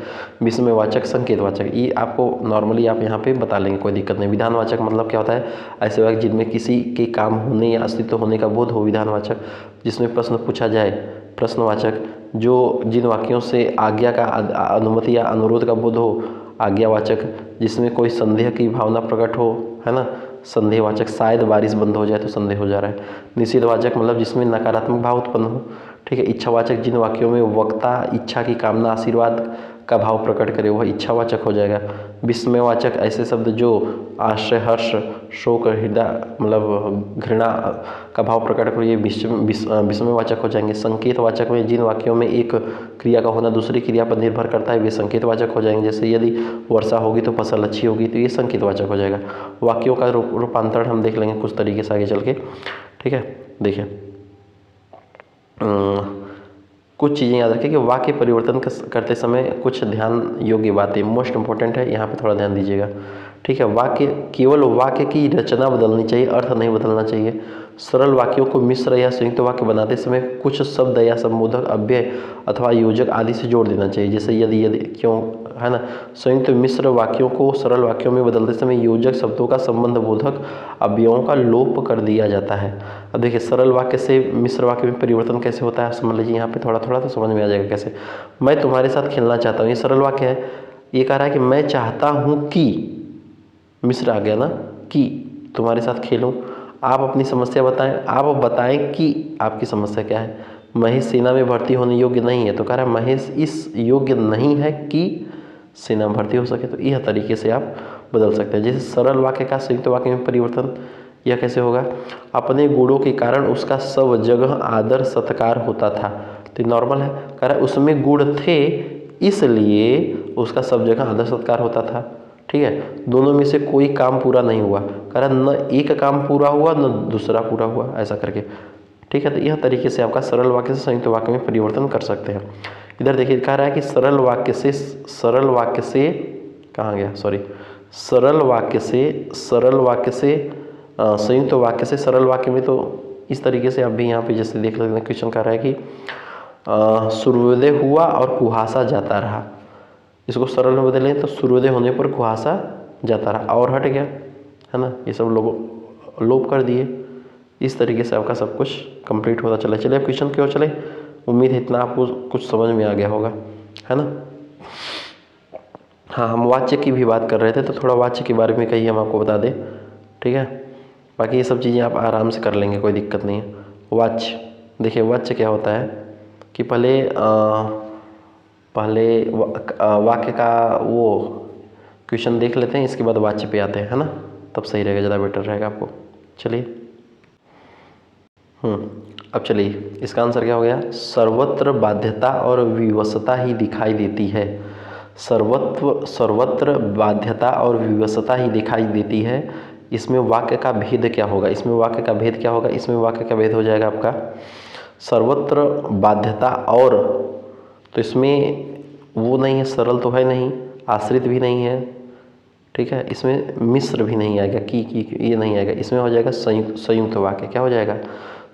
विस्मयवाचक, संकेतवाचक, ये आपको नॉर्मली आप यहाँ पे बता लेंगे, कोई दिक्कत नहीं। विधानवाचक मतलब क्या होता है, ऐसे वाक्य जिनमें किसी के काम होने या अस्तित्व होने का बोध हो। विधानवाचक जिसमें प्रश्न पूछा जाए। प्रश्नवाचक जिन वाक्यों से आज्ञा का, अनुमति या अनुरोध का बोध हो। आज्ञावाचक जिसमें कोई संदेह की भावना प्रकट हो, है ना। संदेहवाचक शायद बारिश बंद हो जाए तो संदेह हो जा रहा है। निषेधवाचक मतलब जिसमें नकारात्मक भाव उत्पन्न हो, ठीक है। इच्छावाचक जिन वाक्यों में वक्ता इच्छा की कामना, आशीर्वाद का भाव प्रकट करे, वह इच्छावाचक हो जाएगा। विस्मयवाचक ऐसे शब्द जो आश्चर्य, हर्ष, शोक, हृदय मतलब घृणा का भाव प्रकट करे, ये विस्मयवाचक हो जाएंगे। संकेतवाचक में जिन वाक्यों में एक क्रिया का होना दूसरी क्रिया पर निर्भर करता है, वे संकेतवाचक हो जाएंगे। जैसे यदि वर्षा होगी तो फसल अच्छी होगी, तो ये संकेतवाचक हो जाएगा। वाक्यों का रूपांतरण हम देख लेंगे कुछ तरीके से आगे चल के, ठीक है। देखिए कुछ चीज़ें याद रखें कि वाक्य परिवर्तन करते समय कुछ ध्यान योग्य बातें मोस्ट इंपॉर्टेंट है, यहाँ पे थोड़ा ध्यान दीजिएगा, ठीक है। केवल वाक्य की रचना बदलनी चाहिए, अर्थ नहीं बदलना चाहिए। सरल वाक्यों को मिश्र या संयुक्त वाक्य बनाते समय कुछ शब्द या संबोधक, अव्यय अथवा योजक आदि से जोड़ देना चाहिए। जैसे यदि, क्यों, है ना। संयुक्त मिश्र वाक्यों को सरल वाक्यों में बदलते समय योजक शब्दों का संबंध बोधक अवयवों का लोप कर दिया जाता है। अब देखिए सरल वाक्य से मिश्र वाक्य में परिवर्तन कैसे होता है, समझ लीजिए यहाँ पे थोड़ा तो समझ में आ जाएगा कैसे। मैं तुम्हारे साथ खेलना चाहता हूँ, ये सरल वाक्य है। ये कह रहा है कि मैं चाहता हूँ कि, मिश्र आ गया ना, कि तुम्हारे साथ खेलूं। आप अपनी समस्या बताएं, आप बताएं कि आपकी समस्या क्या है। महेश सेना में भर्ती होने योग्य नहीं है, तो कह रहा है महेश इस योग्य नहीं है कि सेना में भर्ती हो सके। तो यह तरीके से आप बदल सकते हैं। जैसे सरल वाक्य का संयुक्त वाक्य में परिवर्तन यह कैसे होगा, अपने गुणों के कारण उसका सब जगह आदर सत्कार होता था। तो नॉर्मल है, कह रहा है उसमें गुण थे इसलिए उसका सब जगह आदर सत्कार होता था, ठीक है। दोनों में से कोई काम पूरा नहीं हुआ, कह रहा न एक काम पूरा हुआ न दूसरा पूरा हुआ, ऐसा करके, ठीक है। तो यह तरीके से आपका सरल वाक्य से संयुक्त वाक्य में परिवर्तन कर सकते हैं। इधर देखिए कह रहा है कि सरल वाक्य से कहाँ गया, सॉरी, सरल वाक्य से संयुक्त वाक्य से सरल वाक्य में, तो इस तरीके से आप भी यहाँ पे जैसे देख लेते हैं। क्वेश्चन कह रहा है कि सूर्योदय हुआ और कुहासा जाता रहा, इसको सरल में बदलें तो सूर्योदय होने पर कुहासा जाता रहा और हट गया, है ना। ये सब लोप कर दिए। इस तरीके से आपका सब कुछ कंप्लीट होता चला। चलिए अब क्वेश्चन की ओर चले। उम्मीद है इतना आपको कुछ समझ में आ गया होगा, है ना। हाँ, हम वाच्य की भी बात कर रहे थे तो थोड़ा वाच्य के बारे में कहीं हम आपको बता दें, ठीक है। बाकी ये सब चीज़ें आप आराम से कर लेंगे, कोई दिक्कत नहीं है। वाच्य, देखिए वाच्य क्या होता है कि पहले वाक्य का वो क्वेश्चन देख लेते हैं, इसके बाद वाच्य पे आते हैं, है ना। तब सही रहेगा, ज़्यादा बेटर रहेगा आपको। चलिए अब चलिए इसका आंसर क्या हो गया। सर्वत्र बाध्यता और विवशता ही दिखाई देती है। सर्वत्र बाध्यता और विवशता ही दिखाई देती है। इसमें वाक्य का भेद क्या होगा, इसमें वाक्य का भेद क्या होगा, इसमें वाक्य का भेद हो जाएगा आपका सर्वत्र बाध्यता और, तो इसमें वो नहीं है, सरल तो है नहीं, आश्रित भी नहीं है, ठीक है। इसमें मिश्र भी नहीं आएगा, की ये नहीं आएगा। इसमें हो जाएगा संयुक्त वाक्य। क्या हो जाएगा,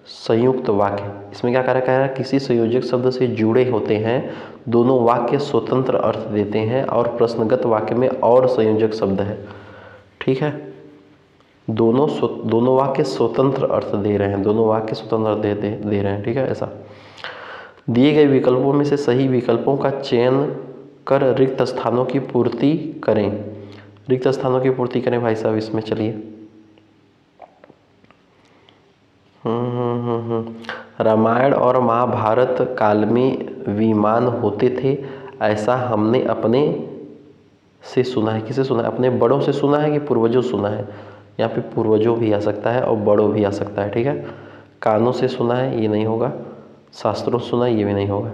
संयुक्त वाक्य। इसमें क्या कह रहा है, किसी संयोजक शब्द से जुड़े होते हैं, दोनों वाक्य स्वतंत्र अर्थ देते हैं और प्रश्नगत वाक्य में और संयोजक शब्द है, ठीक है। दोनों वाक्य स्वतंत्र अर्थ दे रहे हैं, दोनों वाक्य स्वतंत्र अर्थ दे रहे हैं, ठीक है। ऐसा दिए गए विकल्पों में से सही विकल्पों का चयन कर रिक्त स्थानों की पूर्ति करें। रिक्त स्थानों की पूर्ति करें भाई साहब। इसमें चलिए रामायण और महाभारत काल में विमान होते थे, ऐसा हमने अपने से सुना है। किसे सुना है, अपने बड़ों से सुना है कि पूर्वजों सुना है। यहाँ पे पूर्वजों भी आ सकता है और बड़ों भी आ सकता है, ठीक है। कानों से सुना है ये नहीं होगा, शास्त्रों से सुना है ये भी नहीं होगा,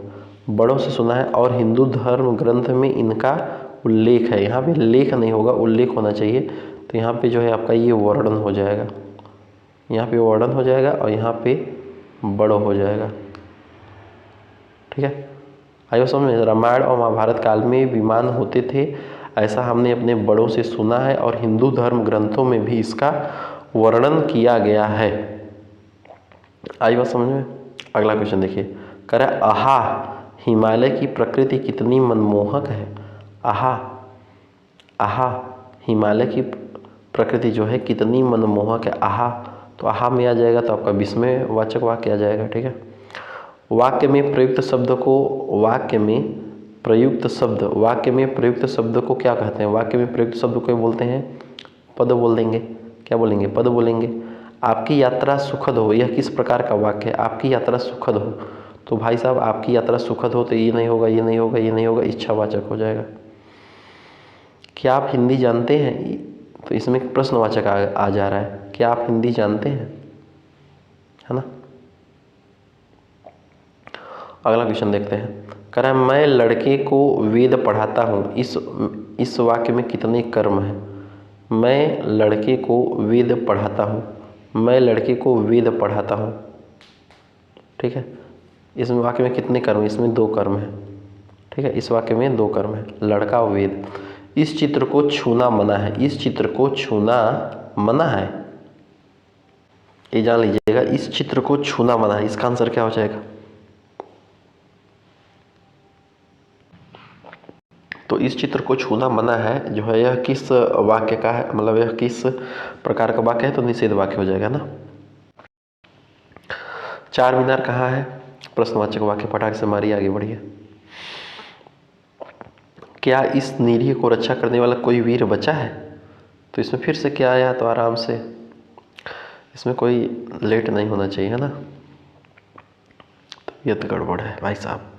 बड़ों से सुना है। और हिंदू धर्म ग्रंथ में इनका उल्लेख है। यहाँ पे लेख नहीं होगा, उल्लेख होना चाहिए। तो यहाँ पे जो है आपका ये वर्णन हो जाएगा, यहाँ पे वर्णन हो जाएगा और यहाँ पे बड़ो हो जाएगा, ठीक है। आइए समझ में, रामायण और महाभारत काल में विमान होते थे, ऐसा हमने अपने बड़ों से सुना है और हिंदू धर्म ग्रंथों में भी इसका वर्णन किया गया है। आई बात समझ में। अगला क्वेश्चन देखिए, कह रहा है आहा हिमालय की प्रकृति कितनी मनमोहक है। आहा, आहा हिमालय की प्रकृति जो है कितनी मनमोहक है। आहा, तो आहा में आ जाएगा तो आपका विस्मयवाचक वाक्य आ जाएगा, ठीक है। वाक्य में प्रयुक्त शब्द को वाक्य में प्रयुक्त शब्द को क्या कहते हैं। वाक्य में प्रयुक्त शब्द को बोलते हैं पद। बोल देंगे, क्या बोलेंगे, पद बोलेंगे। आपकी यात्रा सुखद हो, यह किस प्रकार का वाक्य है। आपकी यात्रा सुखद हो, तो भाई साहब आपकी यात्रा सुखद हो तो ये नहीं होगा, ये नहीं होगा, ये नहीं होगा, इच्छावाचक हो जाएगा। क्या आप हिंदी जानते हैं, तो इसमें प्रश्नवाचक आ जा रहा है। क्या आप हिंदी जानते हैं, है ना। अगला क्वेश्चन देखते हैं, कह रहा है मैं लड़के को वेद पढ़ाता हूँ। इस वाक्य में कितने कर्म हैं। मैं लड़के को वेद पढ़ाता हूँ, मैं लड़के को वेद पढ़ाता हूँ, ठीक है। इस वाक्य में कितने कर्म हैं, इसमें 2 कर्म हैं, ठीक है। इस वाक्य में 2 कर्म हैं, लड़का और वेद। इस चित्र को छूना मना है, इस चित्र को छूना मना है, ये जान लीजिएगा। इस चित्र को छूना मना है, इसका आंसर क्या हो जाएगा। तो इस चित्र को छूना मना है जो है, यह किस वाक्य का है, मतलब यह किस प्रकार का वाक्य है, तो निषेध वाक्य हो जाएगा ना। चार मीनार कहाँ है, प्रश्नवाचक वाक्य। फटाक से मारिए, आगे बढ़िए। क्या इस निरीह को रक्षा करने वाला कोई वीर बचा है। तो इसमें फिर से क्या आया, तो आराम से, इसमें कोई लेट नहीं होना चाहिए, है ना। तबीयत गड़बड़ है भाई साहब,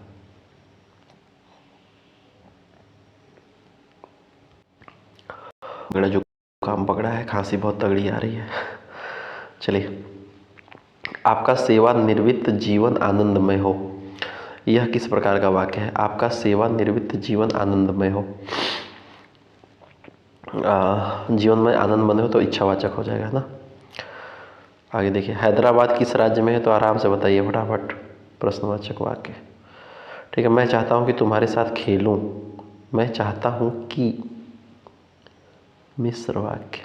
गड़ा जो काम पकड़ा है, खांसी बहुत तगड़ी आ रही है। चलिए, आपका सेवानिवृत्त जीवन आनंदमय हो, यह किस प्रकार का वाक्य है। आपका सेवानिवृत्त जीवन आनंदमय हो, जीवन में आनंदमय हो तो इच्छावाचक हो जाएगा ना। आगे देखिए, हैदराबाद किस राज्य में है, तो आराम से बताइए फटाफट, प्रश्नवाचक वाक्य, ठीक है। मैं चाहता हूँ कि तुम्हारे साथ खेलूँ, मैं चाहता हूँ कि, मिश्र वाक्य।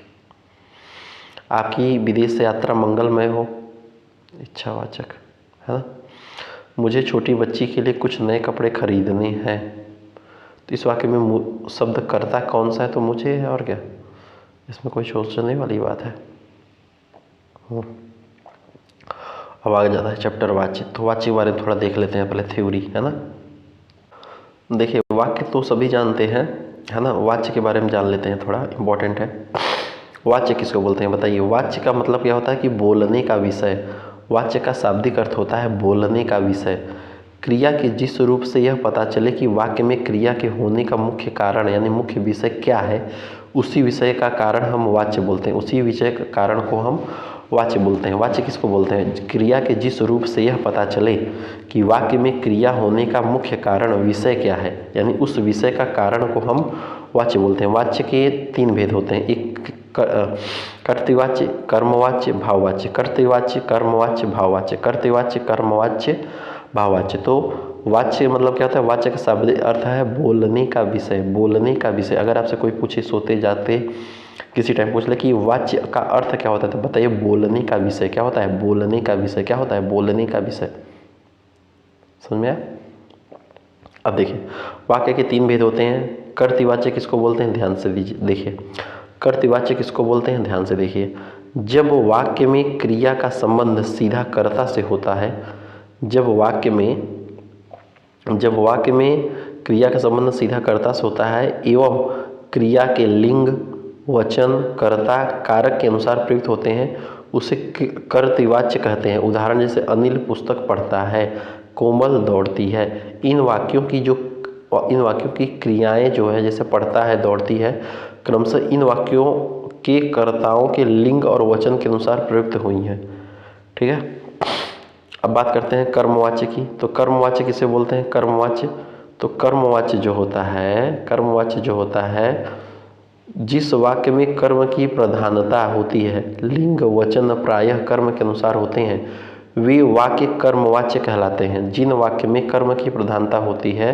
आपकी विदेश से यात्रा मंगलमय हो, इच्छावाचक, है ना। मुझे छोटी बच्ची के लिए कुछ नए कपड़े खरीदने हैं, तो इस वाक्य में शब्द कर्ता कौन सा है? तो मुझे है, और क्या, इसमें कोई सोचने वाली बात है। अब आगे जाता है चैप्टर वाच्य। तो वाच्य के बारे में थोड़ा देख लेते हैं पहले, थ्योरी है ना। देखिए वाक्य तो सभी जानते हैं है ना, वाच्य के बारे में जान लेते हैं, थोड़ा इम्पोर्टेंट है। वाच्य किसको बोलते हैं बताइए? वाच्य का मतलब क्या होता है कि बोलने का विषय। वाच्य का शाब्दिक अर्थ होता है बोलने का विषय। क्रिया के जिस रूप से यह पता चले कि वाक्य में क्रिया के होने का मुख्य कारण यानी मुख्य विषय क्या है, उसी विषय का कारण हम वाच्य बोलते हैं, उसी विषय का कारण को हम वाच्य बोलते हैं। वाच्य किसको बोलते हैं? क्रिया के जिस रूप से यह पता चले कि वाक्य में क्रिया होने का मुख्य कारण विषय क्या है, यानी उस विषय का कारण को हम वाच्य बोलते हैं। वाच्य के 3 भेद होते हैं, एक कर्तृवाच्य, कर्मवाच्य, भाववाच्य। कर्तृवाच्य, कर्मवाच्य, भाववाच्य। कर्तृवाच्य, कर्मवाच्य, भाववाच्य। तो वाच्य मतलब क्या होता है? वाच्य का शाब्दिक अर्थ है बोलने का विषय। बोलने का विषय। अगर आपसे कोई पूछे सोते जागते किसी टाइम पूछ ले कि वाच्य का अर्थ क्या होता है, तो बताइए बोलने का विषय। क्या होता है? बोलने का विषय। क्या होता है? बोलने का विषय। समझ में आया? अब देखिए वाक्य के 3 भेद होते हैं। कर्तृवाच्य किसको बोलते हैं? ध्यान से देखिए, कर्तृवाच्य किसको बोलते हैं? ध्यान से देखिए, जब वाक्य में क्रिया का संबंध सीधा कर्ता से होता है, जब वाक्य में क्रिया का संबंध सीधा कर्ता से होता है एवं क्रिया के लिंग, वचन, कर्ता, कारक के अनुसार प्रयुक्त होते हैं, उसे कर्तृवाच्य कहते हैं। उदाहरण जैसे अनिल पुस्तक पढ़ता है, कोमल दौड़ती है। इन वाक्यों की क्रियाएं जो है, जैसे पढ़ता है, दौड़ती है, क्रमशः इन वाक्यों के कर्ताओं के लिंग और वचन के अनुसार प्रयुक्त हुई हैं। ठीक है। अब बात करते हैं कर्मवाच्य की। तो कर्मवाच्य किसे बोलते हैं? कर्मवाच्य, तो कर्मवाच्य जो होता है जिस वाक्य में कर्म की प्रधानता होती है, लिंग वचन प्रायः कर्म के अनुसार होते हैं, वे वाक्य कर्मवाच्य कहलाते हैं। जिन वाक्य में कर्म की प्रधानता होती है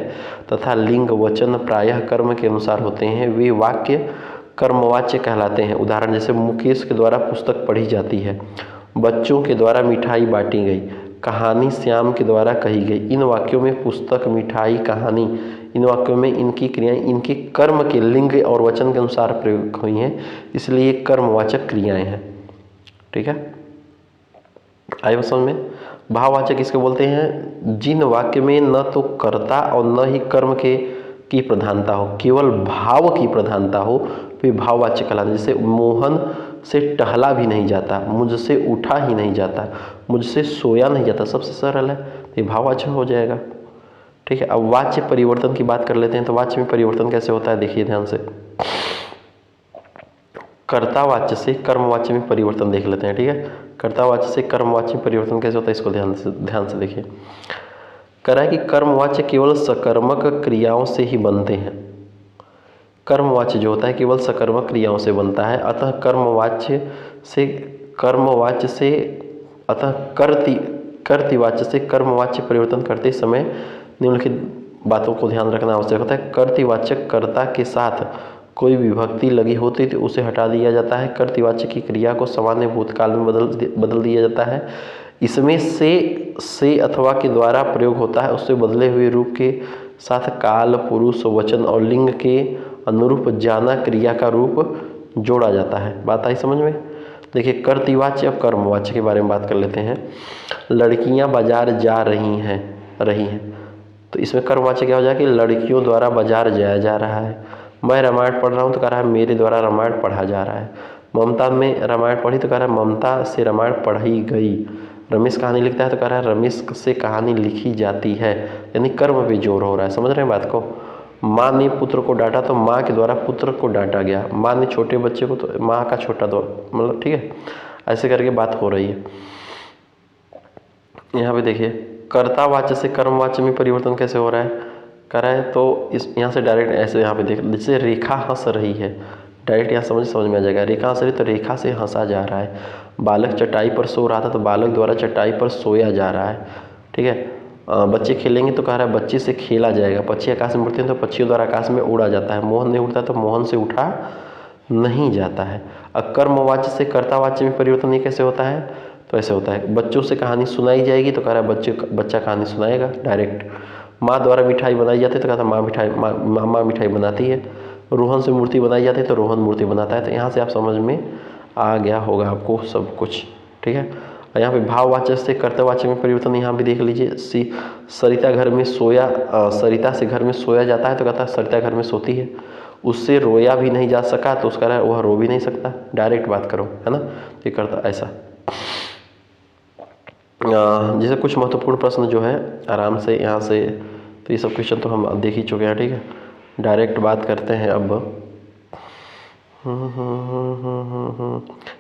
तथा लिंग वचन प्रायः कर्म के अनुसार होते हैं, वे वाक्य कर्मवाच्य कहलाते हैं। उदाहरण जैसे मुकेश के द्वारा पुस्तक पढ़ी जाती है, बच्चों के द्वारा मिठाई बांटी गई, कहानी श्याम के द्वारा कही गई। इन वाक्यों में पुस्तक, मिठाई, कहानी, इन वाक्यों में इनकी क्रियाएं इनके कर्म के लिंग और वचन के अनुसार प्रयोग हुई हैं, इसलिए कर्मवाचक क्रियाएं हैं। ठीक है, आइए समझ में। भाववाचक किसको बोलते हैं? जिन वाक्य में न तो कर्ता और न ही कर्म की प्रधानता हो, केवल भाव की प्रधानता हो, वे भाववाचक कहलाते हैं। जैसे मोहन से टहला भी नहीं जाता, मुझसे उठा ही नहीं जाता, मुझसे सोया नहीं जाता, सबसे सरल है, ये भाववाचक हो जाएगा। ठीक है। अब वाच्य परिवर्तन की बात कर लेते हैं। तो वाच्य में परिवर्तन कैसे होता है, देखिए ध्यान से। कर्तावाच्य से कर्मवाच्य में परिवर्तन देख लेते हैं। ठीक है, कर्तावाच्य से कर्मवाच्य में परिवर्तन कैसे होता है, इसको ध्यान से देखिए। कह रहा है कि कर्मवाच्य केवल सकर्मक क्रियाओं से ही बनते हैं। कर्मवाच्य जो होता है केवल सकर्मक क्रियाओं से बनता है, अतः कर्तृवाच्य से कर्मवाच्य परिवर्तन करते समय निम्नलिखित बातों को ध्यान रखना आवश्यक होता है। कर्तृवाचक कर्ता के साथ कोई विभक्ति लगी होती तो उसे हटा दिया जाता है। कर्तृवाच्य की क्रिया को सामान्य भूतकाल में बदल दिया जाता है। इसमें से अथवा के द्वारा प्रयोग होता है, उससे बदले हुए रूप के साथ काल, पुरुष, वचन और लिंग के अनुरूप जाना क्रिया का रूप जोड़ा जाता है। बात आई समझ में? देखिए कर्तृवाच्य और कर्मवाच्य के बारे में बात कर लेते हैं। लड़कियां बाजार जा रही हैं, तो इसमें कर्मवाच्य क्या हो जाएगा कि लड़कियों द्वारा बाजार जाया जा रहा है। मैं रामायण पढ़ रहा हूँ तो कह रहा है मेरे द्वारा रामायण पढ़ा जा रहा है। ममता में रामायण पढ़ी तो कह रहा है ममता से रामायण पढ़ी गई। रमेश कहानी लिखता है तो कह रहा है रमेश से कहानी लिखी जाती है, यानी कर्म पे जोर हो रहा है। समझ रहे हैं बात को? माँ ने पुत्र को डांटा तो माँ के द्वारा पुत्र को डांटा गया। माँ ने छोटे बच्चे को तो माँ का छोटा दो, मतलब ठीक है, ऐसे करके बात हो रही है। यहाँ पे देखिए कर्तावाच्य से कर्मवाच्य में परिवर्तन कैसे हो रहा है, कर रहा है तो इस यहाँ से डायरेक्ट ऐसे यहाँ पे देख, जैसे रेखा हंस रही है, डायरेक्ट यहाँ समझ में आ जाएगा। रेखा हंस रही तो रेखा से हंसा जा रहा है। बालक चटाई पर सो रहा था तो बालक द्वारा चटाई पर सोया जा रहा है। ठीक है। बच्चे खेलेंगे तो कह रहा है बच्चे से खेला जाएगा। पक्षी आकाश में उड़ते हैं तो पक्षियों द्वारा आकाश में उड़ा जाता है। मोहन नहीं उड़ता तो मोहन से उठा नहीं जाता है। अब कर्मवाच्य से कर्तावाच्य में परिवर्तन ये कैसे होता है, तो ऐसे होता है। बच्चों से कहानी सुनाई जाएगी तो कह रहा है बच्चा कहानी सुनाएगा डायरेक्ट। माँ द्वारा मिठाई बनाई जाती है तो कहता है माँ मिठाई बनाती है। रोहन से मूर्ति बनाई जाती है तो रोहन मूर्ति बनाता है। तो यहाँ से आप समझ में आ गया होगा आपको सब कुछ, ठीक है। और यहाँ पे भाववाचक से कर्तव्यवाचक में परिवर्तन यहाँ भी देख लीजिए। सरिता घर में सोया, सरिता से घर में सोया जाता है तो कहता है सरिता घर में सोती है। उससे रोया भी नहीं जा सका तो उसका वह रो भी नहीं सकता। डायरेक्ट बात करो, है ना। ये करता ऐसा। जैसे कुछ महत्वपूर्ण प्रश्न जो है आराम से यहाँ से, तो ये सब क्वेश्चन तो हम देख ही चुके हैं, ठीक है। डायरेक्ट बात करते हैं अब।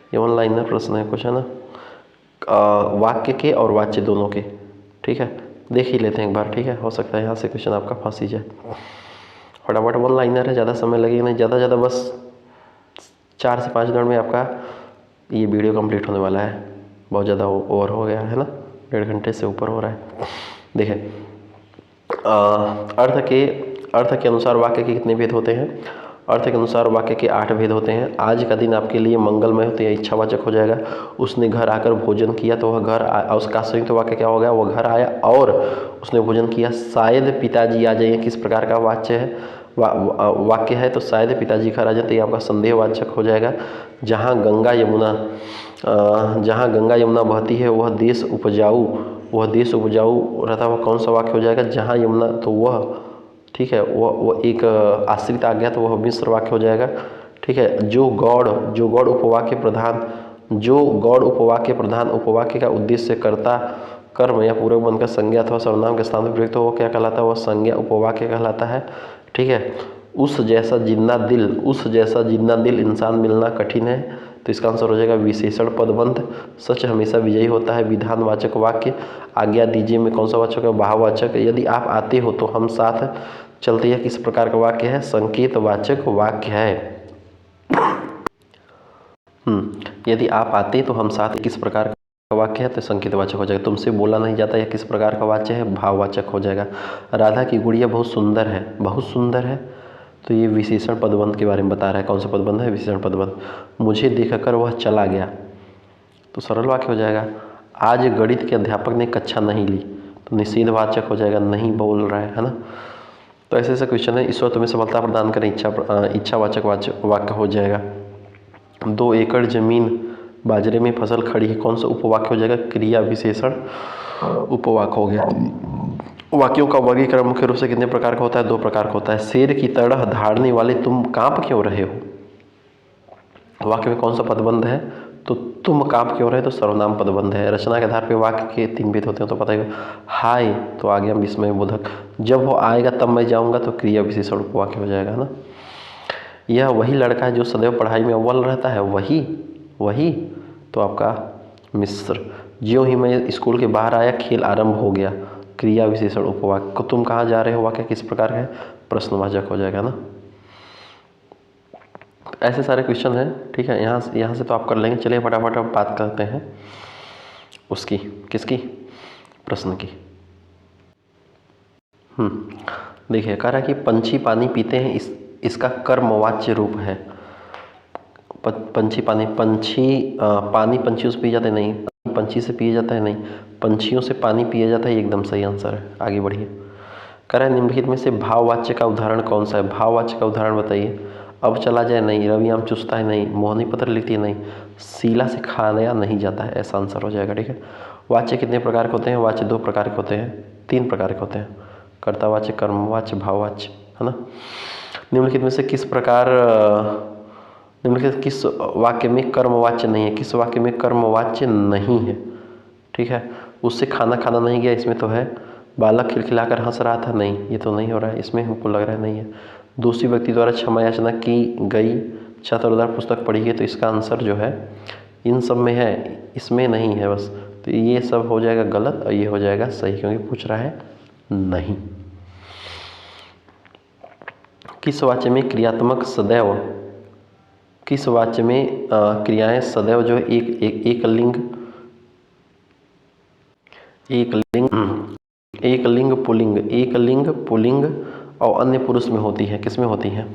ये ऑनलाइनर प्रश्न है कुछ, है ना। वाक्य के और वाच्य दोनों के, ठीक है। देख ही लेते हैं एक बार, ठीक है। हो सकता है यहाँ से क्वेश्चन आपका फंस ही जाए। फटाफट ऑनलाइनर है, ज़्यादा समय लगेगा नहीं, ज़्यादा बस 4 से 5 मिनट में आपका ये वीडियो कंप्लीट होने वाला है। बहुत ज़्यादा ओवर हो गया है ना, 1.5 घंटे से ऊपर हो रहा है। देखें, अर्थ के अनुसार वाक्य के कितने भेद होते हैं? अर्थ के अनुसार वाक्य के 8 भेद होते हैं। आज का दिन आपके लिए मंगलमय हो तो यह इच्छावाचक हो जाएगा। उसने घर आकर भोजन किया तो वह घर उसका संयुक्त वाक्य क्या हो गया? वह घर आया और उसने भोजन किया। शायद पिताजी आ जाएंगे, किस प्रकार का वाच्य है? वाक्य है तो शायद पिताजी घर आ जाए, तो ये आपका संदेहवाचक हो जाएगा। जहाँ गंगा यमुना बहती है वह देश उपजाऊ रहता है, वह कौन सा वाक्य हो जाएगा? जहाँ यमुना, तो वह, ठीक है, वो एक आश्रित आ गया तो वह मिश्र वाक्य हो जाएगा, ठीक है। जो गौड़ उपवाक्य प्रधान उपवाक्य का उद्देश्य कर्ता कर्म या पूर्वक बनकर संज्ञा अथवा सर्वनाम के स्थान पर प्रयुक्त हो, वो क्या कहलाता है? वह संज्ञा उपवाक्य कहलाता है, ठीक है। उस जैसा जिन्ना दिल इंसान मिलना कठिन है, तो इसका आंसर हो जाएगा विशेषण पदबंध। सच हमेशा विजयी होता है, विधानवाचक वाक्य। आज्ञा दीजिए में कौन सा वाचक है? भाववाचक। यदि आप आते हो तो हम साथ चलते हैं, किस प्रकार का वाक्य है? संकेतवाचक वाक्य है। यदि आप आते तो हम साथ, किस प्रकार का वाक्य है? तो संकेतवाचक हो जाएगा। तुमसे बोला नहीं जाता, यह किस प्रकार का वाच्य है? भाववाचक हो जाएगा। राधा की गुड़िया बहुत सुंदर है, तो ये विशेषण पदबंध के बारे में बता रहा है। कौन सा पदबंध है? विशेषण पदबंध। मुझे देखकर वह चला गया, तो सरल वाक्य हो जाएगा। आज गणित के अध्यापक ने कक्षा नहीं ली, तो निषेधवाचक हो जाएगा, नहीं बोल रहा है ना। तो ऐसे क्वेश्चन है। ईश्वर तुम्हें सफलता प्रदान करें, इच्छावाचक वाक्य हो जाएगा। 2 एकड़ जमीन बाजरे में फसल खड़ी है, कौन सा उपवाक्य हो जाएगा? क्रिया विशेषण उपवाक्य हो गया। वाक्यों का वर्गीकरण मुख्य रूप से कितने प्रकार का होता है? 2 प्रकार का होता है। शेर की तरह धाड़ने वाले तुम कांप क्यों रहे हो, वाक्य में कौन सा पदबंध है? तो तुम कांप क्यों रहे, तो सर्वनाम पदबंध है। रचना के आधार पर वाक्य के 3 भेद होते हैं, तो पता ही। हाय तो आ गया विस्मय बोधक। जब वो आएगा तब मैं जाऊंगा, तो क्रिया विशेषण उपवाक्य हो जाएगा ना। यह वही लड़का है जो सदैव पढ़ाई में अव्वल रहता है, वही तो आपका मिश्र। ज्यों ही मैं स्कूल के बाहर आया खेल आरंभ हो गया, क्रिया विशेषण उपवाक्य। तुम कहाँ जा रहे हो, वाक्य किस प्रकार है? प्रश्नवाचक हो जाएगा ना। ऐसे सारे क्वेश्चन हैं, ठीक है। यहाँ से तो आप कर लेंगे। चलिए फटाफट अब बात करते हैं उसकी, किसकी? प्रश्न की। देखिए, कह रहा है कि पंछी पानी पीते हैं, इसका कर्मवाच्य रूप है। पंछी पानी पंछियों से पिए जाते नहीं, पंछी से पिए जाता है नहीं, पंछियों से पानी पिया जाता है, एकदम सही आंसर है। आगे बढ़िए। कह रहा है निम्नलिखित में से भाववाच्य का उदाहरण कौन सा है? भाववाच्य का उदाहरण बताइए। अब चला जाए नहीं, रवि आम चूसता है नहीं, मोहनी पत्र लिखती है नहीं, शीला से खाया नहीं जाता है, ऐसा आंसर हो जाएगा, ठीक है। वाच्य कितने प्रकार के होते हैं? वाच्य 2 प्रकार के होते हैं, 3 प्रकार के होते हैं। कर्तावाच्य, कर्मवाच्य, भाववाच्य, है ना। निम्नलिखित में से किस वाक्य में कर्मवाच्य नहीं है? किस वाक्य में कर्मवाच्य नहीं है? ठीक है। उससे खाना नहीं गया, इसमें तो है। बालक खिलखिलाकर हंस रहा था, नहीं, ये तो नहीं हो रहा है, इसमें हमको लग रहा है नहीं है। दूसरी व्यक्ति द्वारा क्षमा याचना की गई, छात्रोद्धार पुस्तक पढ़ी है, तो इसका आंसर जो है इन सब में है, इसमें नहीं है बस। तो ये सब हो जाएगा गलत और ये हो जाएगा सही, क्योंकि पूछ रहा है नहीं। किस वाक्य में क्रियात्मक सदैव, किस वाक्य में क्रियाएं सदैव जो एक लिंग पुल्लिंग और अन्य पुरुष में होती है? किस में होती है?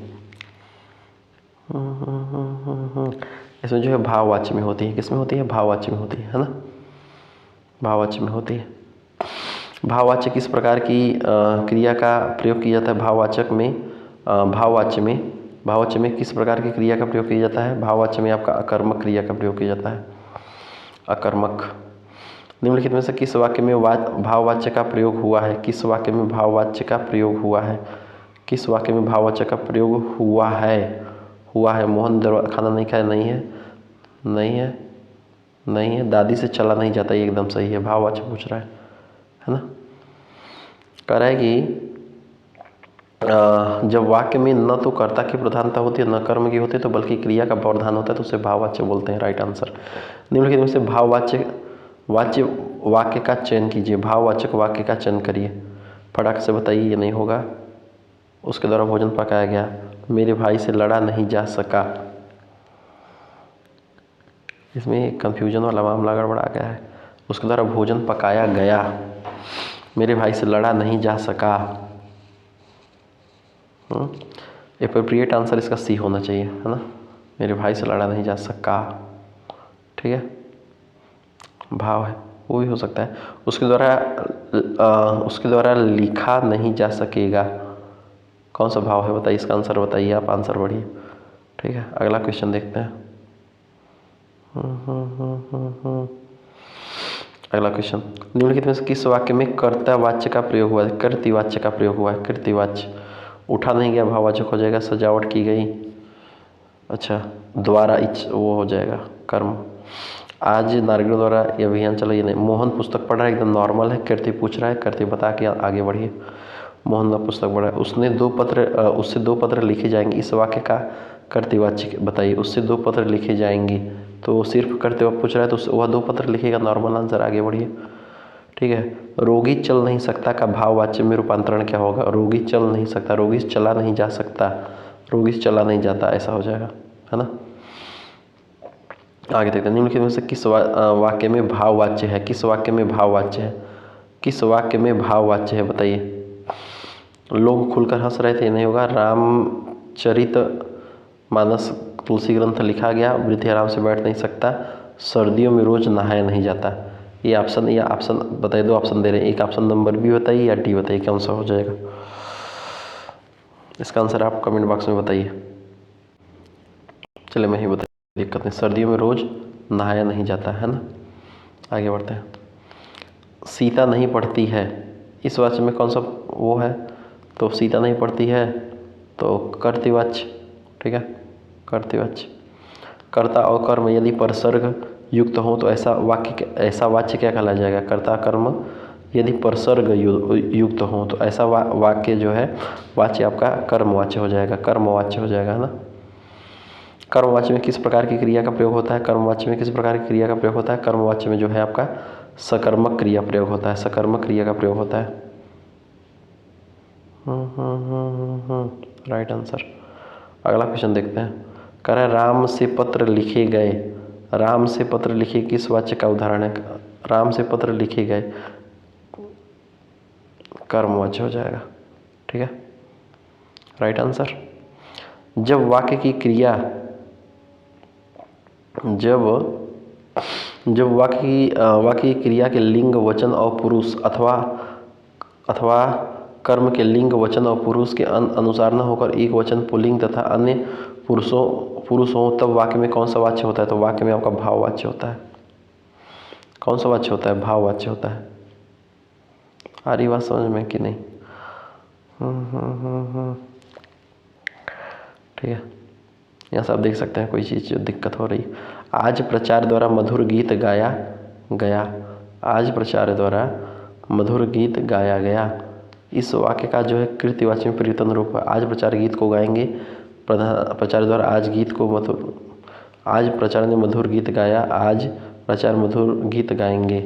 इसमें जो है भाववाच्य में होती है। किस में होती है? भाववाच्य में होती है ना, भाववाच्य में होती है। भाववाच्य किस प्रकार की क्रिया का प्रयोग किया जाता है? भाववाच्य में किस प्रकार की क्रिया का प्रयोग किया जाता है? भाववाच्य में आपका अकर्मक क्रिया का प्रयोग किया जाता है, अकर्मक। निम्नलिखित में से किस वाक्य में भाववाच्य का प्रयोग हुआ है? किस वाक्य में भाववाच्य का प्रयोग हुआ है? किस वाक्य में भाववाच्य का प्रयोग हुआ है? मोहन खाना नहीं खाया, नहीं है, नहीं है, नहीं है। दादी से चला नहीं जाता, ये एकदम सही है, भाववाच्य पूछ रहा है ना। कह रहा है कि जब वाक्य में न तो कर्ता की प्रधानता होती है, न कर्म की होती है, तो बल्कि क्रिया का प्रधान होता है, तो उसे भाववाच्य बोलते हैं। Right answer. निम्नलिखित में से वाक्य का चयन कीजिए। भाववाचक वाक्य का चयन करिए, फटाक से बताइए। ये नहीं होगा। उसके द्वारा भोजन पकाया गया, मेरे भाई से लड़ा नहीं जा सका। इसमें कंफ्यूजन वाला मामला गड़बड़ा गया है। उसके द्वारा भोजन पकाया गया, मेरे भाई से लड़ा नहीं जा सका। एप्रोप्रिएट आंसर इसका सी होना चाहिए, है ना। मेरे भाई से लड़ा नहीं जा सका, ठीक है, भाव है, वो भी हो सकता है। उसके द्वारा लिखा नहीं जा सकेगा, कौन सा भाव है बताइए, इसका आंसर बताइए आप, आंसर बढ़िए। ठीक है, अगला क्वेश्चन देखते हैं। अगला क्वेश्चन, निम्नलिखित में से किस वाक्य में कर्तावाच्य का प्रयोग हुआ है? कृतिवाच्य का प्रयोग हुआ है, कृतिवाच्य। उठा नहीं गया, भाववाचक हो जाएगा। सजावट की गई, अच्छा, द्वारा वो हो जाएगा कर्म। आज नागरिकों द्वारा ये अभियान चला, ये नहीं। मोहन पुस्तक पढ़ रहा है, एकदम नॉर्मल है। कृति पूछ रहा है, कृति बता के आगे बढ़िए। मोहन ने पुस्तक पढ़ा है। उससे दो पत्र लिखे जाएंगे, इस वाक्य का कर्तवाच्य बताइए। उससे 2 पत्र लिखे जाएंगे, तो सिर्फ कर्तव्य पूछ रहा है, तो वह 2 पत्र लिखेगा, नॉर्मल आंसर। आगे बढ़िए, ठीक है। रोगी चल नहीं सकता का भाववाच्य में रूपांतरण क्या होगा? रोगी चल नहीं सकता, रोगी चला नहीं जा सकता, रोगी चला नहीं जाता, ऐसा हो जाएगा, है ना। आगे देखते हैं, निम्नलिखित में से किस वाक्य में भाववाच्य है? किस वाक्य में भाववाच्य है? किस वाक्य में भाववाच्य है बताइए। लोग खुलकर हंस रहे थे, नहीं होगा। रामचरित मानस तुलसी ग्रंथ लिखा गया, वृद्ध आराम से बैठ नहीं सकता, सर्दियों में रोज नहाया नहीं जाता। ये ऑप्शन बताइए, 2 ऑप्शन दे रहे हैं, एक ऑप्शन नंबर बी बताइए या डी बताइए, कौन सा हो जाएगा। इसका आंसर आप कमेंट बॉक्स में बताइए। चलिए मैं ही बताइए, दिक्कत नहीं। सर्दियों में रोज नहाया नहीं जाता, है ना। आगे बढ़ते हैं। सीता नहीं पढ़ती है, इस वाक्य में कौन सा वो है? तो सीता नहीं पढ़ती है, तो कर्तवाच्य, ठीक है, कर्तवाच्य। कर्ता और कर्म यदि परसर्ग युक्त हो तो ऐसा वाच्य क्या कहला जाएगा? कर्ता कर्म यदि परसर्ग युक्त हो तो ऐसा वाक्य जो है, वाच्य आपका कर्मवाच्य हो जाएगा, कर्मवाच्य हो जाएगा, है ना। कर्मवाच्य में किस प्रकार की क्रिया का प्रयोग होता है? कर्मवाच्य में किस प्रकार की क्रिया का प्रयोग होता है? कर्मवाच्य में जो है आपका सकर्मक क्रिया प्रयोग होता है, सकर्मक क्रिया का प्रयोग होता है। Right answer. अगला क्वेश्चन देखते हैं। कह रहा है राम से पत्र लिखे गए, राम से पत्र लिखे किस वाच्य का उदाहरण है? राम से पत्र लिखे गए, कर्मवाच्य हो जाएगा, ठीक है, राइट आंसर। जब वाक्य की क्रिया वाक्य की क्रिया के लिंग, वचन और पुरुष अथवा कर्म के लिंग, वचन और पुरुष के अनुसार न होकर एक वचन पुल्लिंग तथा अन्य पुरुष हो, तब वाक्य में कौन सा वाच्य होता है? तो वाक्य में आपका भाववाच्य होता है। कौन सा वाच्य होता है? भाववाच्य होता है। आ रही बात समझ में कि नहीं? ठीक है, यहाँ से आप देख सकते हैं कोई चीज़ जो दिक्कत हो रही। आज प्रचार द्वारा मधुर गीत गाया गया, आज प्रचार द्वारा मधुर गीत गाया गया, इस वाक्य का जो है कृतिवाच्य में परिवर्तन रूप है। आज प्रचार गीत को गाएंगे, प्रचार द्वारा आज गीत को आज प्रचार ने मधुर गीत गाया, आज प्रचार मधुर गीत गाएंगे,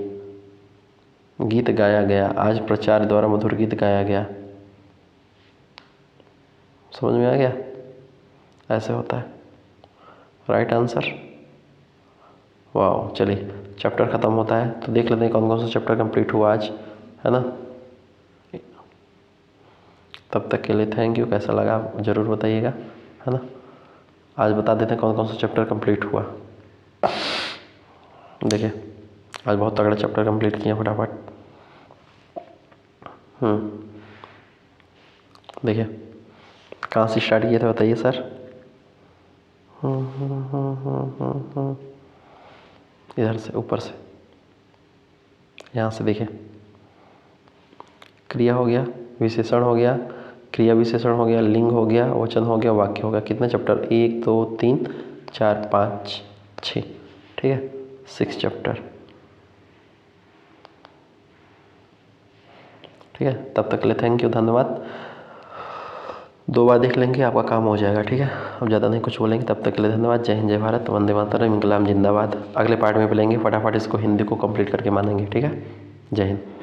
गीत गाया गया, आज प्रचार द्वारा मधुर गीत गाया गया। समझ में आ गया? ऐसे होता है, राइट आंसर। वाह, चलिए चैप्टर ख़त्म होता है, तो देख लेते हैं कौन कौन सा चैप्टर कंप्लीट हुआ आज, है ना। तब तक के लिए थैंक यू। कैसा लगा ज़रूर बताइएगा, है ना। आज बता देते हैं कौन कौन सा चैप्टर कंप्लीट हुआ। देखिए आज बहुत तगड़ा चैप्टर कंप्लीट किए फटाफट। देखिए कहाँ से स्टार्ट किए थे बताइए सर। इधर से ऊपर से, यहाँ से देखिए, क्रिया हो गया, विशेषण हो गया, क्रिया विशेषण हो गया, लिंग हो गया, वचन हो गया, वाक्य हो गया। कितने चैप्टर? 1 2 3 4 5 6, ठीक है, 6 चैप्टर। ठीक है, तब तक के लिए थैंक यू, धन्यवाद। 2 बार देख लेंगे, आपका काम हो जाएगा। ठीक है, अब ज़्यादा नहीं कुछ बोलेंगे। तब तक के लिए धन्यवाद। जय हिंद, जय भारत, वंदे मातरम, इंकलाब जिंदाबाद। अगले पार्ट में मिलेंगे, फटाफट इसको हिंदी को कंप्लीट करके मानेंगे। ठीक है, जय हिंद।